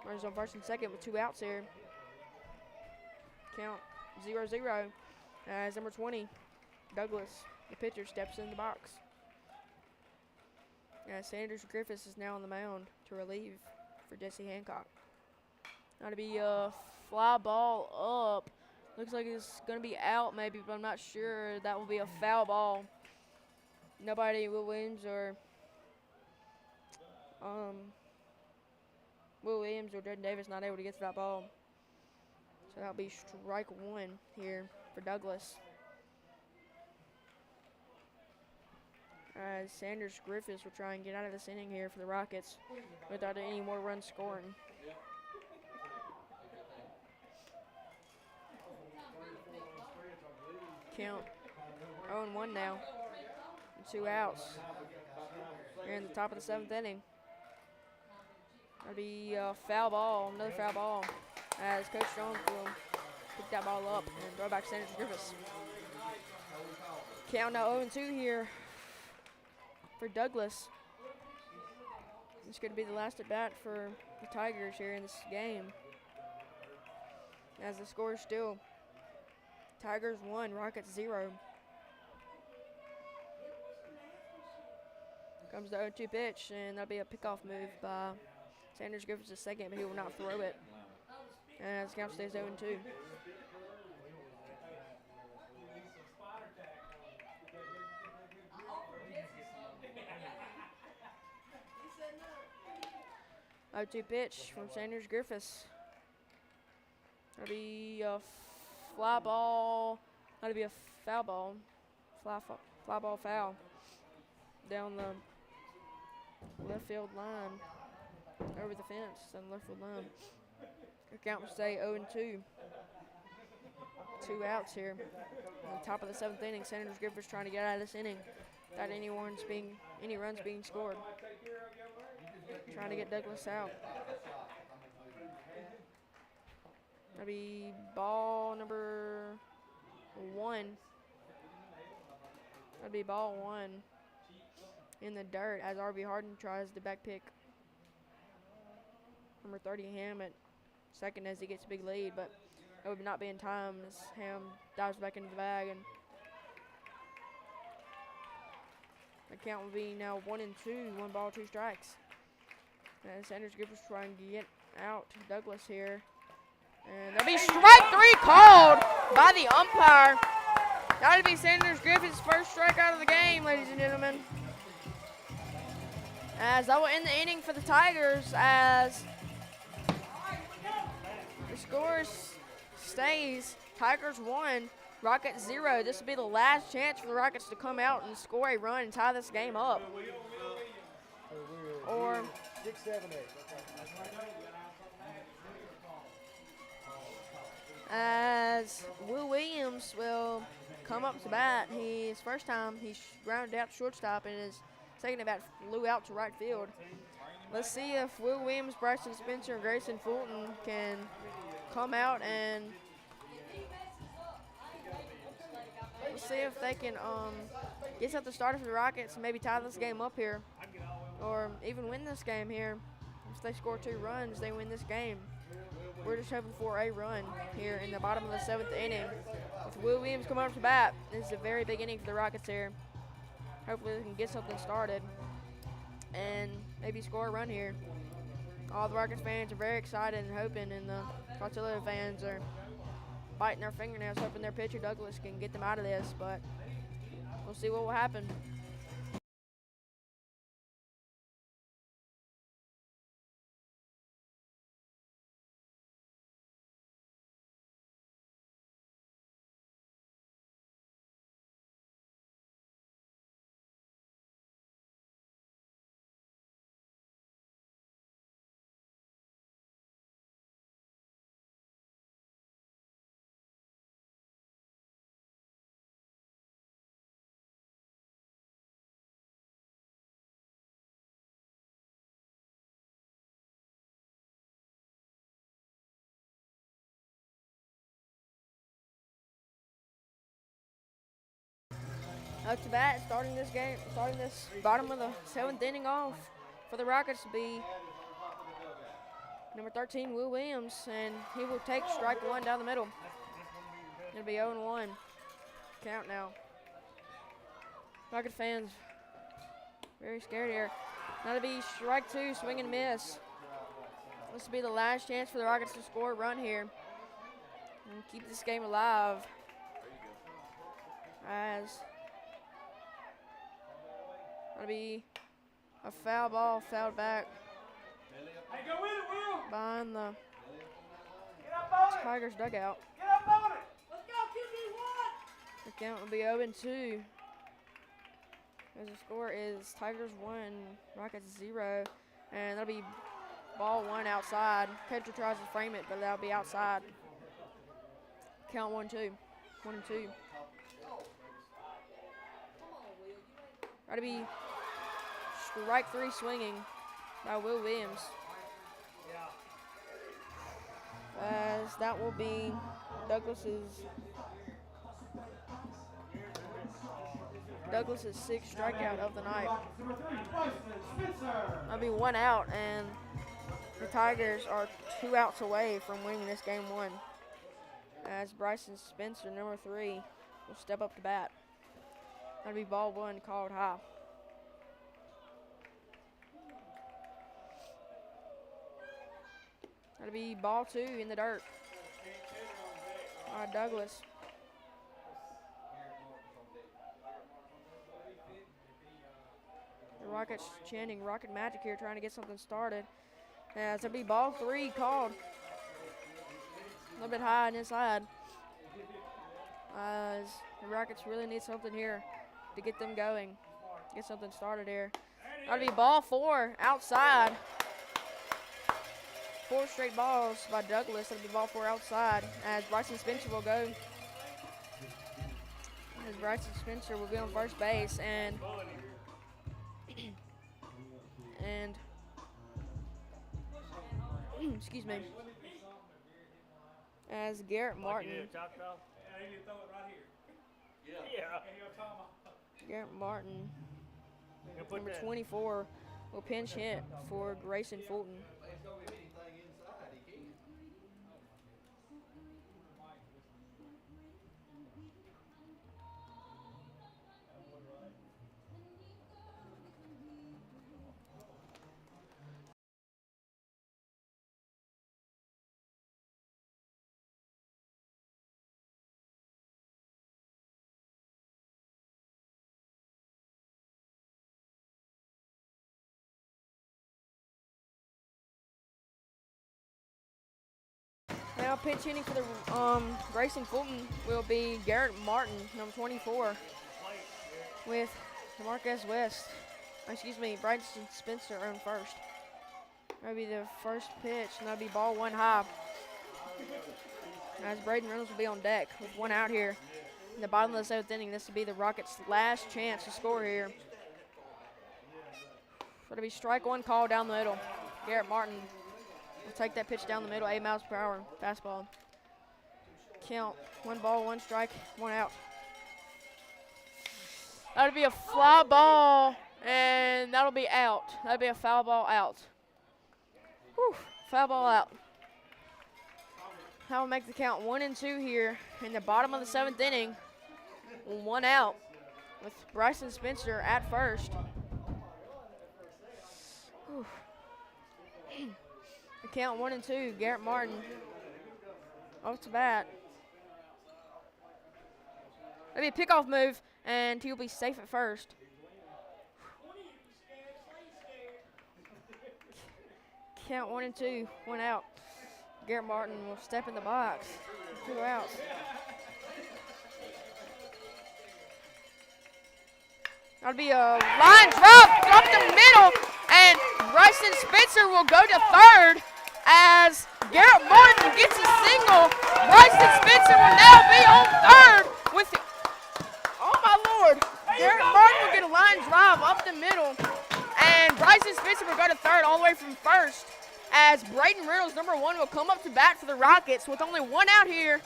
A: Runners on first and second with 2 outs here. Count 0-0 as number 20, Douglas, the pitcher, steps in the box. Sanders Griffiths is now on the mound to relieve for Jesse Hancock. Now to be a fly ball up. Looks like it's going to be out maybe, but I'm not sure. That will be a foul ball. Nobody, Will Williams or Jordan Davis not able to get to that ball. So that'll be strike one here for Douglas. As Sanders Griffiths will try and get out of this inning here for the Rockets without any more runs scoring. Count 0-1 now. 2 outs. Here in the top of the 7th inning. That'll be a foul ball, another foul ball, as Coach Jones will pick that ball up and throw back Sanders Griffiths. Count now 0-2 here for Douglas. This is going to be the last at bat for the Tigers here in this game. As the score is still Tigers 1, Rockets 0. Comes the 0-2 pitch, and that'll be a pickoff move by Sanders Griffiths a second, but he will not throw it. As the count stays 0-2. Oh, 2 pitch from Sanders Griffiths. That'll be a fly ball. That'll be a foul ball. Fly ball foul. Down the left field line. Over the fence on the left field line. The count will stay 0-2. 2 outs here. On the top of the 7th inning, Sanders Griffiths trying to get out of this inning without any runs being scored. Trying to get Douglas out. That'll be ball number 1. That'll be ball 1 in the dirt as R.B. Harden tries to back pick number 30, Ham, at second as he gets a big lead, but it would not be in time as Ham dives back into the bag, and the count will be now 1-2, 1 ball, 2 strikes. And Sanders Griffiths trying to get out Douglas here. And that'll be strike 3 called by the umpire. That'll be Sanders Griffiths' first strikeout of the game, ladies and gentlemen. As that will end the inning for the Tigers, as the score stays Tigers 1, Rockets 0. This will be the last chance for the Rockets to come out and score a run and tie this game up. Or
B: 6, 7, 8.
A: as Will Williams will come up to bat. His first time he grounded out to shortstop, and his second at bat flew out to right field. Let's see if Will Williams, Bryson Spencer, and Grayson Fulton can come out, and let's see if they can get something started for the Rockets and maybe tie this game up here, or even win this game here. If they score 2 runs, they win this game. We're just hoping for a run here in the bottom of the 7th inning. With Will Williams coming up to bat, this is a very big inning for the Rockets here. Hopefully they can get something started and maybe score a run here. All the Rockets fans are very excited and hoping, and the Saltilio fans are biting their fingernails, hoping their pitcher Douglas can get them out of this, but we'll see what will happen. Up to bat, starting this bottom of the 7th inning off for the Rockets to be number 13, Will Williams, and he will take strike one down the middle. It'll be 0-1. Count now. Rocket fans very scared here. Now to be strike 2, swing and miss. This will be the last chance for the Rockets to score a run here and keep this game alive. As that'll be a foul ball, fouled back
D: Hey, go with it, Will.
A: behind the
D: Get up on it.
A: Tigers dugout.
D: Get up on it. Let's go, QB1.
A: The count will be 0-2. As the score is Tigers 1, Rockets 0, and that'll be ball 1 outside. Pedro tries to frame it, but that'll be outside. Count 1-2. 1-2. That'll be strike 3 swinging by Will Williams. As that will be Douglas's 6th strikeout of the night. That'll be 1 out, and the Tigers are 2 outs away from winning this game 1. As Bryson Spencer, number 3, will step up to bat. That'll be ball 1 called high. That'll be ball 2 in the dirt. Douglas. The Rockets chanting Rocket Magic here, trying to get something started. As it'll be ball 3 called. A little bit high and inside. As the Rockets really need something here to get them going. Get something started here. That'll be ball 4 outside. 4 straight balls by Douglas. That'll be ball 4 outside. As Bryson Spencer will go. As Bryson Spencer will be on first base, and excuse me. As Garrett Martin. Garrett Martin, number 24, will pinch hit for Grayson Fulton. Now pinch hitting for the Grayson Fulton will be Garrett Martin, number 24, with Marquez West. Bryson Spencer on first. That'll be the first pitch, and that'll be ball 1 high. As Braden Reynolds will be on deck with 1 out here. In the bottom of the 7th inning, this will be the Rockets' last chance to score here. It'll be strike 1 call down the middle. Garrett Martin will take that pitch down the middle, 8 miles per hour, fastball. Count 1 ball, 1 strike, 1 out. That'll be a fly ball, and that'll be out. That'll be a foul ball out. Whew, foul ball out. That will make the count 1-2 here in the bottom of the 7th inning. 1 out with Bryson Spencer at first. Whew. The count 1-2, Garrett Martin off to bat. That'll be a pickoff move, and he'll be safe at first. Count 1-2, 1 out. Garrett Martin will step in the box. 2 outs. That'll be a line drop up the middle, and Bryson Spencer will go to third as Garrett Martin gets a single. Bryson Spencer will now be on third with, oh my Lord, Garrett Martin will get a line drive up the middle, and Bryson Spencer will go to third all the way from first as Braden Reynolds, number 1, will come up to bat for the Rockets with only 1 out here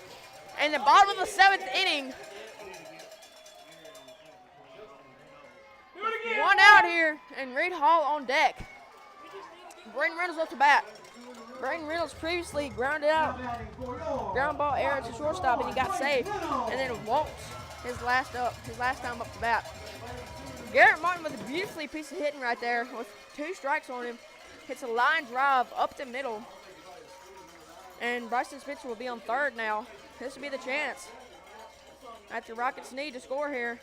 A: in the bottom of the 7th inning. One out here, and Reed Hall on deck. Braden Reynolds up to bat. Braden Reynolds previously grounded out, ground ball error to shortstop, and he got safe, and then walked his last time up to bat. Garrett Martin with a beautifully piece of hitting right there with 2 strikes on him. Hits a line drive up the middle. And Bryson Spencer will be on third now. This will be the chance that the Rockets need to score here.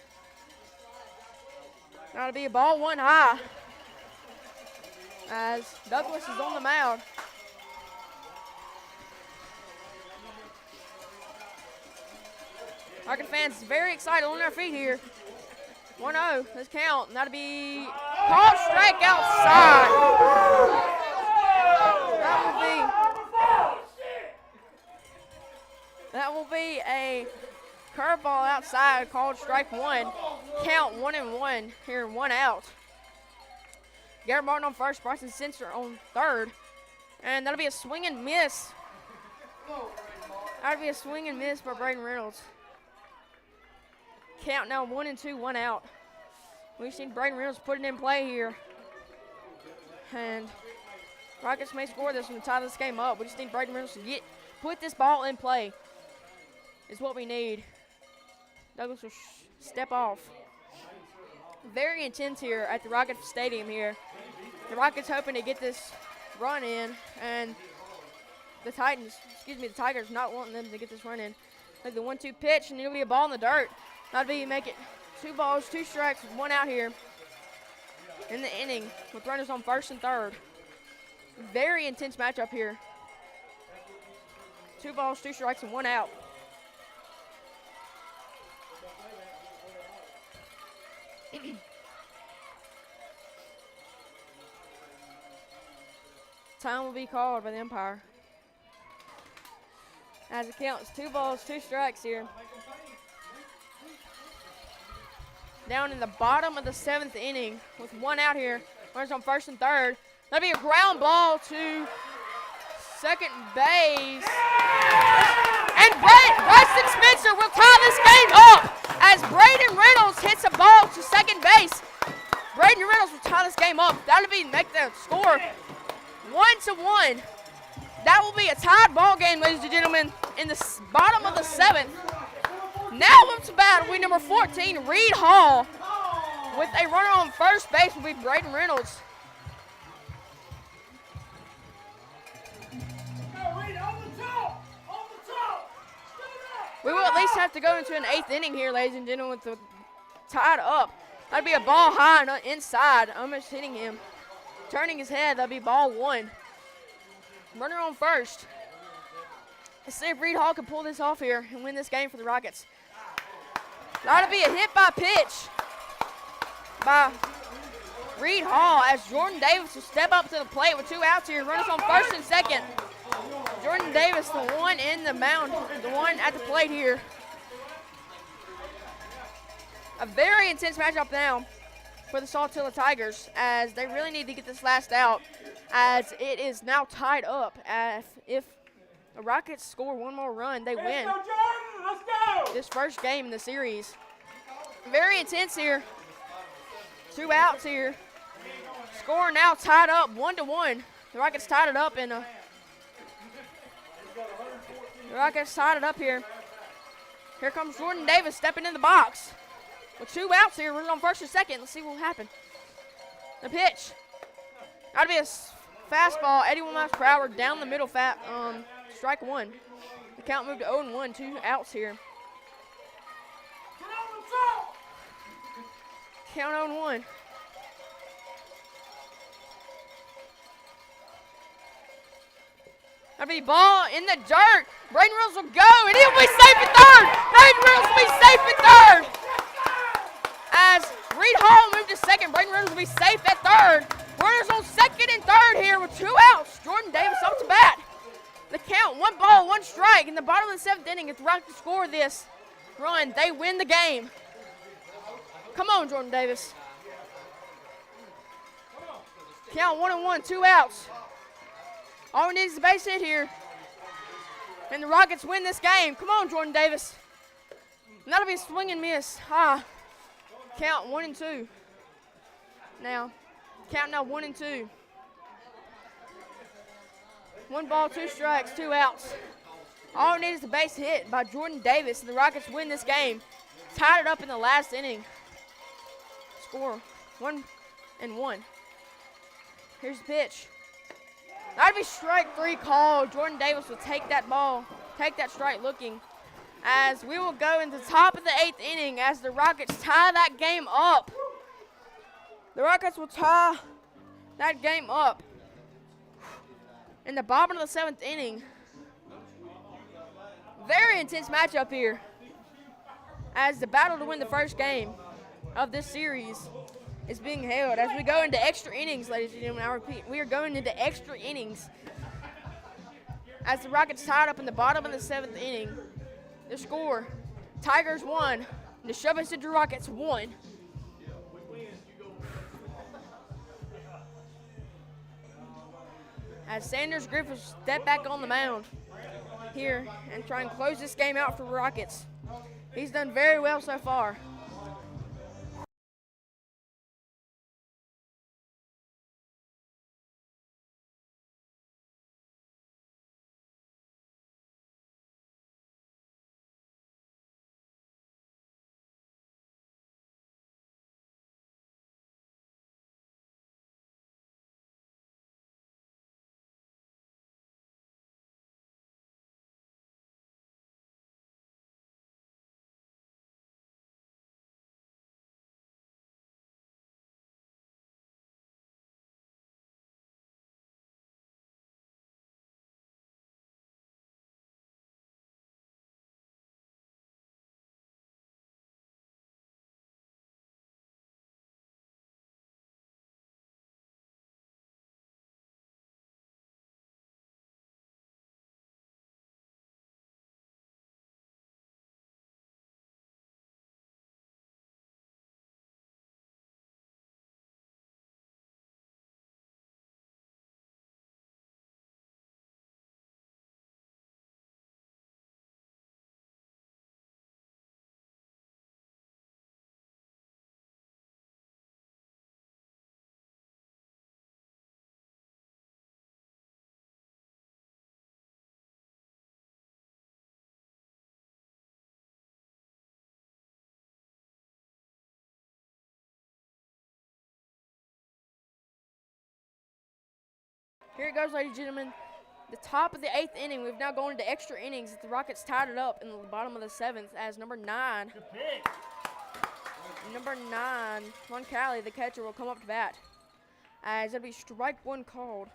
A: That'll be a ball 1 high as Douglas is on the mound. Rocket fans very excited on their feet here. 1-0, let's count, and that'll be called strike outside. That will be a curveball outside called strike 1. Count 1-1 here, 1 out. Garrett Martin on first, Bryson Spencer on third, and that'll be a swing and miss. That'll be a swing and miss by Braden Reynolds. Count now 1-2, 1 out. We've seen Braden Reynolds put it in play here. And Rockets may score this one to tie this game up. We just need Braden Reynolds to put this ball in play. Is what we need. Douglas will step off. Very intense here at the Rocket Stadium here. The Rockets hoping to get this run in, and the Tigers not wanting them to get this run in. Like the 1-2 pitch, and it'll be a ball in the dirt. That'll be make it 2 balls, 2 strikes, 1 out here in the inning with runners on first and third. Very intense matchup here. 2 balls, 2 strikes, and 1 out. Time will be called by the umpire. As it counts, 2 balls, 2 strikes here. Down in the bottom of the 7th inning with 1 out here. Runners on first and third. That'll be a ground ball to second base. And Bryson Spencer will tie this game up as Braden Reynolds hits a ball to second base. Braden Reynolds will tie this game up. That'll be make the score 1-1. That will be a tied ball game, ladies and gentlemen, in the bottom of the 7th. Now up to bat will be number 14, Reed Hall. With a runner on first base will be Braden Reynolds. We will at least have to go into an 8th inning here, ladies and gentlemen, with the tied up. That'd be a ball high and inside, almost hitting him. Turning his head, that'd be ball 1. Runner on first. Let's see if Reed Hall can pull this off here and win this game for the Rockets. That'll be a hit by pitch by Reed Hall as Jordan Davis will step up to the plate with 2 outs here. Runners on first and second. Jordan Davis, the one in the mound, the one at the plate here. A very intense matchup now for the Saltillo Tigers as they really need to get this last out as it is now tied up. If the Rockets score 1 more run, they win this first game in the series. Very intense here. 2 outs here. Score now tied up 1-1. The Rockets tied it up in a The Rockets tied it up here. Here comes Jordan Davis stepping in the box. With 2 outs here, we're on first and second. Let's see what will happen. The pitch. That'll be a fastball. 81 miles per hour down the middle. Strike 1. The count moved to 0-1. 2 outs here. Count 0-1. That'll be ball in the dirt. Braden Reynolds will go, and he'll be safe at third. Braden Reynolds will be safe at third. As Reed Hall moved to second, Braden Reynolds will be safe at third. Runners on second and third here with 2 outs. Jordan Davis up to bat. The count, 1 ball, 1 strike. In the bottom of the 7th inning, if the Rockets score this run, they win the game. Come on, Jordan Davis. Count 1-1, 2 outs. All we need is a base hit here. And the Rockets win this game. Come on, Jordan Davis. And that'll be a swing and miss. Count 1-2. Now, count now 1 and 2. 1 ball, 2 strikes, 2 outs. All it needs is a base hit by Jordan Davis, and the Rockets win this game. Tied it up in the last inning. Score 1 and 1. Here's the pitch. That'd be strike 3 called. Jordan Davis will take that ball, take that strike looking. As we will go into the top of the 8th inning as the Rockets tie that game up. The Rockets will tie that game up. In the bottom of the 7th inning. Very intense matchup here as the battle to win the first game of this series is being held. As we go into extra innings, ladies and gentlemen, I repeat, we are going into extra innings as the Rockets tied up in the bottom of the 7th inning. The score, Tigers 1, Neshoba Central Rockets 1. As Sanders Griffiths step back on the mound here and try and close this game out for the Rockets. He's done very well so far. Here it goes, ladies and gentlemen. The top of the 8th inning. We've now gone into extra innings. The Rockets tied it up in the bottom of the 7th as number 9, Ron Cali, the catcher, will come up to bat. As it'll be strike 1 called.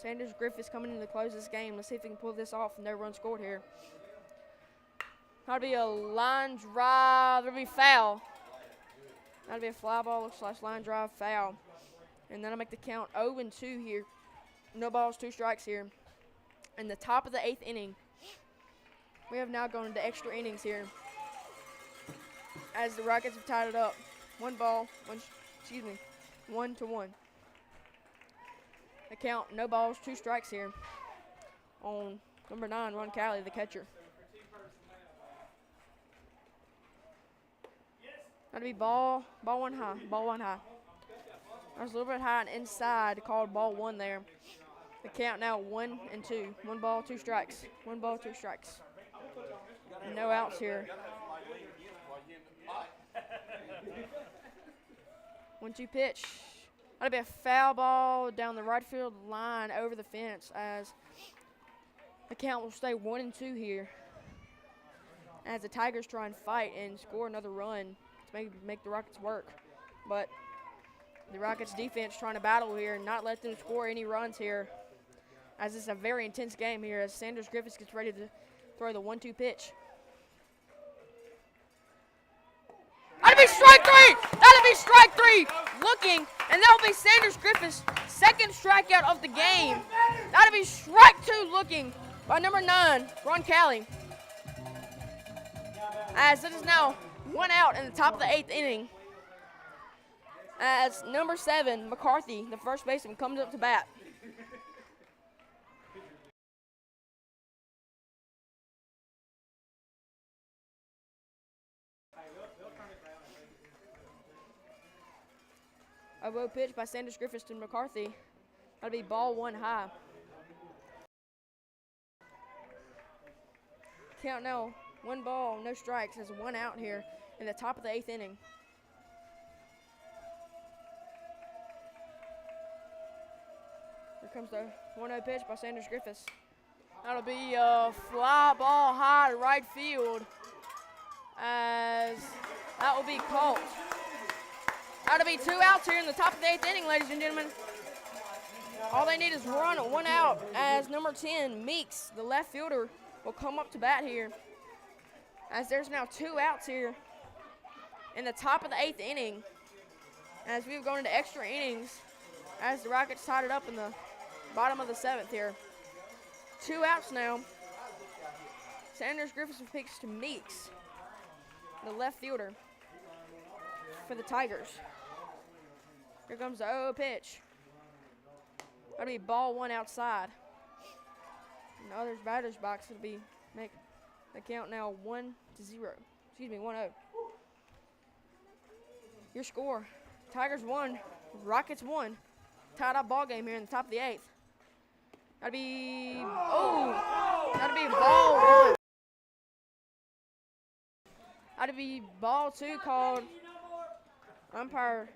A: Sanders Griffiths coming in to close this game. Let's see if we can pull this off. No run scored here. That'll be a line drive. That'll be foul. That'll be a fly ball / line drive foul. And that'll make the count 0 and 2 here. No balls, 2 strikes here. In the top of the 8th inning. We have now gone into extra innings here. As the Rockets have tied it up. 1 to 1. The count, no balls, 2 strikes here. On number 9, Ron Cali, the catcher. That'll be ball 1 high. That was a little bit high and inside, called ball 1 there. The count now 1 and 2. 1 ball, 2 strikes. 1 ball, 2 strikes. No outs here. 1-2 pitch. That'll be a foul ball down the right field line over the fence as the count will stay 1 and 2 here. As the Tigers try and fight and score another run to make the Rockets work. But the Rockets defense trying to battle here and not let them score any runs here. As it's a very intense game here as Sanders Griffiths gets ready to throw the 1-2 pitch. That'll be strike 3! That'll be strike 3! Looking, and that'll be Sanders Griffiths' 2nd strikeout of the game. That'll be strike 2 looking by number 9, Ron Cali. As it is now 1 out in the top of the 8th inning. As number 7, McCarthy, the first baseman, comes up to bat. A low pitch by Sanders Griffiths to McCarthy. That'll be ball 1 high. Count now, 1 ball, no strikes. There's 1 out here in the top of the 8th inning. Here comes the 1-0 pitch by Sanders Griffiths. That'll be a fly ball high to right field, as that will be caught. That'll be 2 outs here in the top of the 8th inning, ladies and gentlemen. All they need is 1 out, as number 10, Meeks, the left fielder, will come up to bat here, as there's now 2 outs here in the top of the 8th inning, as we've gone into extra innings, as the Rockets tied it up in the bottom of the 7th here. 2 outs now. Sanders Griffiths picks to Meeks, the left fielder for the Tigers. Here comes the 0 pitch. That'll be ball 1 outside. In the other's batter's box, it'll be make the count now 1-0. Excuse me, 1-0. Your score: Tigers 1, Rockets 1. Tied up ball game here in the top of the 8th. That'd be that'd be ball 1. That'd be ball 2 called. Umpire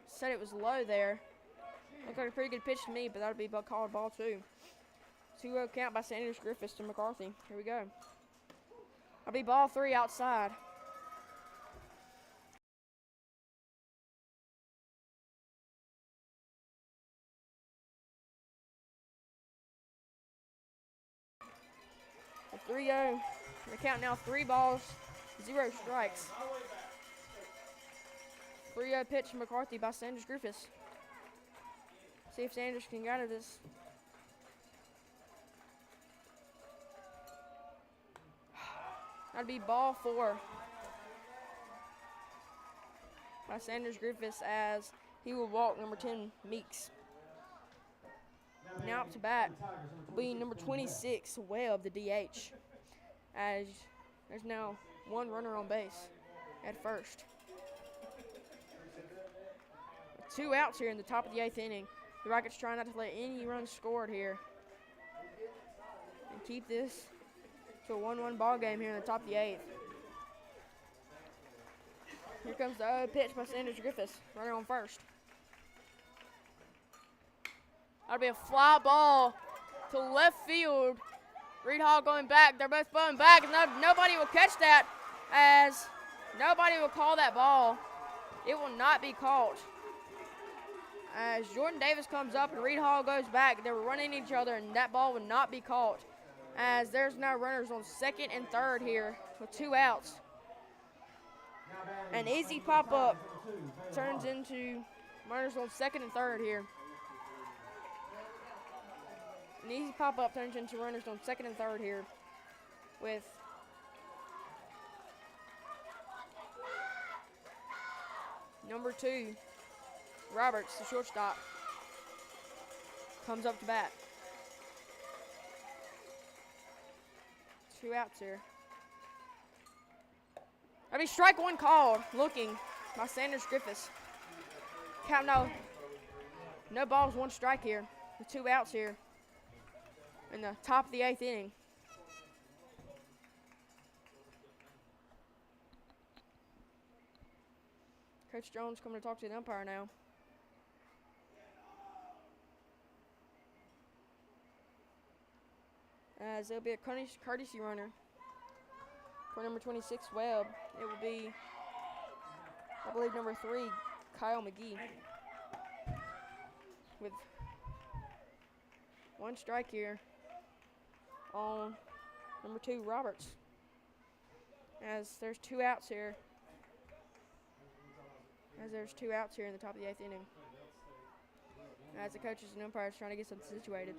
A: said it was low there. Looked like a pretty good pitch to me, but that'd be called ball 2. 2-0 count by Sanders Griffiths to McCarthy. Here we go. That'll be ball 3 outside. A 3-0. The count now 3 balls, 0 strikes. 3-0 pitch to McCarthy by Sanders Griffiths. See if Sanders can get out of this. That'd be ball 4 by Sanders Griffiths, as he will walk number 10, Meeks. Now up to bat will be number 26, Webb, the DH, as there's now 1 runner on base at first. 2 outs here in the top of the 8th inning. The Rockets trying not to let any runs scored here and keep this to a 1-1 ball game here in the top of the 8th. Here comes the 0 pitch by Sanders Griffiths, runner on first. That'll be a fly ball to left field. Reed Hall going back. They're both going back, and nobody will catch that, as nobody will call that ball. It will not be caught. As Jordan Davis comes up and Reed Hall goes back, they were running each other, and that ball would not be caught, as there's now runners on 2nd and 3rd here with 2 outs. An easy pop-up turns into runners on 2nd and 3rd here. An easy pop-up turns into runners on 2nd and 3rd here with number 2, Roberts, the shortstop, comes up to bat. 2 outs here. That'll be strike 1 called, looking by Sanders Griffiths. Count no balls, 1 strike here with 2 outs here in the top of the 8th inning. Coach Jones coming to talk to the umpire now. As there'll be a courtesy runner for number 26, Webb. It will be, I believe, number 3, Kyle McGee, with 1 strike here on number 2, Roberts. As there's 2 outs here. As there's 2 outs here in the top of the 8th inning. As the coaches and umpires trying to get something situated.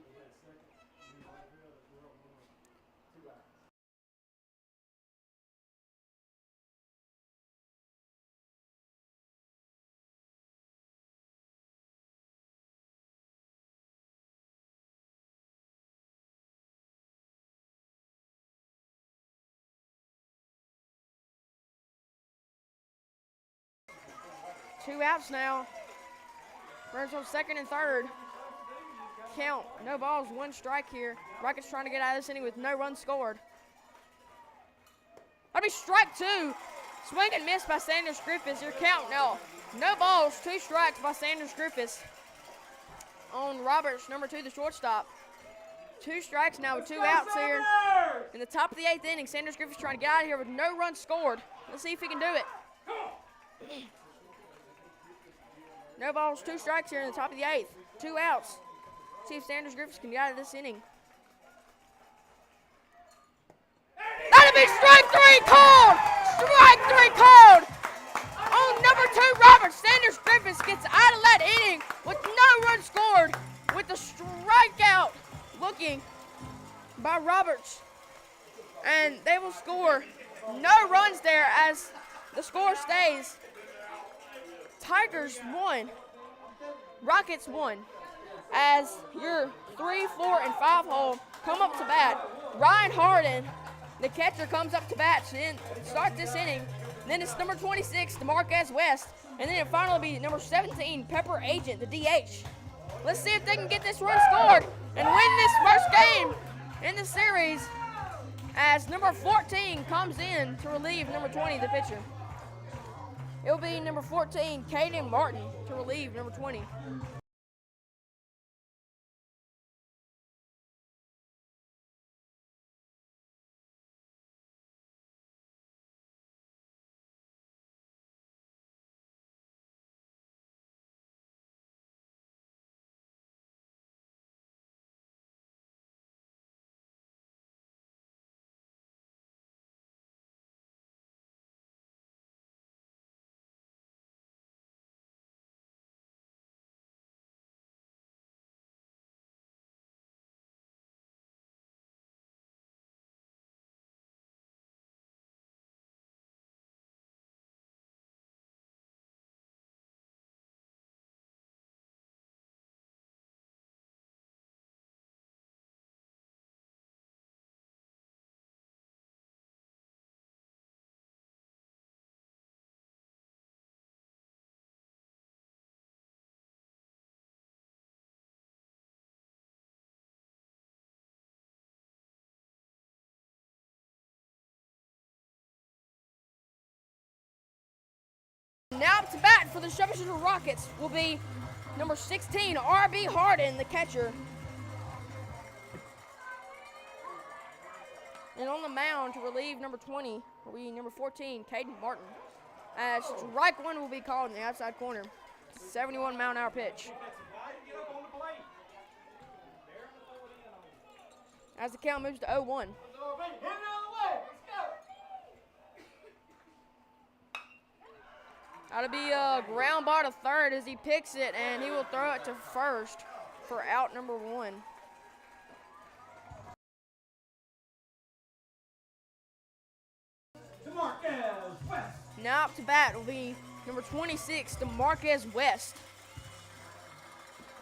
A: Two outs now. Runners on second and third. Count. No balls, 1 strike here. Rockets trying to get out of this inning with no runs scored. That'll be strike 2. Swing and miss by Sanders Griffiths. Your count now. No balls, 2 strikes by Sanders Griffiths on Roberts, number 2, the shortstop. 2 strikes now with 2 outs here. In the top of the 8th inning, Sanders Griffiths trying to get out of here with no runs scored. Let's see if he can do it. No balls, 2 strikes here in the top of the 8th. 2 outs. See if Sanders Griffiths can get out of this inning. That'll be strike 3 called! Strike 3 called! On number 2, Roberts, Sanders Griffiths gets out of that inning with no runs scored with the strikeout looking by Roberts. And they will score no runs there as the score stays. Tigers 1, Rockets 1. As your 3, 4, and 5 hole come up to bat. Ryan Harden, the catcher, comes up to bat to start this inning. Then it's number 26, DeMarquez West. And then it finally be number 17, Pepper Agent, the DH. Let's see if they can get this run scored and win this first game in the series as number 14 comes in to relieve number 20, the pitcher. It will be number 14, Caden Martin, to relieve number 20. Now up to bat for the Neshoba Rockets will be number 16, R.B. Harden, the catcher. And on the mound to relieve number 20 will be number 14, Caden Martin. As strike 1 will be called in the outside corner. 71-mile-an-hour pitch. As the count moves to 0-1. That'll be a ground ball to third as he picks it, and he will throw it to first for out number 1. Now up to bat will be number 26, DeMarquez West.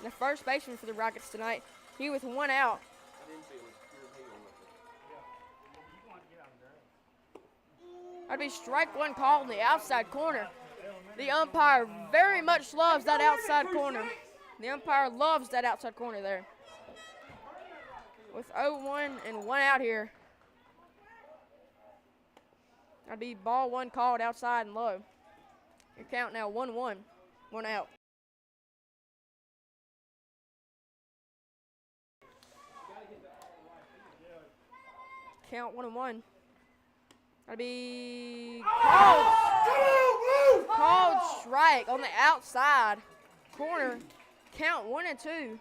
A: The first baseman for the Rockets tonight. He with 1 out. That'd be strike 1 called in the outside corner. The umpire very much loves that outside corner. The umpire loves that outside corner there. With 0-1 and 1 out here. That'd be ball 1 called outside and low. Your count now 1-1, 1 out. Count 1-1. That'd be called strike on the outside corner. Count 1-2,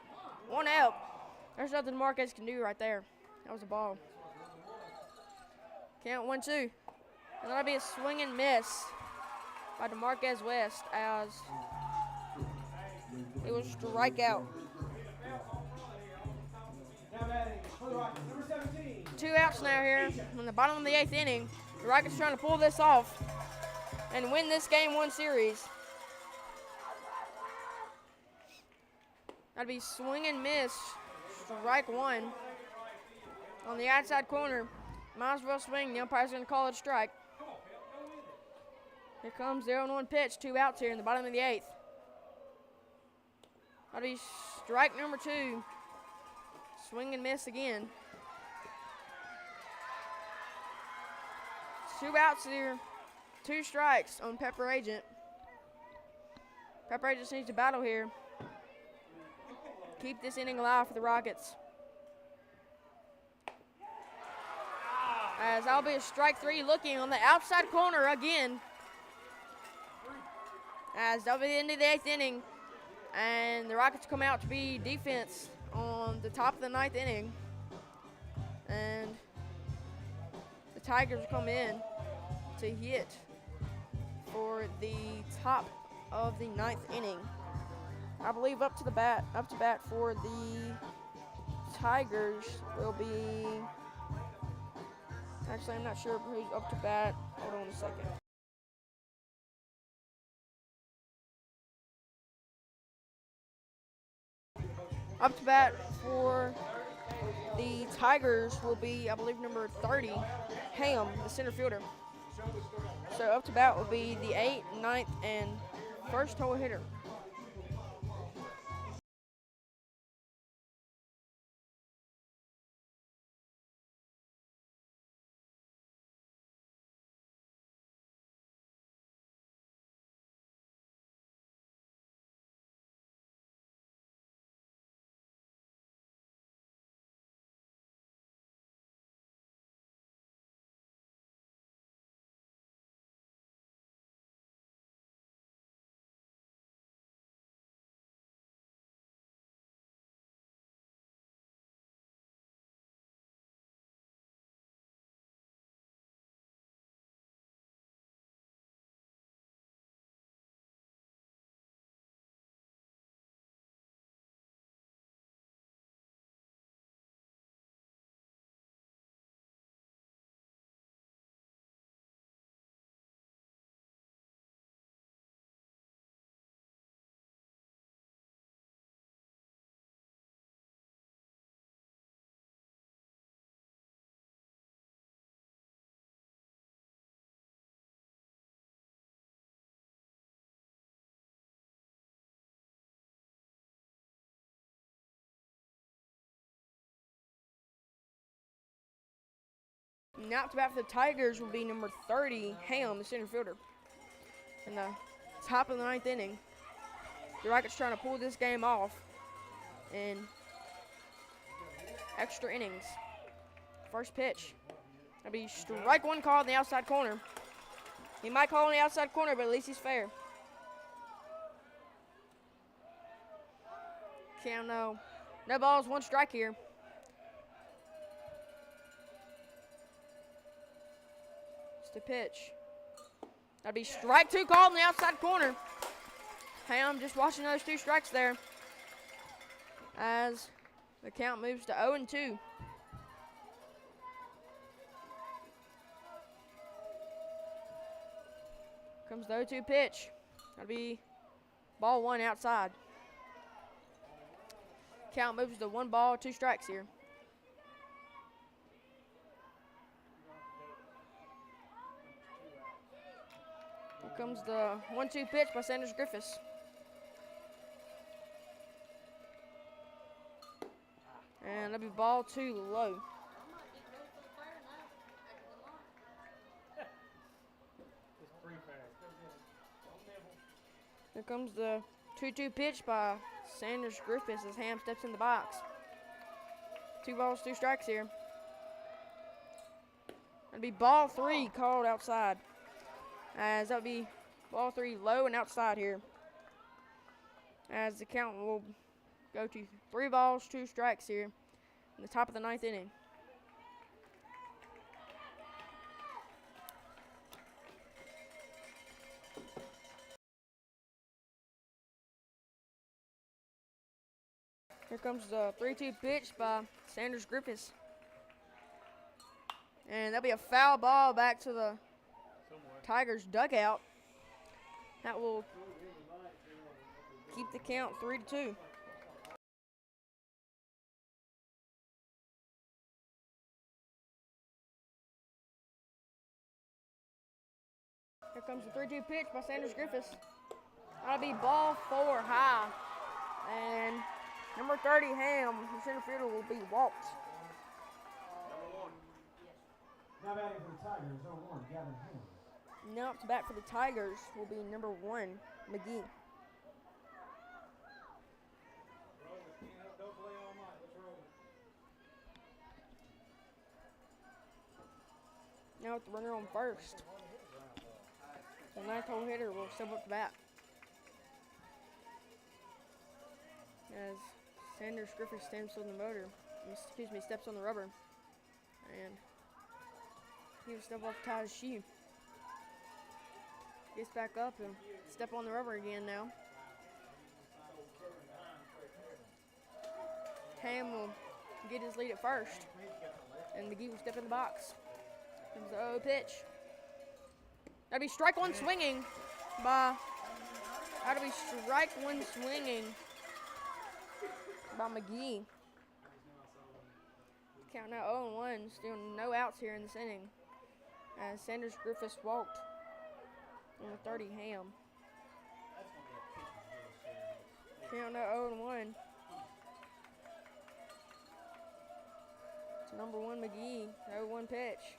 A: 1 out. There's nothing Marquez can do right there. That was a ball. Count 1-2. And that'll be a swing and miss by DeMarquez West as it will strike out. 2 outs now here in the bottom of the 8th inning. The Rockets trying to pull this off and win this Game 1 series. That'd be swing and miss, strike 1 on the outside corner. Might as well swing. The umpire's going to call it a strike. Here comes the 0-1 pitch. 2 outs here in the bottom of the 8th. That'll be strike number 2. Swing and miss again. 2 outs here. 2 strikes on Pepper Agent. Pepper Agent needs to battle here. Keep this inning alive for the Rockets. As that'll be a strike 3 looking on the outside corner again. As that'll be the end of the 8th inning. And the Rockets come out to be defense on the top of the 9th inning. And the Tigers come in to hit for the top of the 9th inning. I believe up to bat for the Tigers will be, actually I'm not sure who's up to bat. Hold on a second. Up to bat for the Tigers will be, I believe, number 30, Ham, the center fielder. So up to bat will be the 8th, 9th, and 1st hole hitter. Now up to bat for the Tigers will be number 30, Ham, the center fielder. In the top of the 9th inning. The Rockets trying to pull this game off in extra innings. First pitch. That'll be strike 1 call in the outside corner. He might call in the outside corner, but at least he's fair. Count no. No balls, 1 strike here. The pitch. That'd be strike 2 called in the outside corner. Ham just watching those 2 strikes there as the count moves to 0-2. Comes the 0-2 pitch. That'll be ball 1 outside. Count moves to 1 ball, 2 strikes here. Comes the 1-2 pitch by Sanders Griffiths. And that'll be ball 2 low. Here comes the 2-2 pitch by Sanders Griffiths as Ham steps in the box. 2 balls, 2 strikes here. That'll be ball 3 called outside. As that would be ball 3 low and outside here. As the count will go to 3 balls, 2 strikes here in the top of the 9th inning. Here comes the 3-2 pitch by Sanders Griffiths. And that'll be a foul ball back to the Tigers dugout. That will keep the count 3-2. Here comes the 3-2 pitch by Sanders Griffiths. That'll be ball 4 high. And number 30, Ham, the center fielder, will be walked.
B: Now batting for the Tigers, 0-1, Gavin Ham.
A: Now up to bat for the Tigers will be number 1, McGee.
D: Don't play all night. Let's roll it.
A: Now with the runner on first. The ninth hole hitter will step up to bat. As Sanders Griffith steps on the steps on the rubber. And he will step off to tie his shoe. Gets back up and step on the rubber again now. Ham will get his lead at first. And McGee will step in the box. Comes the 0 pitch. That'll be strike one swinging by McGee. Count now 0-1. Still no outs here in this inning. As Sanders Griffiths walked. Number 30, Ham. Count now 0-1. To number 1, McGee. 0-1 pitch.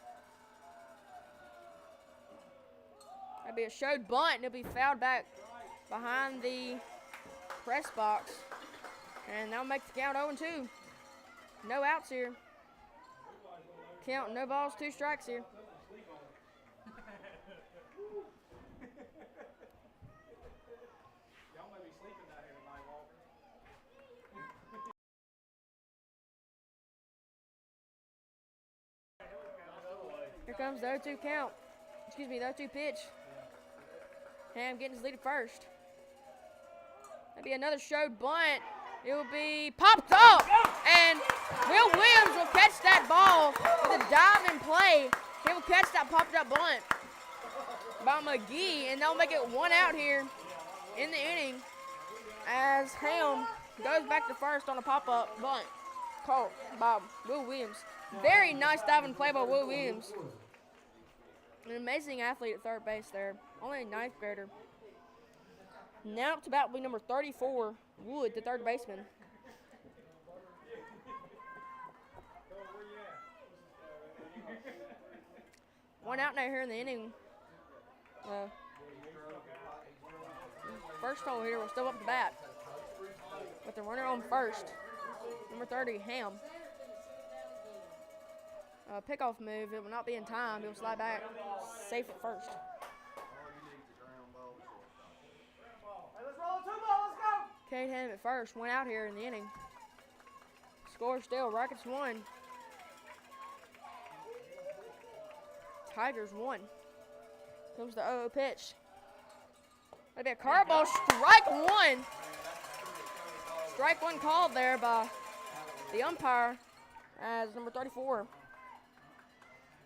A: That'll be a showed bunt, and it'll be fouled back behind the press box. And that'll make the count 0-2. No outs here. Count, no balls, 2 strikes here.
D: Y'all may be sleeping down here tonight, Walker.
A: Here comes the 0-2 count. Excuse me, the 0-2 pitch. Ham getting his lead at first. That'll be another showed bunt. It will be popped up, and Will Williams will catch that ball with a diving play. He will catch that popped up bunt by McGee, and they'll make it 1 out here in the inning as Ham goes back to first on a pop-up bunt caught by Will Williams. Very nice diving play by Will Williams. An amazing athlete at third base there. Only a 9th grader. Now up to bat will be number 34, Wood, the third baseman. One out now here in the inning. First hole hitter will step up to bat with the runner on first. Number 30, Ham. Pickoff move. It will not be in time. It will slide back safe at first. Cade Ham at first. 1 out here in the inning. Score still. Rockets 1. Tigers 1. Comes the 0-0 pitch. That'll be a curveball. Strike 1. Strike 1 called there by the umpire as number 34.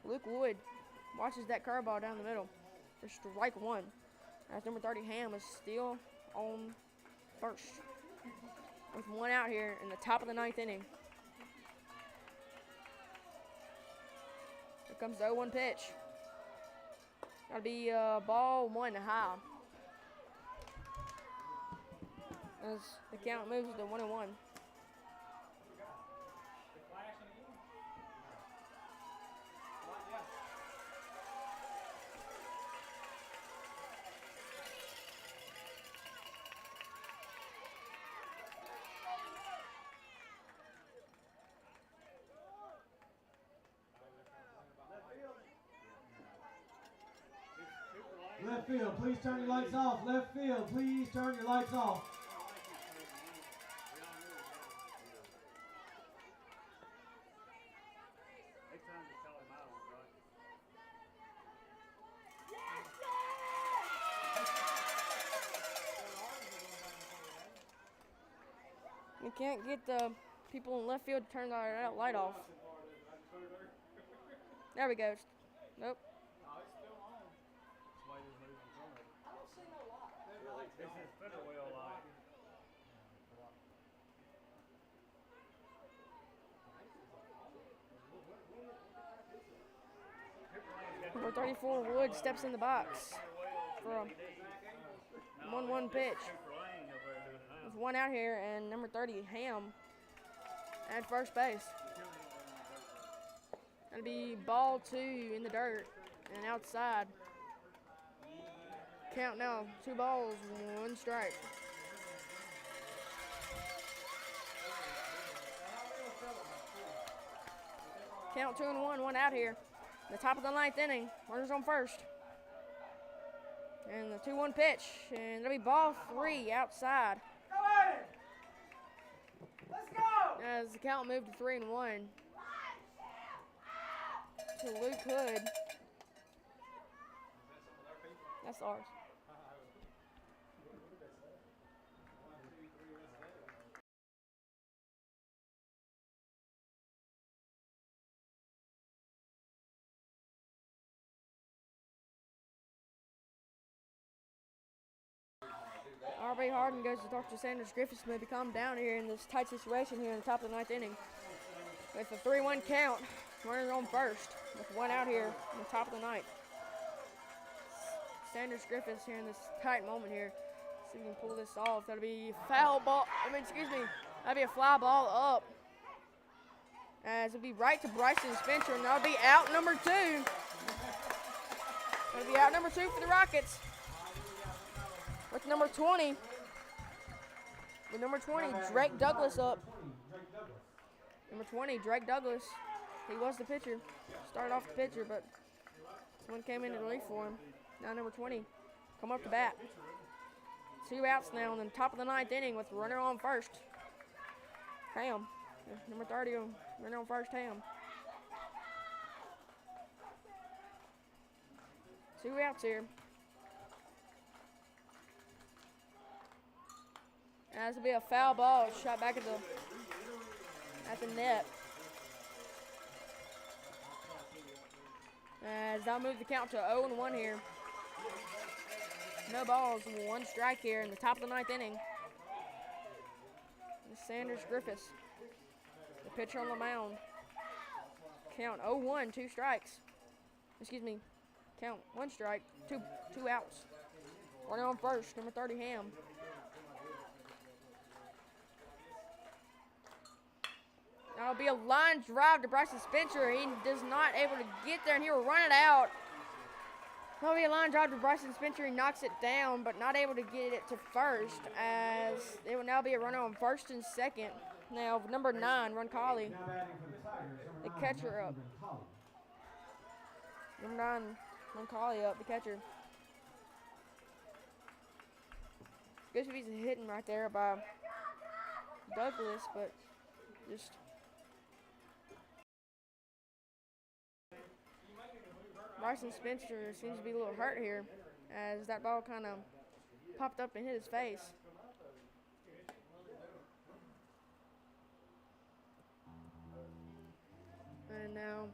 A: Luke Wood watches that curveball down the middle for strike 1. As number 30, Ham, is still on first with 1 out here in the top of the 9th inning. Here comes the 0-1 pitch. That'll be ball 1 high. As the count moves to 1-1.
B: Left field, please turn your lights off. Left field, please turn your lights off.
A: We can't get the people in left field to turn that light off. There we go. Nope. Number 34, Wood, steps in the box for a 1-1 pitch. with 1 out here, and number 30, Ham, at first base. That'll be ball 2 in the dirt and outside. Count now, 2 balls, 1 strike. Count 2-1, 1 out here. The top of the 9th inning, runners on first. And the 2-1 pitch, and that'll be ball 3 outside.
B: Go at it! Let's go!
A: As the count moved to 3-1. To Luke Hood. That's ours. R.B. Harden goes to talk to Sanders Griffiths, maybe calm down here in this tight situation here in the top of the 9th inning. With a 3-1 count, runners on first, with 1 out here in the top of the 9th. Sanders Griffiths here in this tight moment here. See if we can pull this off. That'll be foul ball. That'll be a fly ball up. As it'll be right to Bryson Spencer, and that'll be out number 2. That'll be out number 2 for the Rockets. With number 20. With number 20, Drake Douglas up. Number 20, Drake Douglas. He was the pitcher. Started off the pitcher, but someone came in to relief for him. Now number 20, come up to bat. 2 outs now in the top of the 9th inning with runner on first. Ham. Number 30, runner on first, Ham. 2 outs here. And this will be a foul ball shot back at the net. As that'll move the count to 0-1 here. No balls, 1 strike here in the top of the 9th inning. Sanders Griffiths, the pitcher on the mound. Count 0-1, 2 strikes. Excuse me, count 1 strike, two outs. Runner on first, number 30, Ham. That'll be a line drive to Bryson Spencer. He does not able to get there, and he will run it out. That'll be a line drive to Bryson Spencer. He knocks it down, but not able to get it to first, as it will now be a runner on first and second. Now, number 9, Roncalli, the catcher up. Number 9, Roncalli up, the catcher. Good piece of hitting right there by Douglas, but just... Bryson Spencer seems to be a little hurt here, as that ball kind of popped up and hit his face. And now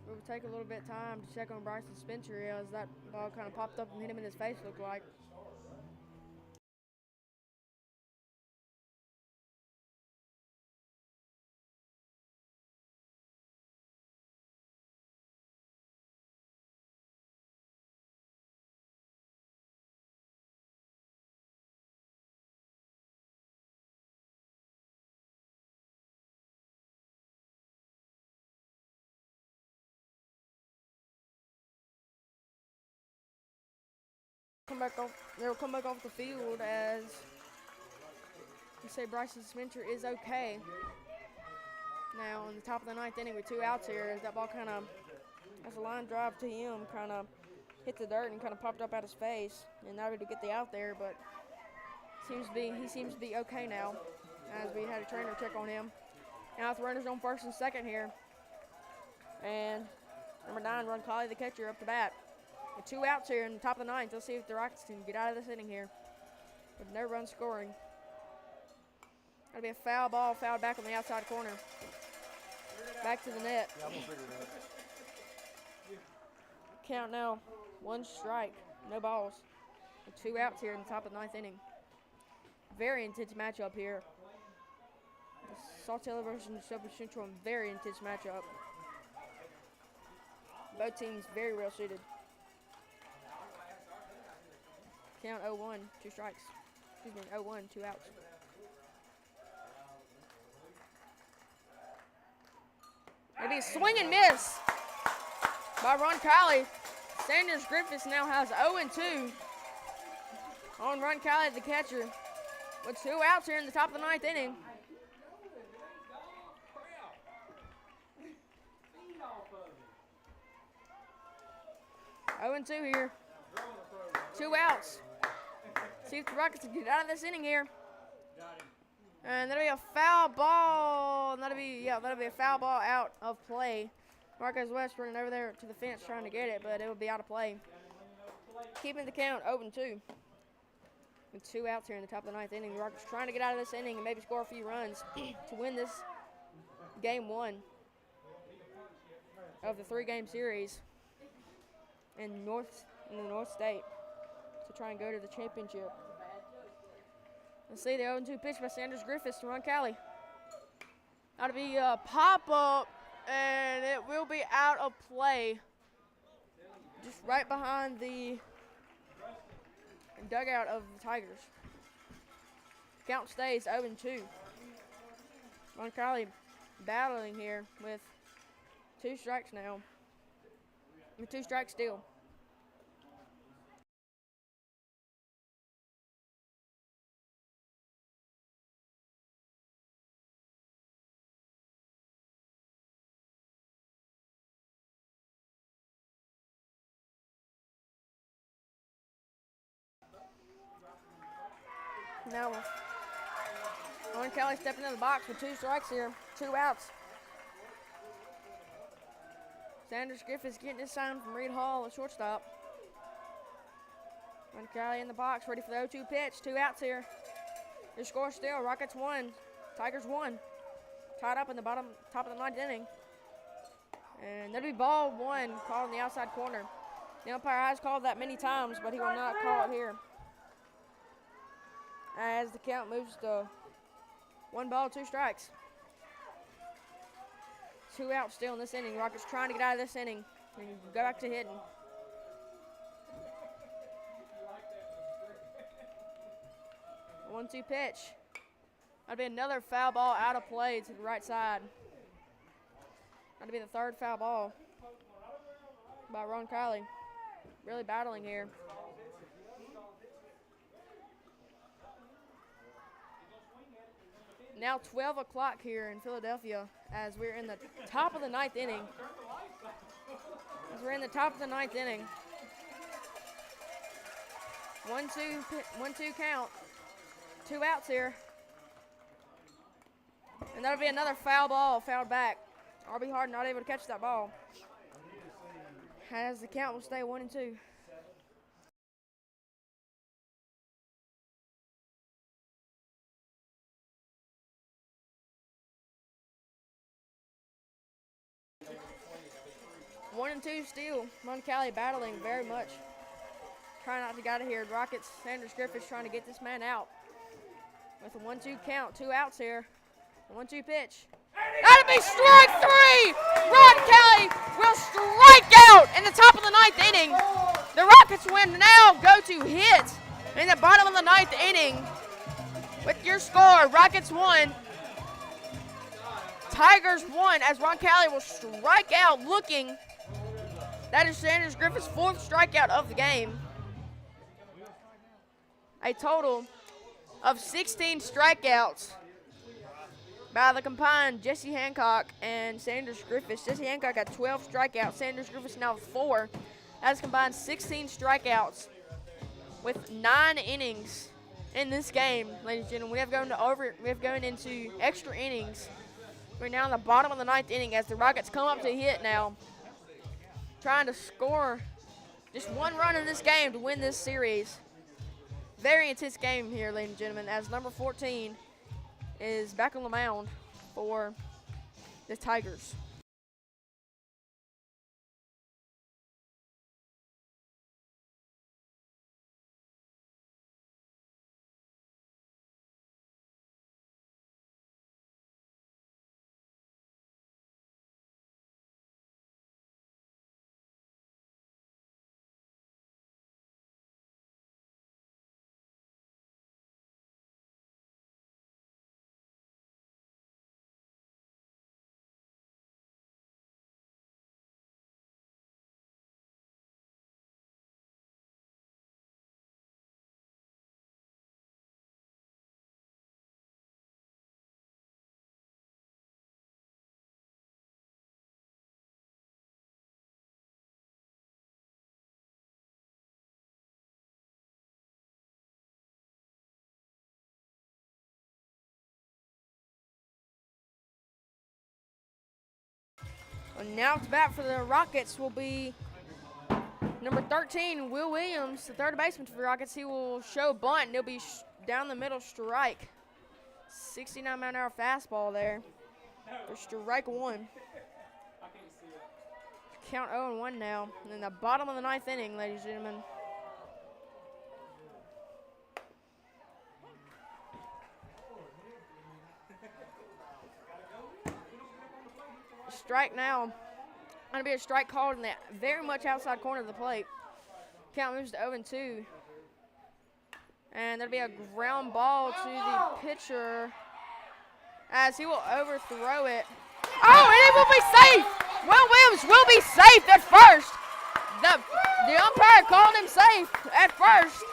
A: it will take a little bit of time to check on Bryson Spencer, as that ball kind of popped up and hit him in his face, looked like. They'll come back off the field, as you say Bryson Spencer is okay. Now on the top of the 9th inning with 2 outs here, as that ball kind of, as a line drive to him, kind of hit the dirt and kind of popped up at his face, and now to get the out there, but he seems to be okay now, as we had a trainer check on him. Now with runners on first and second here, and number 9, Roncalli, the catcher, up to bat. With 2 outs here in the top of the 9th, let's see if the Rockets can get out of this inning here with no run scoring. That'll be a foul ball, fouled back on the outside corner. Back to the net.
D: Yeah, I'm gonna figure it out.
A: Count now, 1 strike, no balls. With 2 outs here in the top of the 9th inning. Very intense matchup here. Saltilio versus Neshoba Central, very intense matchup. Both teams very well suited. Count 0-1, 2 strikes. excuse me, 0-1, 2 outs. It'll be a swing and miss by Ron Kiley. Sanders Griffiths now has 0-2 on Ron Kiley, the catcher, with 2 outs here in the top of the 9th inning.
D: Feed off of it.
A: 0-2 here. 2 outs. See if the Rockets can get out of this inning here. And that'll be a foul ball. That'll be a foul ball out of play. Marcus West running over there to the fence trying to get it, but it will be out of play. Keeping the count 0-2. With 2 outs here in the top of the 9th inning. The Rockets trying to get out of this inning and maybe score a few runs to win this game 1 of the 3-game series in the North State to try and go to the championship. Let's see the 0-2 pitch by Sanders Griffiths to Ron Kiley. That'll be a pop-up, and it will be out of play. Just right behind the dugout of the Tigers. Count stays 0-2. Ron Kiley battling here with 2 strikes now. With 2 strikes still. Now, Ron Kiley stepping in the box with 2 strikes here, 2 outs. Sanders Griffiths getting his sign from Reed Hall, a shortstop. Ron Kiley in the box, ready for the 0-2 pitch, 2 outs here. Your score still, Rockets 1, Tigers 1. Tied up in the top of the 9th inning. And that'll be ball 1 called in the outside corner. The umpire has called that many times, but he will not call it here. As the count moves to 1 ball, 2 strikes. 2 outs still in this inning. Rockets trying to get out of this inning and go back to hitting. 1-2 pitch. That'll be another foul ball out of play to the right side. That'll be the 3rd foul ball by Ron Kiley. Really battling here. Now 12 o'clock here in Philadelphia as we're in the top of the 9th inning. As we're in the top of the 9th inning. 1-2 count. 2 outs here. And that'll be another foul ball, fouled back. RB Hard not able to catch that ball. As the count will stay 1-2. One and two still. Ron Kiley battling very much. Trying not to get out of here. Rockets, Sanders Griffiths trying to get this man out. With a 1-2 count, 2 outs here. 1-2 pitch. That'll be strike 3! Ron Kiley will strike out in the top of the 9th inning. The Rockets win now go to hit in the bottom of the 9th inning. With your score, Rockets 1, Tigers 1, as Ron Kiley will strike out looking. That is Sanders Griffith's 4th strikeout of the game. A total of 16 strikeouts by the combined Jesse Hancock and Sanders Griffiths. Jesse Hancock got 12 strikeouts. Sanders Griffiths now with 4. That's combined 16 strikeouts with 9 innings in this game, ladies and gentlemen. We have gone into extra innings. We're now in the bottom of the 9th inning as the Rockets come up to hit now, trying to score just 1 run in this game to win this series. Very intense game here, ladies and gentlemen, as number 14 is back on the mound for the Tigers. Now to bat for the Rockets will be number 13, Will Williams, the third baseman for the Rockets. He will show bunt, and it'll be down the middle strike. 69-mile-an-hour fastball there for strike one. Count 0-1 now. In the bottom of the ninth inning, ladies and gentlemen. Strike now. Going to be a strike called in the very much outside corner of the plate. Count moves to 0-2. And there'll be a ground ball to the pitcher as he will overthrow it. Oh, and it will be safe. Will Williams will be safe at first. The umpire called him safe at first,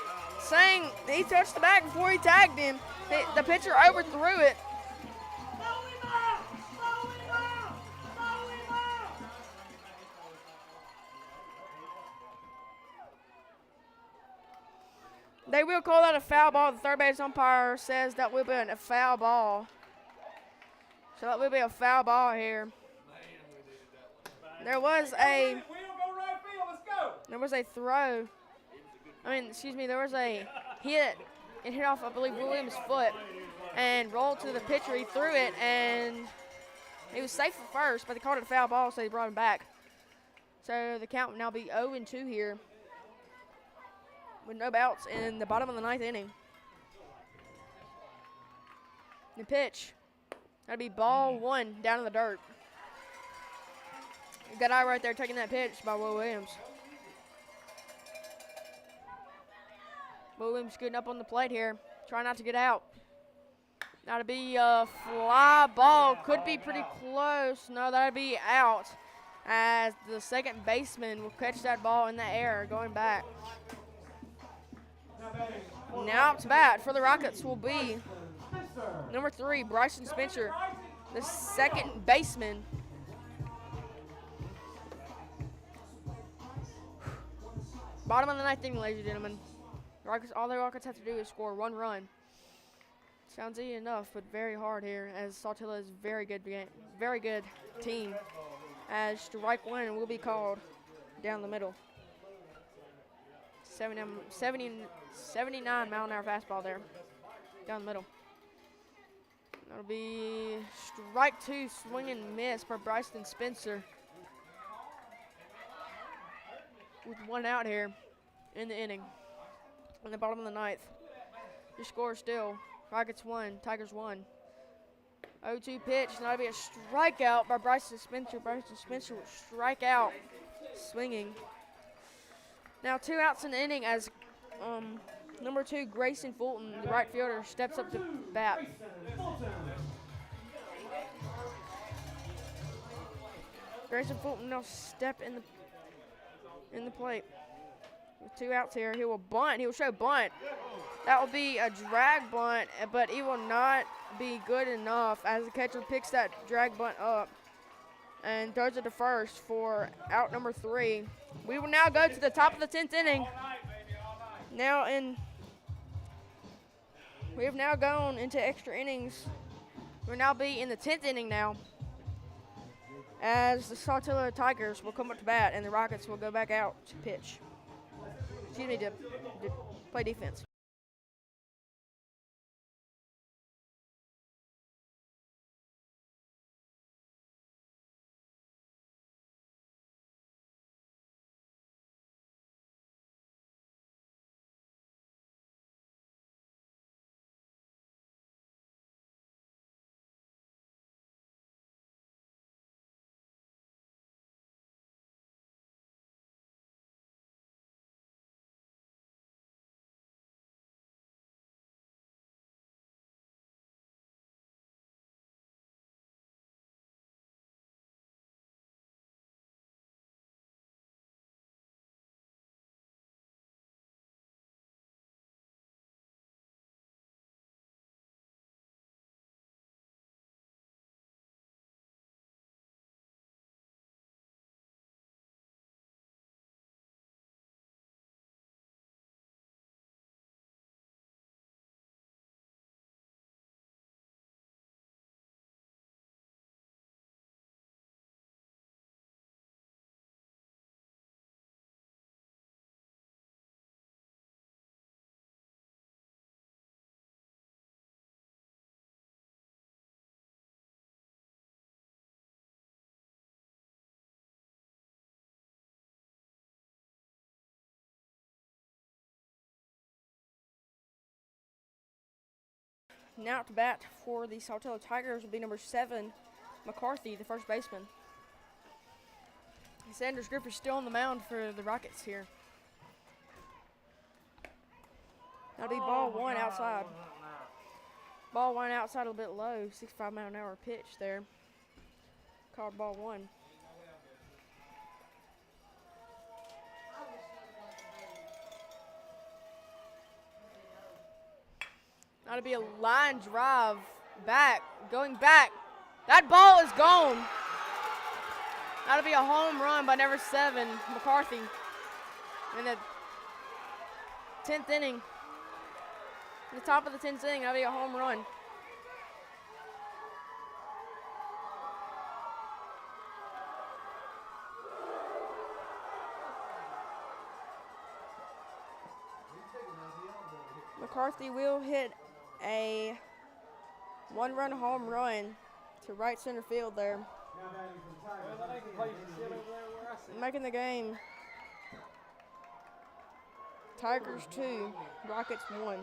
A: saying he touched the bag before he tagged him. The pitcher overthrew it. They will call that a foul ball. The third base umpire says that will be a foul ball. So that will be a foul ball here. There was a throw. There was a hit. It hit off, I believe, Williams' foot and rolled to the pitcher. He threw it, and he was safe at first, but they called it a foul ball, so they brought him back. So the count will now be 0-2 here with no outs in the bottom of the ninth inning. The pitch. That'll be ball one down in the dirt. Good eye right there taking that pitch by Will Williams. Will Williams scooting up on the plate here. Trying not to get out. That'll be a fly ball. Could be pretty close. No, that'll be out as the second baseman will catch that ball in the air going back. Now to bat for the Rockets will be number 3, Bryson Spencer, the second baseman. Bottom of the ninth inning, ladies and gentlemen. All the Rockets have to do is score 1 run. Sounds easy enough, but very hard here as Saltilio is very good team. As strike one will be called down the middle. 79-mile-an-hour fastball there, down the middle. That'll be strike 2, swing and miss for Bryson Spencer. With 1 out here in the inning. In the bottom of the ninth. Your score still Rockets 1, Tigers 1. 0-2 pitch. That'll be a strikeout by Bryson Spencer. Bryson Spencer will strike out swinging. Now 2 outs in the inning as number 2, Grayson Fulton, the right fielder, steps up to bat. Grayson Fulton now step in the plate. With 2 outs here, he will bunt. He will show bunt. That will be a drag bunt, but it will not be good enough as the catcher picks that drag bunt up and throws it to first for out number 3. We will now go to the top of the 10th inning. We have now gone into extra innings. We'll now be in the 10th inning now, as the Saltillo Tigers will come up to bat and the Rockets will go back out to pitch. To play defense. Now to bat for the Saltillo Tigers will be number 7, McCarthy, the first baseman. Sanders Griffith still on the mound for the Rockets here. That'll be ball one outside. Ball one outside a little bit low. 65-mile-an-hour pitch there. Called ball one. That'll be a line drive back, going back. That ball is gone. That'll be a home run by number 7, McCarthy, in the 10th inning. In the top of the 10th inning, that'll be a home run. McCarthy will hit a 1-run home run to right center field there. Making the game Tigers 2, Rockets 1.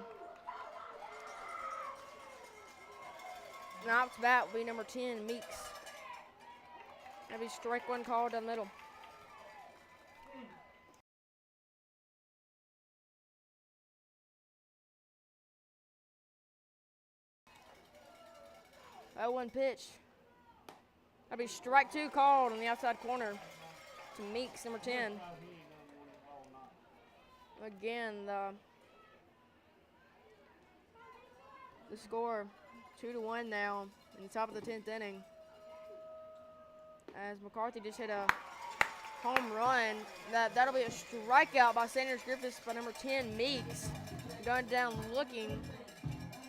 A: Now up to bat will be number 10, Meeks. That'll be strike one called down the middle. Oh, one pitch. That'll be strike two called on the outside corner to Meeks, number 10. Again, the score 2-1 now in the top of the 10th inning. As McCarthy just hit a home run. That'll be a strikeout by Sanders Griffiths by number 10, Meeks. Going down looking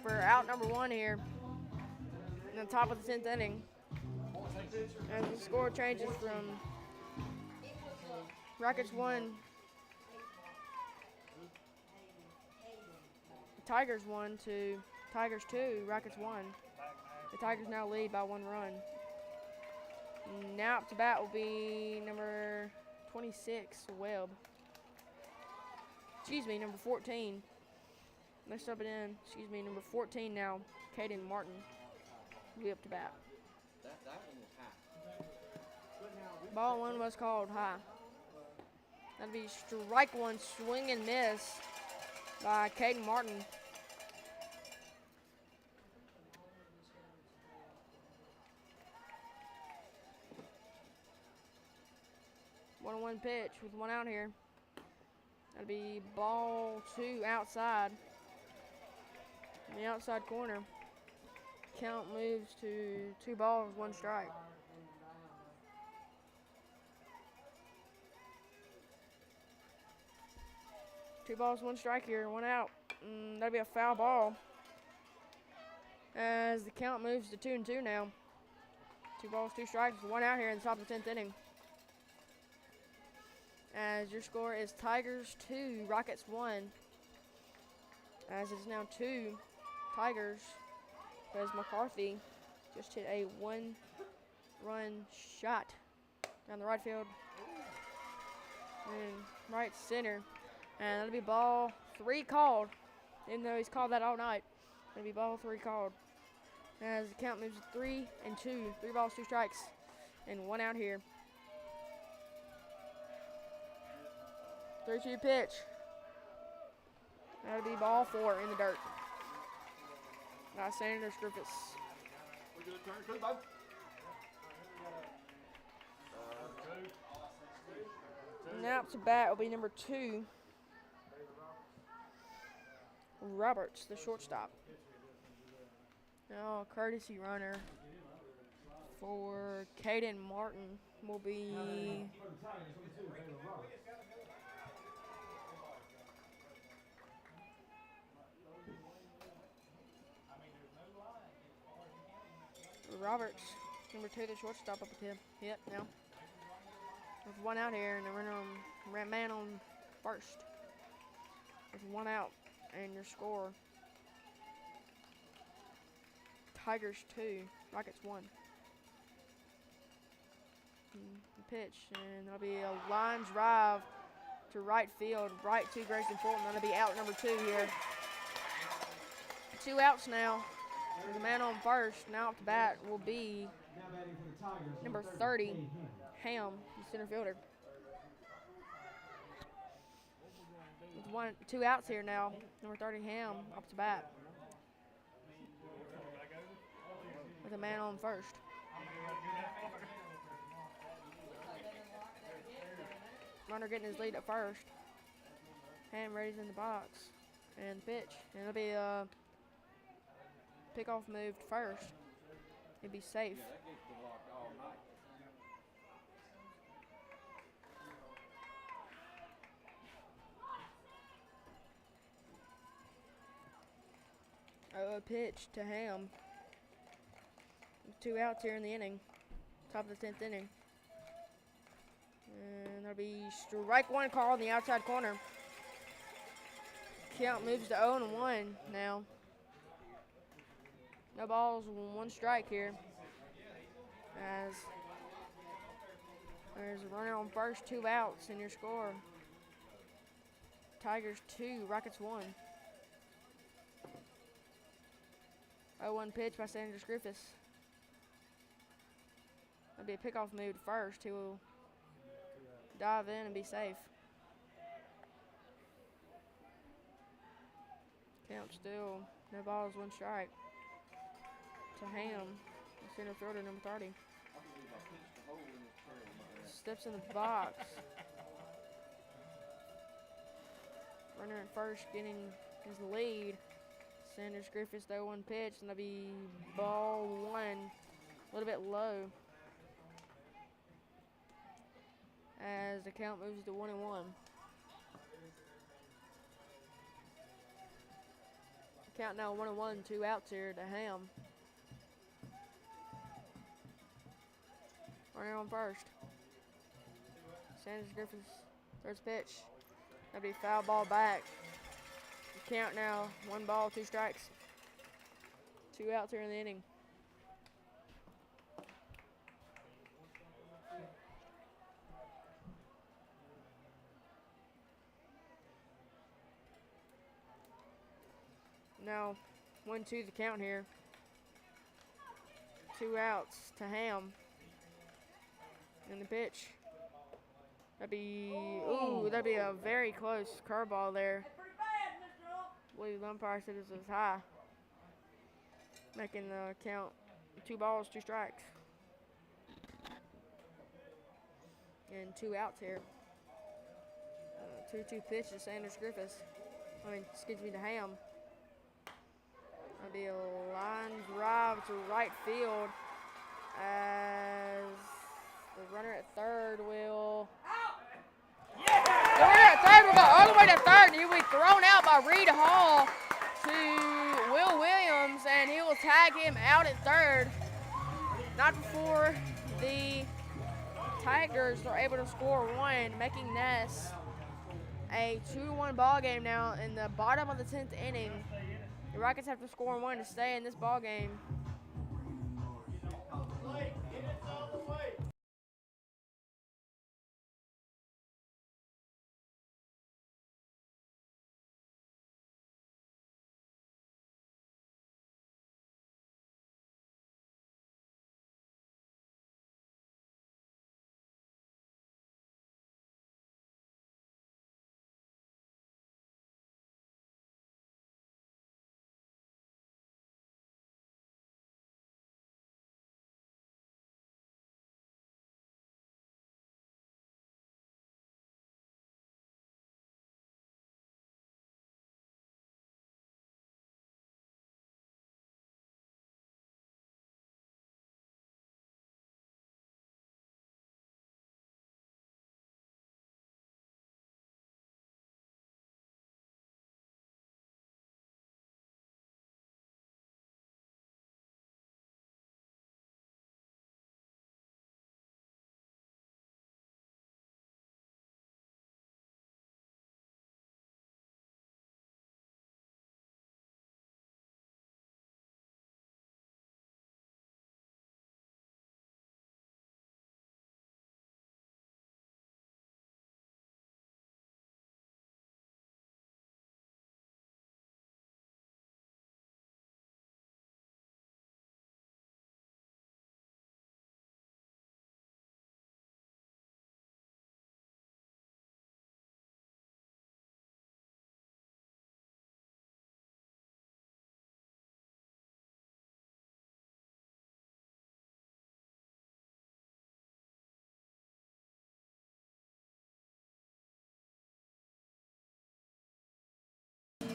A: for out number 1 here in the top of the 10th inning. As the score changes from Rockets 1, Tigers 1 to Tigers 2, Rockets 1. The Tigers now lead by 1 run. Now up to bat will be number 26, Webb. Excuse me, number 14. Messed up it in. Excuse me, number 14 now, Caden Martin. Will be up to bat.
C: That one was high.
A: Ball one was called high. That'll be strike one, swing and miss by Caden Martin. One pitch with 1 out here. That'll be ball 2 outside. In the outside corner. Count moves to 2 balls, 1 strike. Two balls, 1 strike here, 1 out. That'll be a foul ball. As the count moves to 2-2 now. 2 balls, 2 strikes, 1 out here in the top of the 10th inning. As your score is Tigers 2, Rockets 1. As it's now 2 Tigers, as McCarthy just hit a 1-run shot down the right field and right center. And that'll be ball 3 called, even though he's called that all night. That'll be ball 3 called. As the count moves to 3-2, 3 balls, 2 strikes, and 1 out here. 3-2 pitch. That'll be ball 4 in the dirt. By Sanders Griffiths. Now up to bat will be number 2, Roberts, the shortstop. Now a courtesy runner for Caden Martin will be Roberts, number 2, the shortstop up at him. Hit now. With 1 out here, and the runner on man on first. With 1 out, and your score: Tigers 2, Rockets 1. The pitch, and that'll be a line drive to right field, right to Grayson Fulton. That'll be out number 2 here. 2 outs now There's a man on first. Now up to bat will be
B: Now batting for the Tigers,
A: number 30,
B: Ham.
A: Ham, the center fielder. With 2 outs here now. Number 30, Ham, up to bat. With a man on first. Runner getting his lead at first. Ham ready's in the box. And pitch. And it'll be a pickoff move to first. It'd be safe. A pitch to Ham. 2 outs here in the inning. Top of the 10th inning. And there'll be strike 1 call in the outside corner. Count moves to 0-1 now. No balls, 1 strike here. As there's a runner on first, 2 outs in your score. Tigers 2, Rockets 1. 0-1 pitch by Sanders Griffiths. That'll be a pickoff move to first. He will dive in and be safe. Count still, no balls, 1 strike. To Ham, the center fielder, number 30. Steps in the box. Runner at first getting his lead. Sanders Griffiths, the 0-1 pitch, and that'll be ball 1. A little bit low. As the count moves to 1-1. Count now 1-1, 2 outs here to Ham. Runner on first. Sanders Griffiths, first pitch. That'll be foul ball back. Count now 1 ball, 2 strikes. 2 outs here in the inning. Now 1-2 the count here. 2 outs to Ham. And the pitch. That'd be a very close curveball there. I believe the umpire said this was high. Making the count 2 balls, 2 strikes. And 2 outs here. 2-2 pitch to Sanders Griffiths. To Ham. That'll be a line drive to right field as the runner at third will. The runner at third will go all the way to third, and he will be thrown out by Reed Hall to Will Williams, and he will tag him out at third. Not before the Tigers are able to score 1, making this a 2-1 ball game now in the bottom of the 10th inning. The Rockets have to score 1 to stay in this ball game.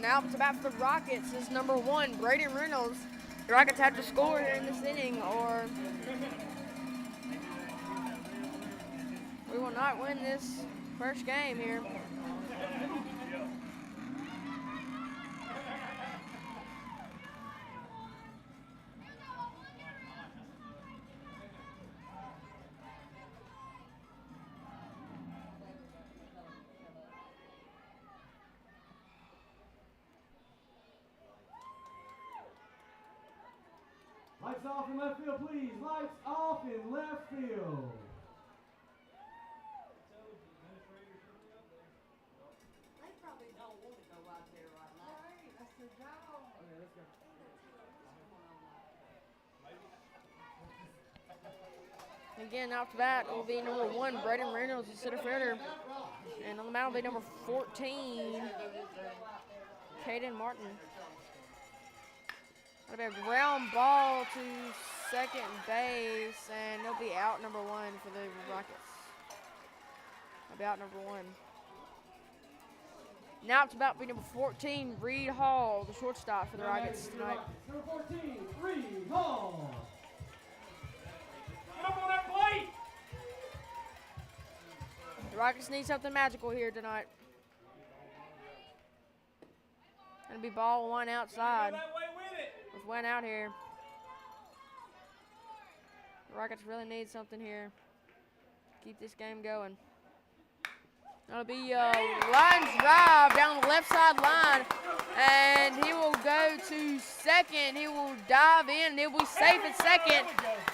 A: Now it's about for the Rockets is number 1, Braden Reynolds. The Rockets have to score here in this inning, or we will not win this first game here.
B: Lights off in left field, please. Lights off in left field.
E: They probably don't want to go out there right now. Right, that's their job.
B: Okay, let's go.
A: Again, off the bat will be number 1, Braden Reynolds, the center fielder. And on the mound will be number 14, Caden Martin. That'll be a ground ball to second base, and they'll be out number 1 for the Rockets. They'll be out number 1. Now it's about to be number 14, Reed Hall, the shortstop for the Rockets tonight.
B: Number 14, Reed Hall.
D: Get up on that plate!
A: The Rockets need something magical here tonight. Gonna be ball 1 outside.
D: Go that way with it!
A: With 1 out here. The Rockets really need something here. Keep this game going. That'll be a line drive down the left side line. And he will go to second. He will dive in and he'll be safe at second.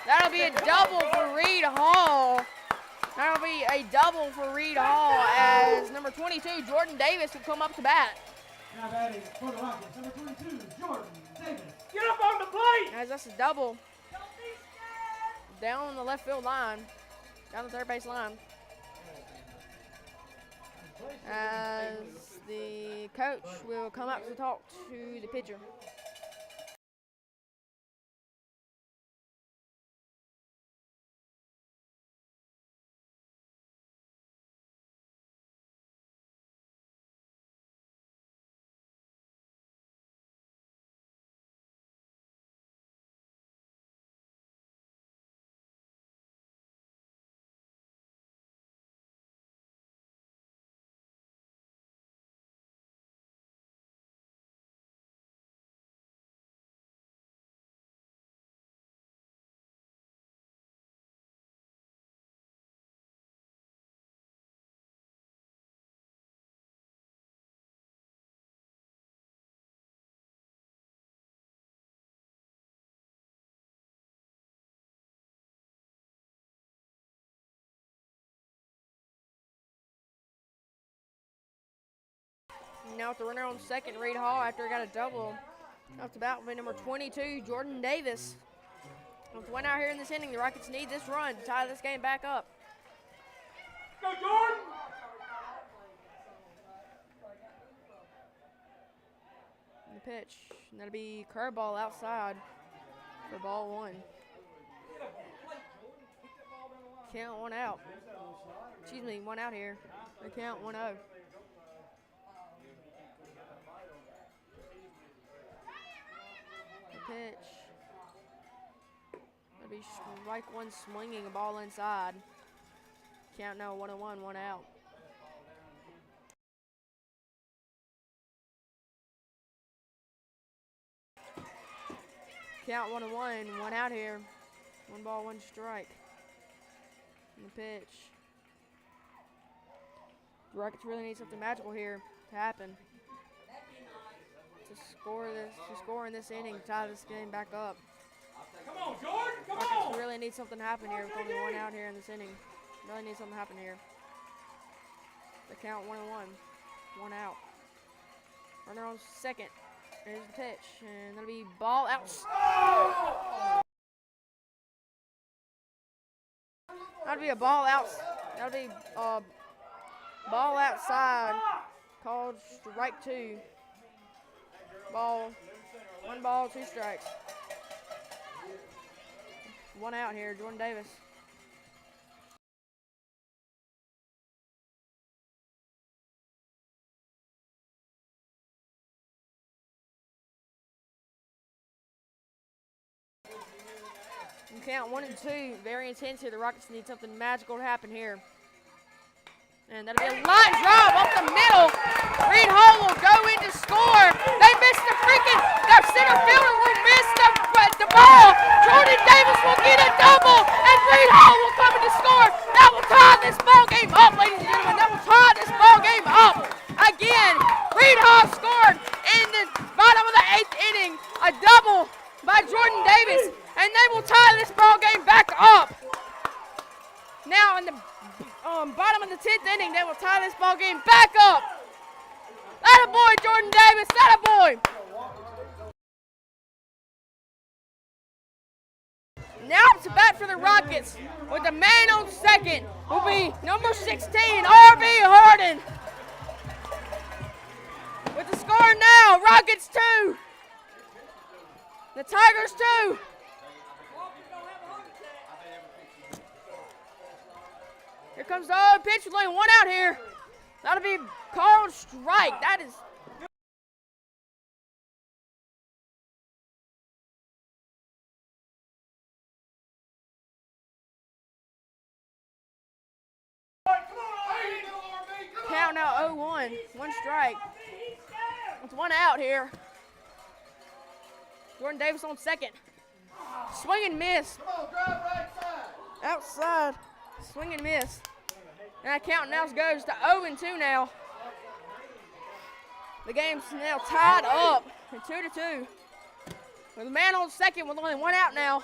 A: That'll be a double for Reed Hall. That'll be a double for Reed Hall as number 22, Jordan Davis, will come up to bat.
B: Now batting for the Rockets, number 22, Jordan Davis.
D: Get up on the plate!
A: As that's a double down the left field line, down the third base line. As the coach will come up to talk to the pitcher. Now with the runner on second, Reed Hall, after he got a double. Off the bat will be number 22, Jordan Davis. With 1 out here in this inning, the Rockets need this run to tie this game back up.
D: Go, Jordan!
A: And the pitch, and that'll be curveball outside for ball 1. Count 1 out. Excuse me, 1 out here. They count 1-0. Pitch. That'll be strike 1 swinging, a ball inside. Count now 1-1, 1 out. Count 1-1, 1 out here. 1 ball, 1 strike. And the pitch. The Rockets really need something magical here to happen. To score in this inning, to tie this game back up.
D: Come on, Jordan! Come
A: Rockets
D: on!
A: really need something to happen here with only 1 out here in this inning. Really need something to happen here. The count 1-1, 1 out. Runner on second. There's the pitch, and that'll be ball out. That'll be a ball out. That'll be ball outside. Called strike 2. Ball, 1 ball, 2 strikes. 1 out here, Jordan Davis. You count 1 and 2. Very intense here. The Rockets need something magical to happen here. And that'll be a line drive up the middle. Reed Hall will go in to score. They missed the freaking, their center fielder will miss the ball. Jordan Davis will get a double, and Reed Hall will come in to score. That will tie this ball game up, ladies and gentlemen. That will tie this ball game up. Again, Reed Hall scored in the bottom of the 8th inning. A double by Jordan Davis, and they will tie this ball game back up. Now in the bottom of the 10th inning, they will tie this ball game back up. Attaboy, Jordan Davis, attaboy. Now to bat for the Rockets with the man on second will be number 16, R.B. Harden. With the score now, Rockets 2. The Tigers 2. Here comes the pitch with only 1 out here. That'll be called strike. That is. Count now 0-1. 1 strike. With 1 out here. Jordan Davis on second. Swing and miss. Outside. Swing and miss. And that count now goes to 0-2 now. The game's now tied up at 2-2. With a man on second with only 1 out now.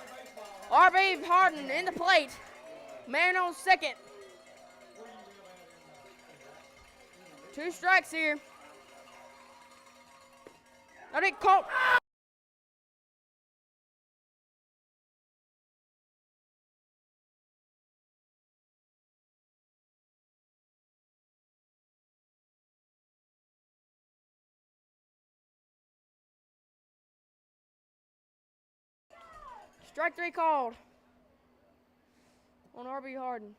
A: R.B. Harden in the plate. Man on second. 2 strikes here. I didn't call. Strike 3 called on R.B. Harden.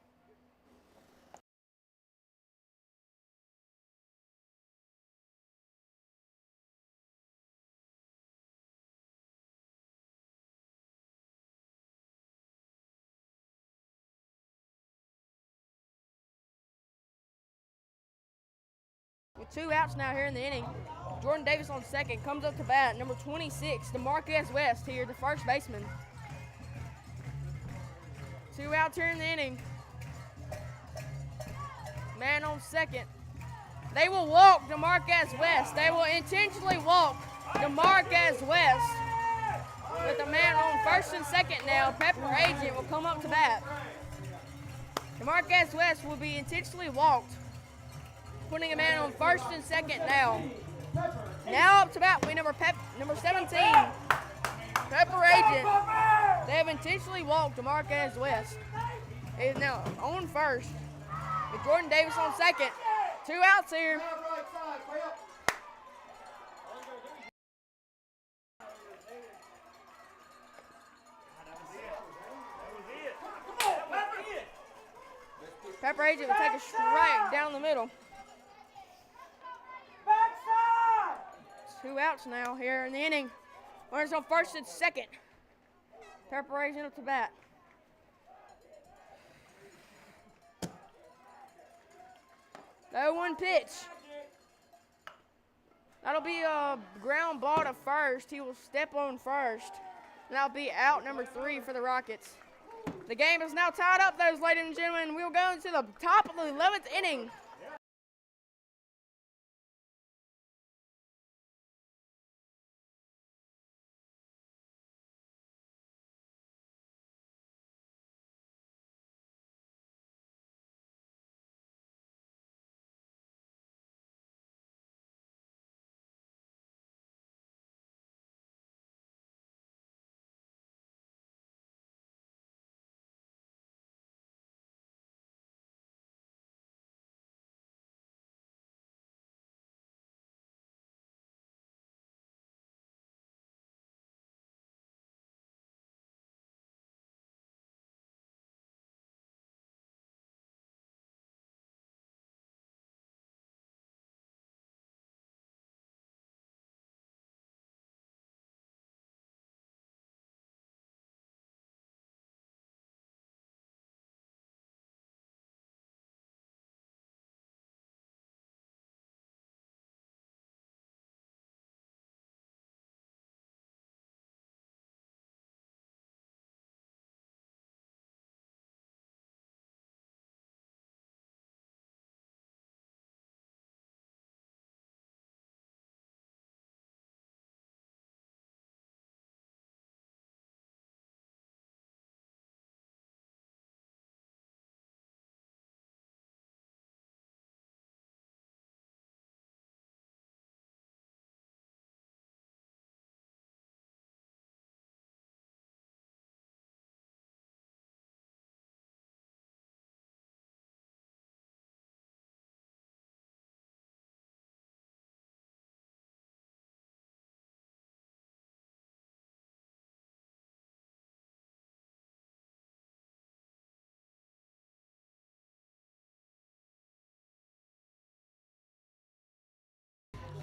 A: With 2 outs now here in the inning, Jordan Davis on second comes up to bat. Number 26, DeMarquez West here, the first baseman. 2 outs here in the inning. Man on second. They will walk DeMarquez West. They will intentionally walk DeMarquez West. With the man on first and second now, Pepper Agent will come up to bat. DeMarquez West will be intentionally walked, putting a man on first and second now. Now up to bat will be number 17, Pepper Agent. They have intentionally walked DeMarquez West. He is now on first with Jordan Davis on second. 2 outs here. Pepper Agent will take a strike down the middle. 2 outs now here in the inning. Runners on first and second. Pepper Agent up to bat. The 0-1 pitch. That'll be a ground ball to first. He will step on first. And that'll be out number 3 for the Rockets. The game is now tied up, those ladies and gentlemen. We'll go into the top of the 11th inning.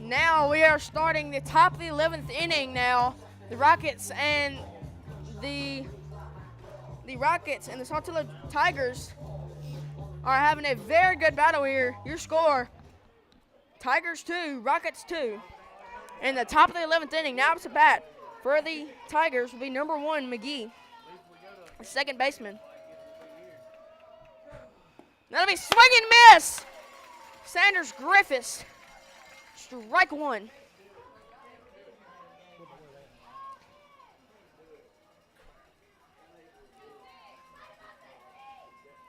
A: Now we are starting the top of the 11th inning now. The Rockets and the Saltillo Tigers are having a very good battle here. Your score, Tigers 2, Rockets 2. In the top of the 11th inning, now it's a bat for the Tigers will be number 1, McGee, second baseman. That'll be swing and miss. Sanders Griffiths, strike 1.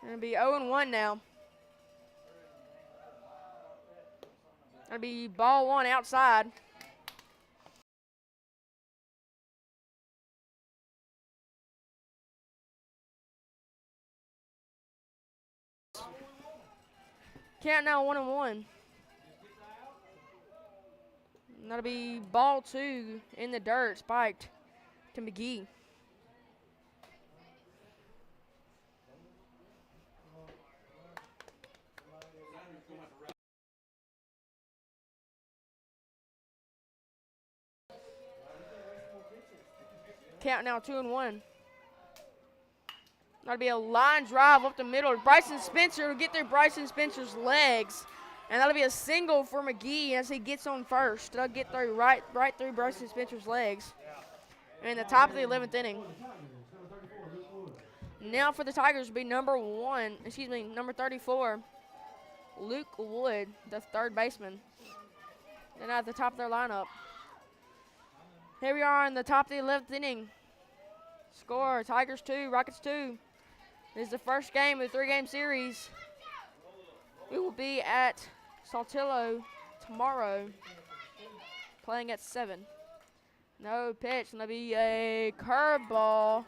A: It'll be 0-1 now. That'll be ball 1 outside. Count now 1-1. That'll be ball 2 in the dirt, spiked to McGee. Count now 2-1. That'll be a line drive up the middle. Bryson Spencer will get through Bryson Spencer's legs. And that'll be a single for McGee as he gets on first. They'll get through right through Bryson Spencer's legs. And the top of the 11th inning. Now for the Tigers will be number 34, Luke Wood, the third baseman. And at the top of their lineup. Here we are in the top of the 11th inning. Score, Tigers 2, Rockets 2. This is the first game of the 3-game series. We will be at Saltillo tomorrow, playing at 7. No pitch, and that'll be a curveball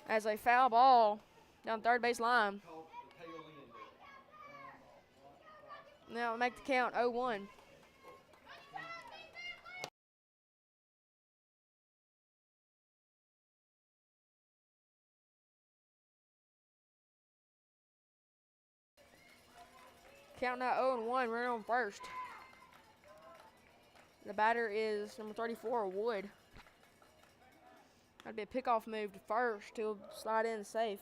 A: as a foul ball down third base line. Now make the count 0-1. Count now 0-1, runner on first. The batter is number 34, Wood. That'd be a pickoff move to first. He'll slide in safe.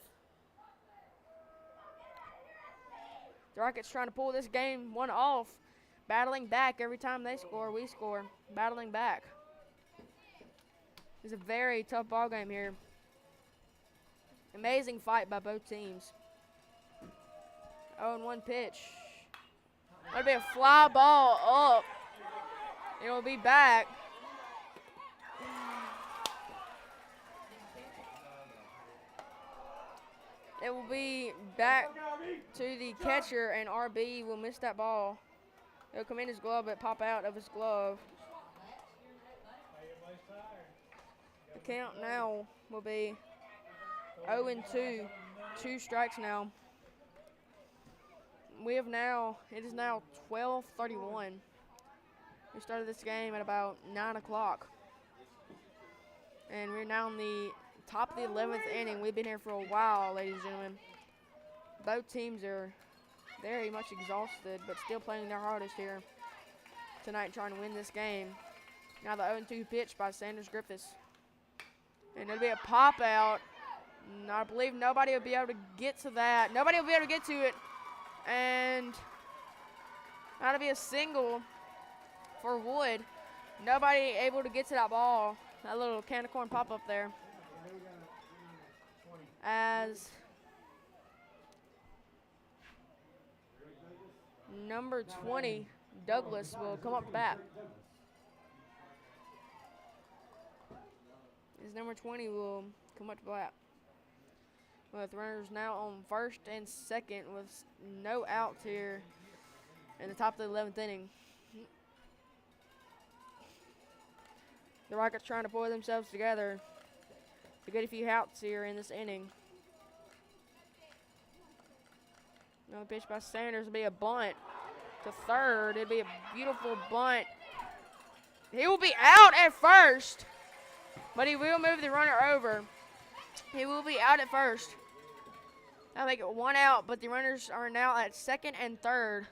A: The Rockets trying to pull this game 1 off. Battling back every time they score, we score. Battling back. It's a very tough ball game here. Amazing fight by both teams. 0-1 pitch. That'll be a fly ball up. It will be back. It will be back to the catcher, and RB will miss that ball. It'll come in his glove, but pop out of his glove. The count now will be 0-2. 2 strikes now. It is now 12:31. We started this game at about 9 o'clock. And we're now in the top of the 11th inning. We've been here for a while, ladies and gentlemen. Both teams are very much exhausted, but still playing their hardest here tonight, trying to win this game. Now the 0-2 pitch by Sanders Griffiths. And it'll be a pop out. And I believe nobody will be able to get to that. Nobody will be able to get to it. And that'll be a single for Wood. Nobody able to get to that ball. That little can of corn pop up there. As number 20, Douglas, will come up to bat. His number 20 will come up to bat. With runners now on first and second with no outs here in the top of the 11th inning. The Rockets trying to pull themselves together to get a few outs here in this inning. Another pitch by Sanders will be a bunt to third. It'll be a beautiful bunt. He will be out at first, but he will move the runner over. He will be out at first. That'll make it 1 out, but the runners are now at second and third.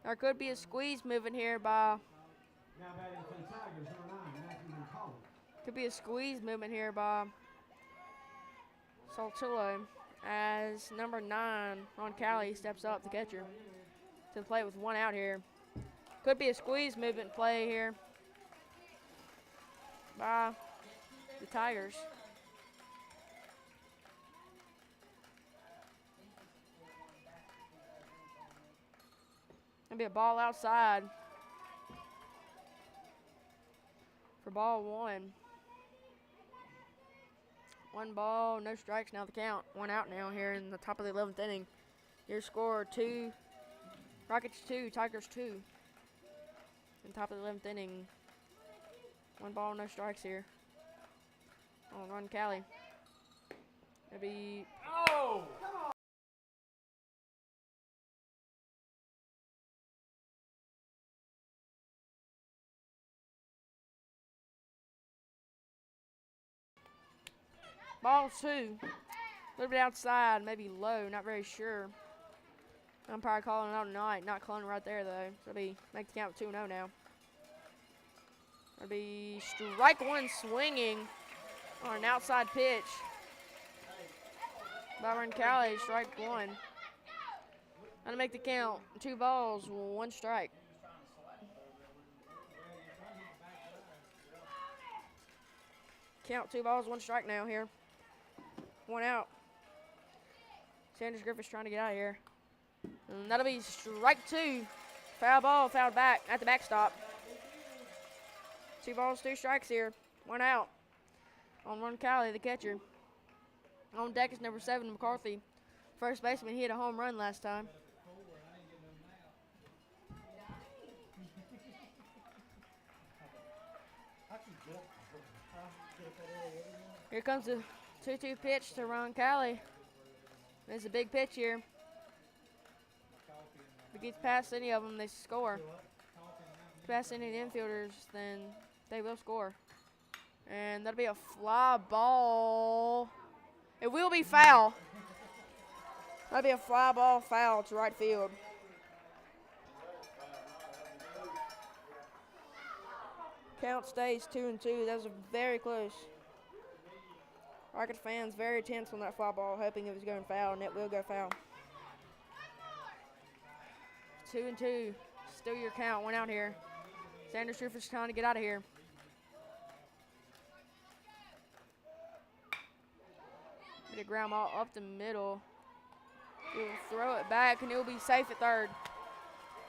A: There could be a squeeze moving here by.
B: Now batting for the Tigers, number 9, Matthew McCullough.
A: Could be a squeeze movement here by Saltillo as number 9, Ron Cali, steps up, the catcher, to the plate with 1 out here. Could be a squeeze movement play here by the Tigers. Gonna be a ball outside for ball 1. 1 ball, no strikes now the count. 1 out now here in the top of the 11th inning. Your score 2, Rockets 2, Tigers 2. In top of the 11th inning. 1 ball, no strikes here. On Ron Cali. It'll be ball 2. A little bit outside, maybe low, not very sure. I'm probably calling it out tonight, not calling it right there though. So it'll be make the count 2-0 now. It'll be strike 1 swinging on an outside pitch by Ron Cali, strike 1. That'll make the count 2 balls, 1 strike. Count 2 balls, 1 strike now here. 1 out. Sanders Griffiths trying to get out of here. And that'll be strike 2. Foul ball, fouled back at the backstop. 2 balls, 2 strikes here. 1 out. On Ron Cali, the catcher. On deck is number 7, McCarthy. First baseman, he hit a home run last time. Here comes the 2-2 pitch to Ron Cali. It's a big pitch here. If it gets past any of them, they score. If it past any of the infielders, then they will score. And that'll be a fly ball. It will be foul. That'll be a fly ball foul to right field. Count stays 2-2. That was very close. Rockets fans very tense on that fly ball, hoping it was going foul, and it will go foul. 2-2. Still your count. 1 out here. Sanders Griffiths trying to get out of here. Get a ground ball up the middle. He'll throw it back, and he'll be safe at third.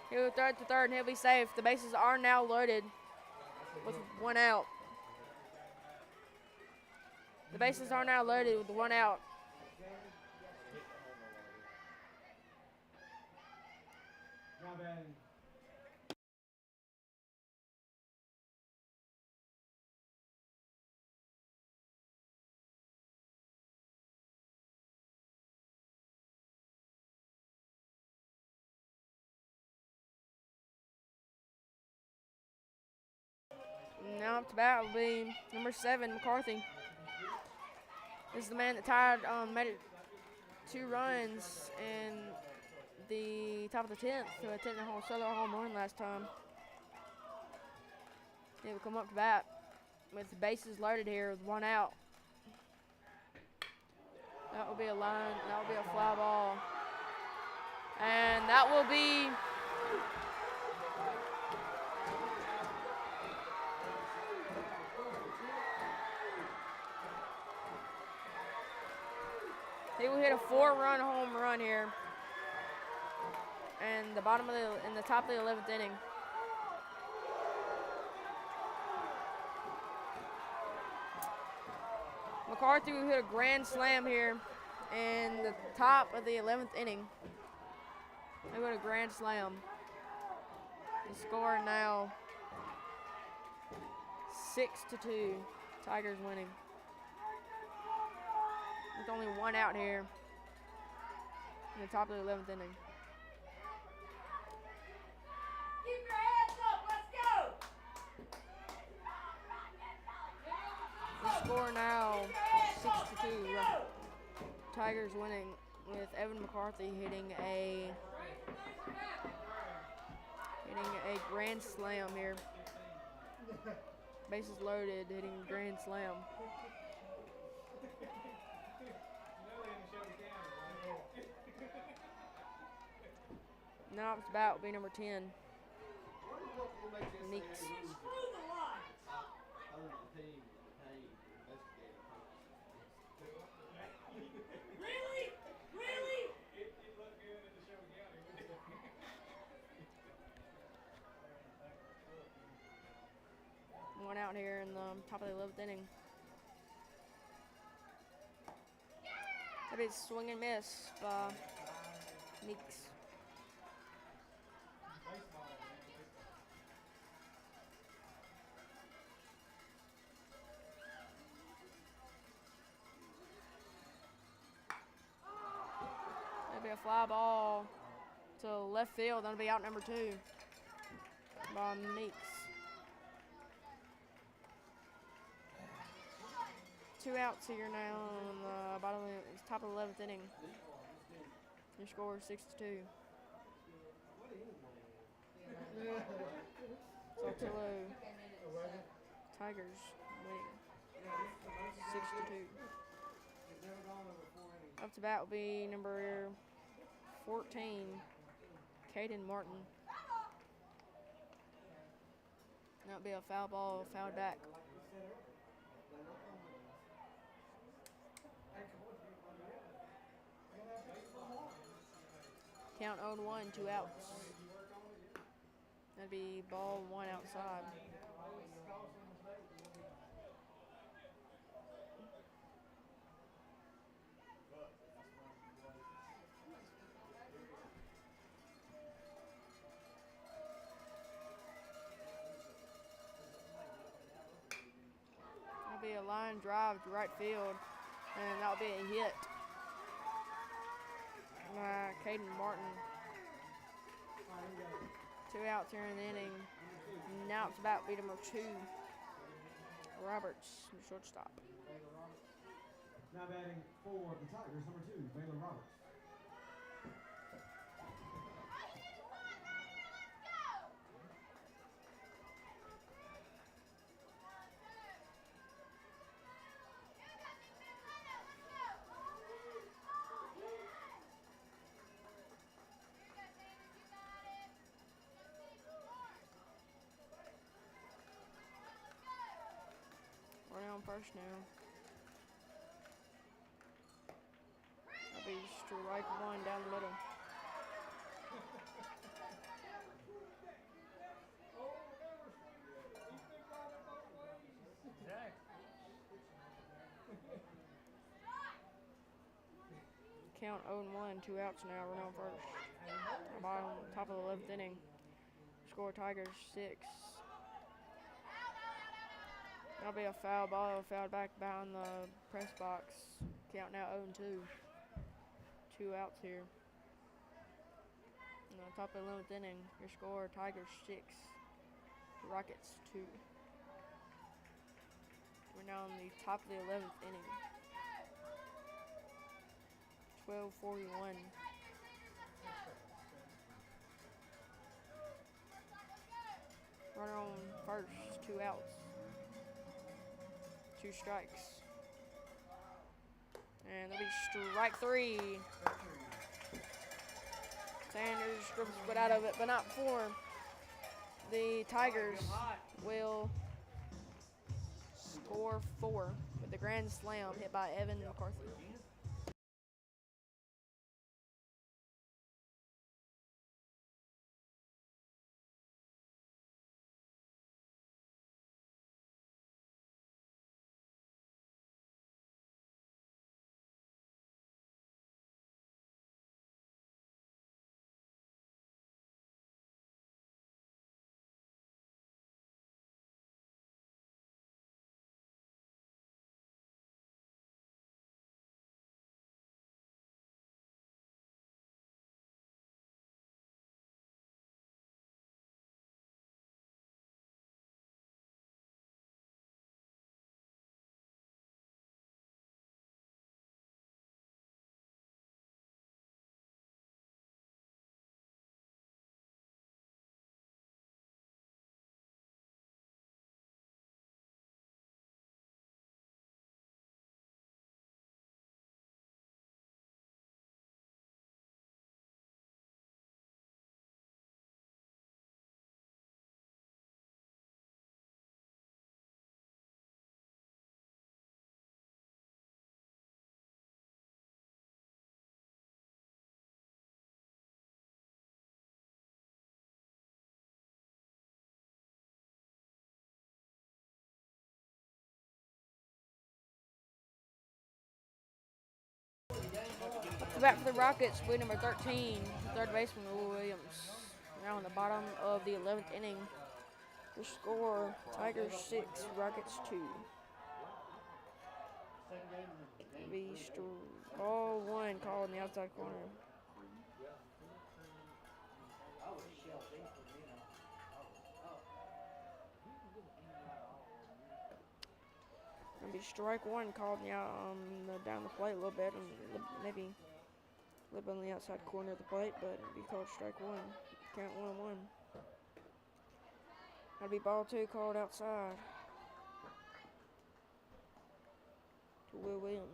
A: He'll throw it to third, and he'll be safe. The bases are now loaded with 1 out. The bases are now loaded with 1 out.
B: Now batting.
A: Now up to bat will be number 7, McCarthy. This is the man that tied, made it 2 runs in the top of the 10th to a 10-hole solo home run last time. He will come up to bat with the bases loaded here with 1 out. That will be a line. That will be a fly ball, and that will be. He will hit a 4-run home run here, and the in the top of the 11th inning. McCarthy will hit a grand slam here in the top of the 11th inning. They hit a grand slam. The score now 6-2. Tigers winning. With only 1 out here in the top of the 11th inning.
E: Keep your hands up, let's go!
A: The score now 6-2. Tigers winning with Evan McCarthy hitting a hitting a grand slam here. Bases loaded, hitting a grand slam.
D: You know they're in Neshoba County, right?
A: Now it's about will be number 10. Meeks.
E: Screw the lights. Really? Really?
D: It looked good in Neshoba County, wouldn't it?
A: One out here in the top of the 11th inning. That is swing and miss by Meeks.
D: Baseball, man, baseball.
A: That'll be a fly ball to left field. That'll be out number 2 by Meeks. 2 outs here now on the bottom of the top of the 11th inning. Your score is 6-2. Saltillo Tigers winning 6-2. Up to bat will be number 14, Caden Martin. That'll be a foul ball, fouled back. Count 0-1, 2 outs. That'd be ball 1 outside. That'll be a line drive to right field, and that'll be a hit. Caden Martin. 2 outs here in the inning. Now it's about beat number 2, Roberts, the shortstop.
B: Now batting for the Tigers, number 2, Baylor Roberts.
A: Running on first now. That'll be strike 1 down the middle. Count 0-1, 2 outs now. Running on first. Bottom, top of the 11th inning. Score Tigers 6. That'll be a foul ball, fouled back behind the press box. Count now 0-2. 2 outs here. And on top of the 11th inning, your score Tigers 6, Rockets 2. We're now on the top of the 11th inning. 12:41. Runner on first, 2 outs. 2 strikes. And that'll be strike 3. Sanders scribbles foot out of it, but not before. The Tigers will score 4 with the grand slam hit by Evan McCarthy. to bat for the Rockets, with number 13, third baseman Will Williams. Now in the bottom of the 11th inning. The score, Tigers 6, Rockets 2. Be ball one called in the outside corner. Be strike one called down the plate a little bit, and maybe a little bit on the outside corner of the plate, but it'd be called strike one. Count 1-1. That'd be ball two called outside to Will Williams.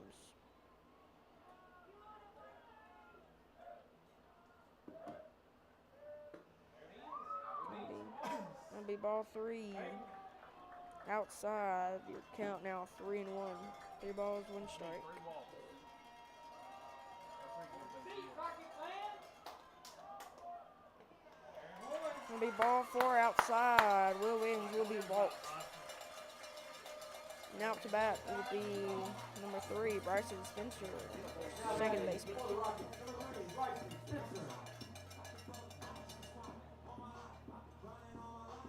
A: That'd be ball three outside. Your count now 3-1. 3 balls, 1 strike. It'll be ball 4 outside. Will Williams will be walked. Now up to bat will be number 3, Bryson Spencer, second baseman.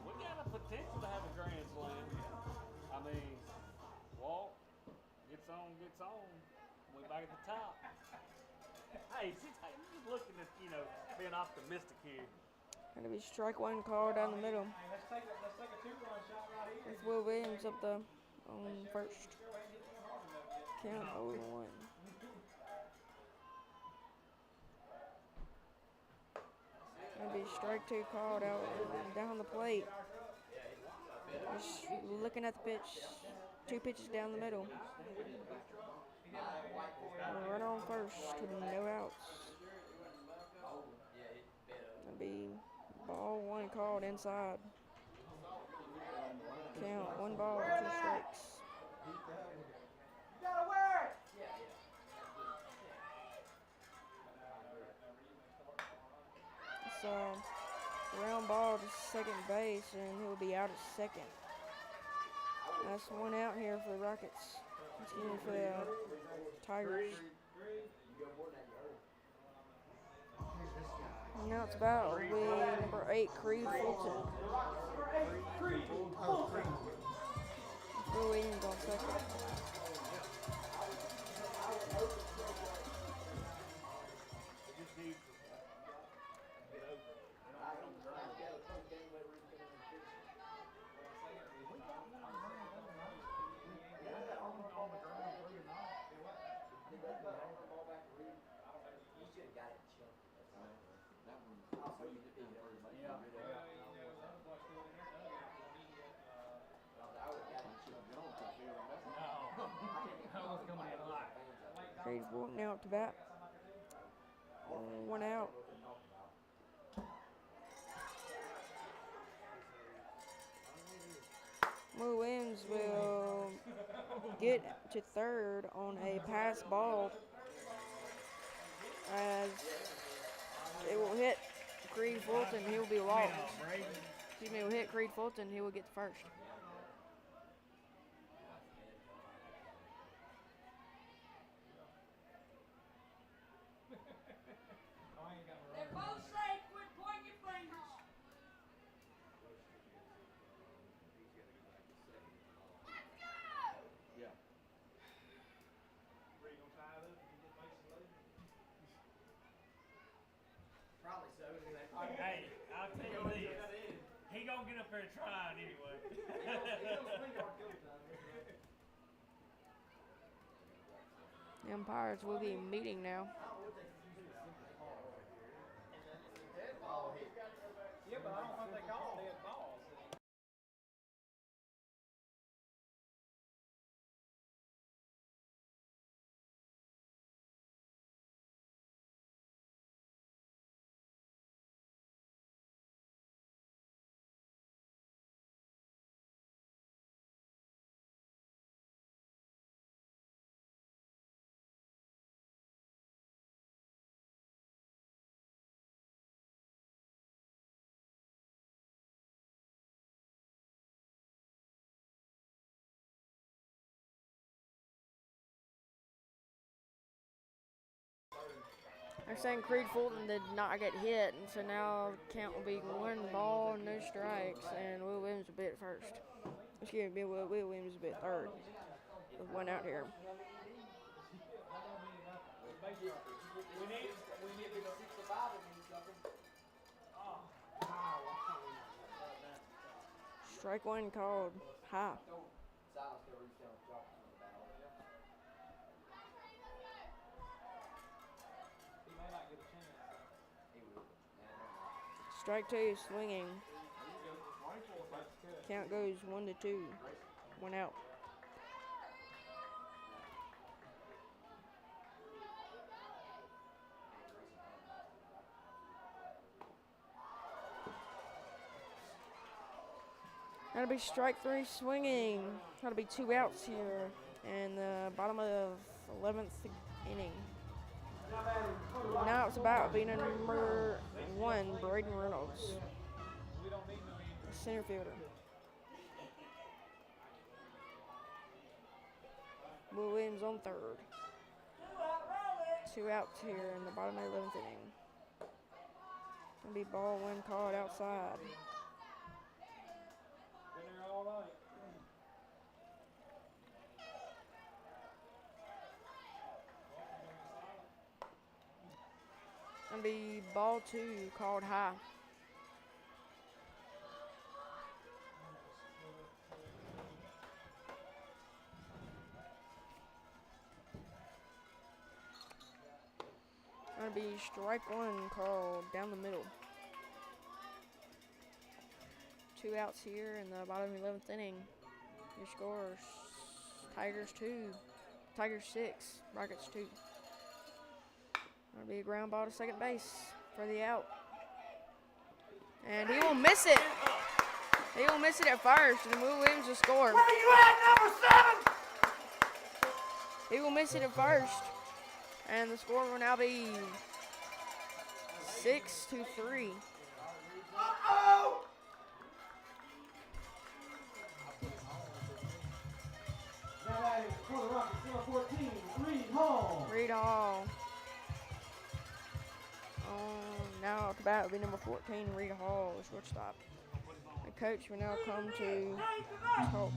D: We got a potential to have a grand slam. I mean, walk, gets on. We're back at the top. Hey, I'm just looking at, being optimistic here.
A: Gonna be strike one called down the middle.
B: Hey, let's take a two-run shot right here.
A: With Will Williams up on first. Count 0-1. Gonna be strike two called out down the plate. Just looking at the pitch. 2 pitches down the middle. Right on first with no outs. Gonna be ball 1 called inside. Count 1 ball, 2 strikes.
B: You gotta wear it!
A: It's a round ball to second base, and he'll be out at second. That's 1 out here for the Rockets. Excuse me, for the Tigers. And now it's about with number 8, Creed Fulton. Will Williams on second. Creed Fulton now up to bat. 1 out. Will Williams will get to third on a pass ball, as it will hit Creed Fulton. He will be walked. Excuse me, it will hit Creed Fulton. He will get the first.
E: They're both safe. Quit pointing your fingers. Let's go!
C: Yeah.
D: Were you going to tie it up and get Mason Lee?
C: Probably so.
D: Hey, I'll tell you this. He going to get up there and try it anyway.
A: The umpires will be meeting now.
B: Yeah, but I don't think they called it.
A: They're saying Creed Fulton did not get hit, and so now the count will be 1 ball, no strikes, and Will Williams will be at first. Excuse me, Will Williams will be at third with 1 out here. Strike 1 called high. Strike 2 swinging. Count goes 1-2. 1 out. That'll be strike 3 swinging. That'll be 2 outs here in the bottom of 11th inning. Now it's about being number 1, Braden Reynolds, the center fielder. Will Williams on third. 2 outs here in the bottom of 11th inning. Gonna be ball 1 called outside. Gonna be ball 2 called high. Gonna be strike 1 called down the middle. 2 outs here in the bottom of the 11th inning. Your scores: Tigers 2, Tigers 6, Rockets 2. Gonna be a ground ball to second base for the out. And he will miss it. He will miss it at first, and Will Williams will score.
B: Where you at, number 7?
A: He will miss it at first, and the score will now be 6-3.
B: Uh-oh! Now that is for the Rockets, number 14, Reed Hall.
A: Reed Hall. Now at the bat will be number 14, Reed Hall, the shortstop. The coach will now come to talk.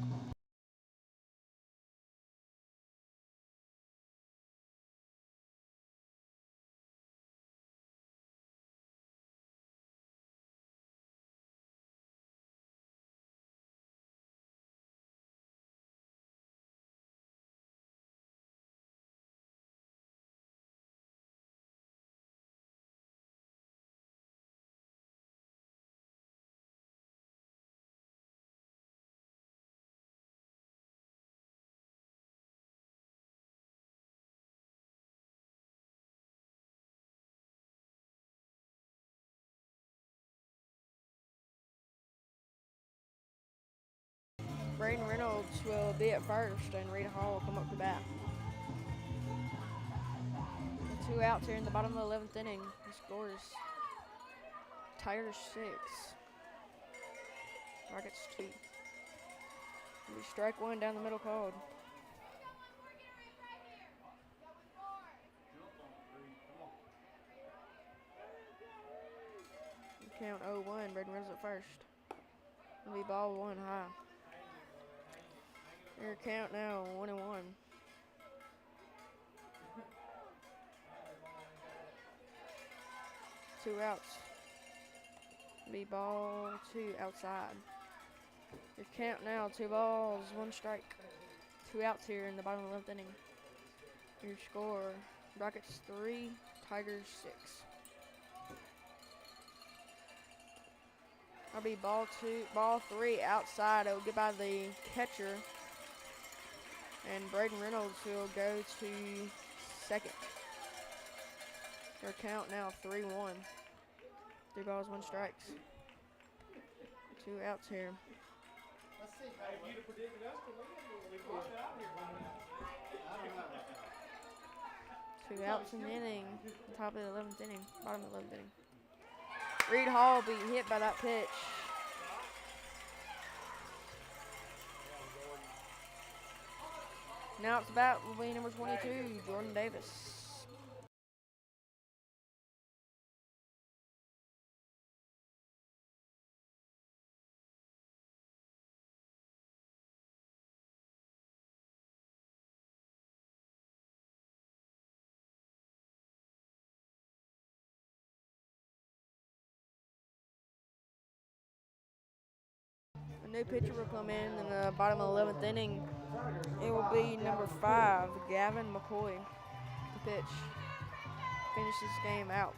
A: Braden Reynolds will be at first, and Reed Hall will come up to bat. 2 outs here in the bottom of the 11th inning. The score is Tigers 6, Rockets 2. We strike 1 down the middle called. Count 0-1, Braden Reynolds at first. It'll be ball 1 high. Your count now 1-1. Two outs. Be ball 2 outside. Your count now 2 balls, 1 strike. 2 outs here in the bottom of the 11th inning. Your score: Rockets 3, Tigers 6. I'll be ball 3 outside. It will get by the catcher. And Braden Reynolds will go to second. Their count now 3-1. 3 balls, 1 strikes. 2 outs here.
B: Let's see. Hey, if you'd have predicted us to win, we brought it out here by now.
A: 2 outs in the inning. Top of the 11th inning. Bottom of the 11th inning. Reed Hall will be hit by that pitch. Now it's about will be number 22, Jordan Davis. new pitcher will come in the bottom of the 11th inning. It will be number 5, Gavin McCoy, to pitch. Finish this game out.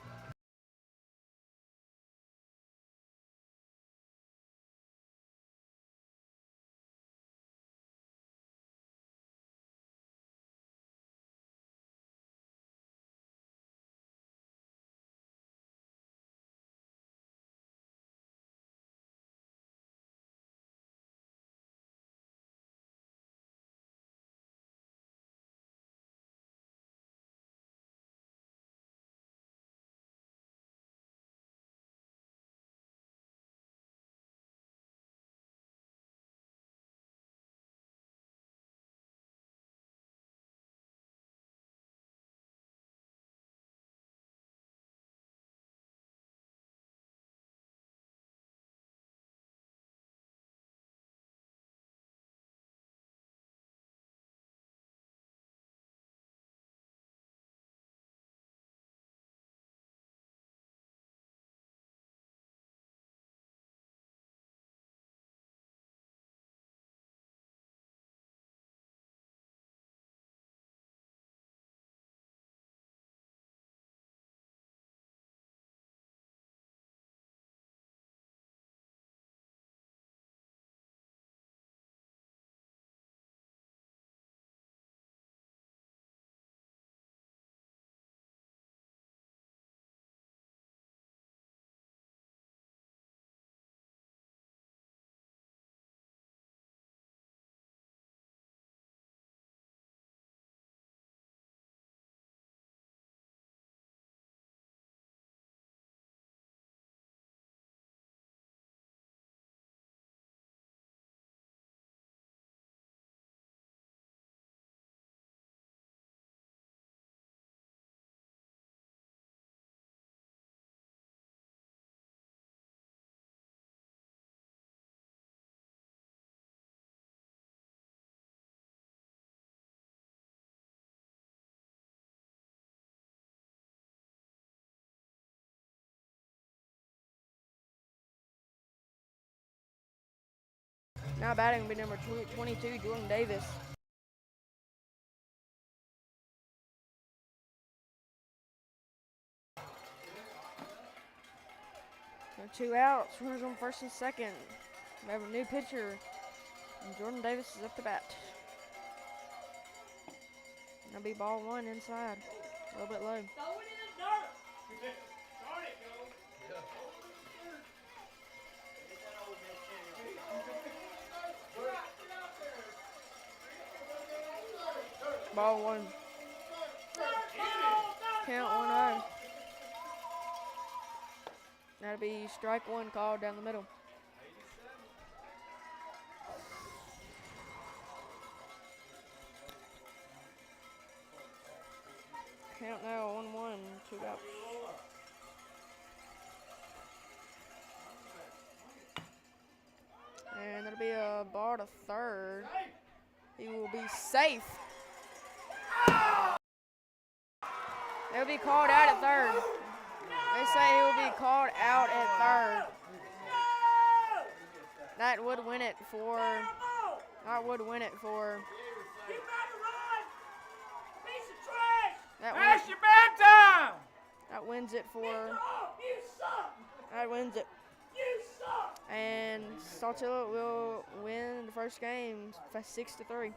A: Now batting will be number 22, Jordan Davis. There are 2 outs, runners on first and second. We have a new pitcher, and Jordan Davis is up to bat. That'll be ball 1 inside, a little bit low.
E: Throw it in the dirt.
D: Start it, go.
A: Ball 1. Count 1-0. That'll be strike 1 called down the middle. Count now 1-1, 2 outs. And that'll be a ball to third. He will be safe. He'll be called out at third. They say he will be called out at third. That would win it for. That would win it for. That
D: Pass your bedtime!
A: That wins it for. That wins it. And Saltillo will win the first game 6-3.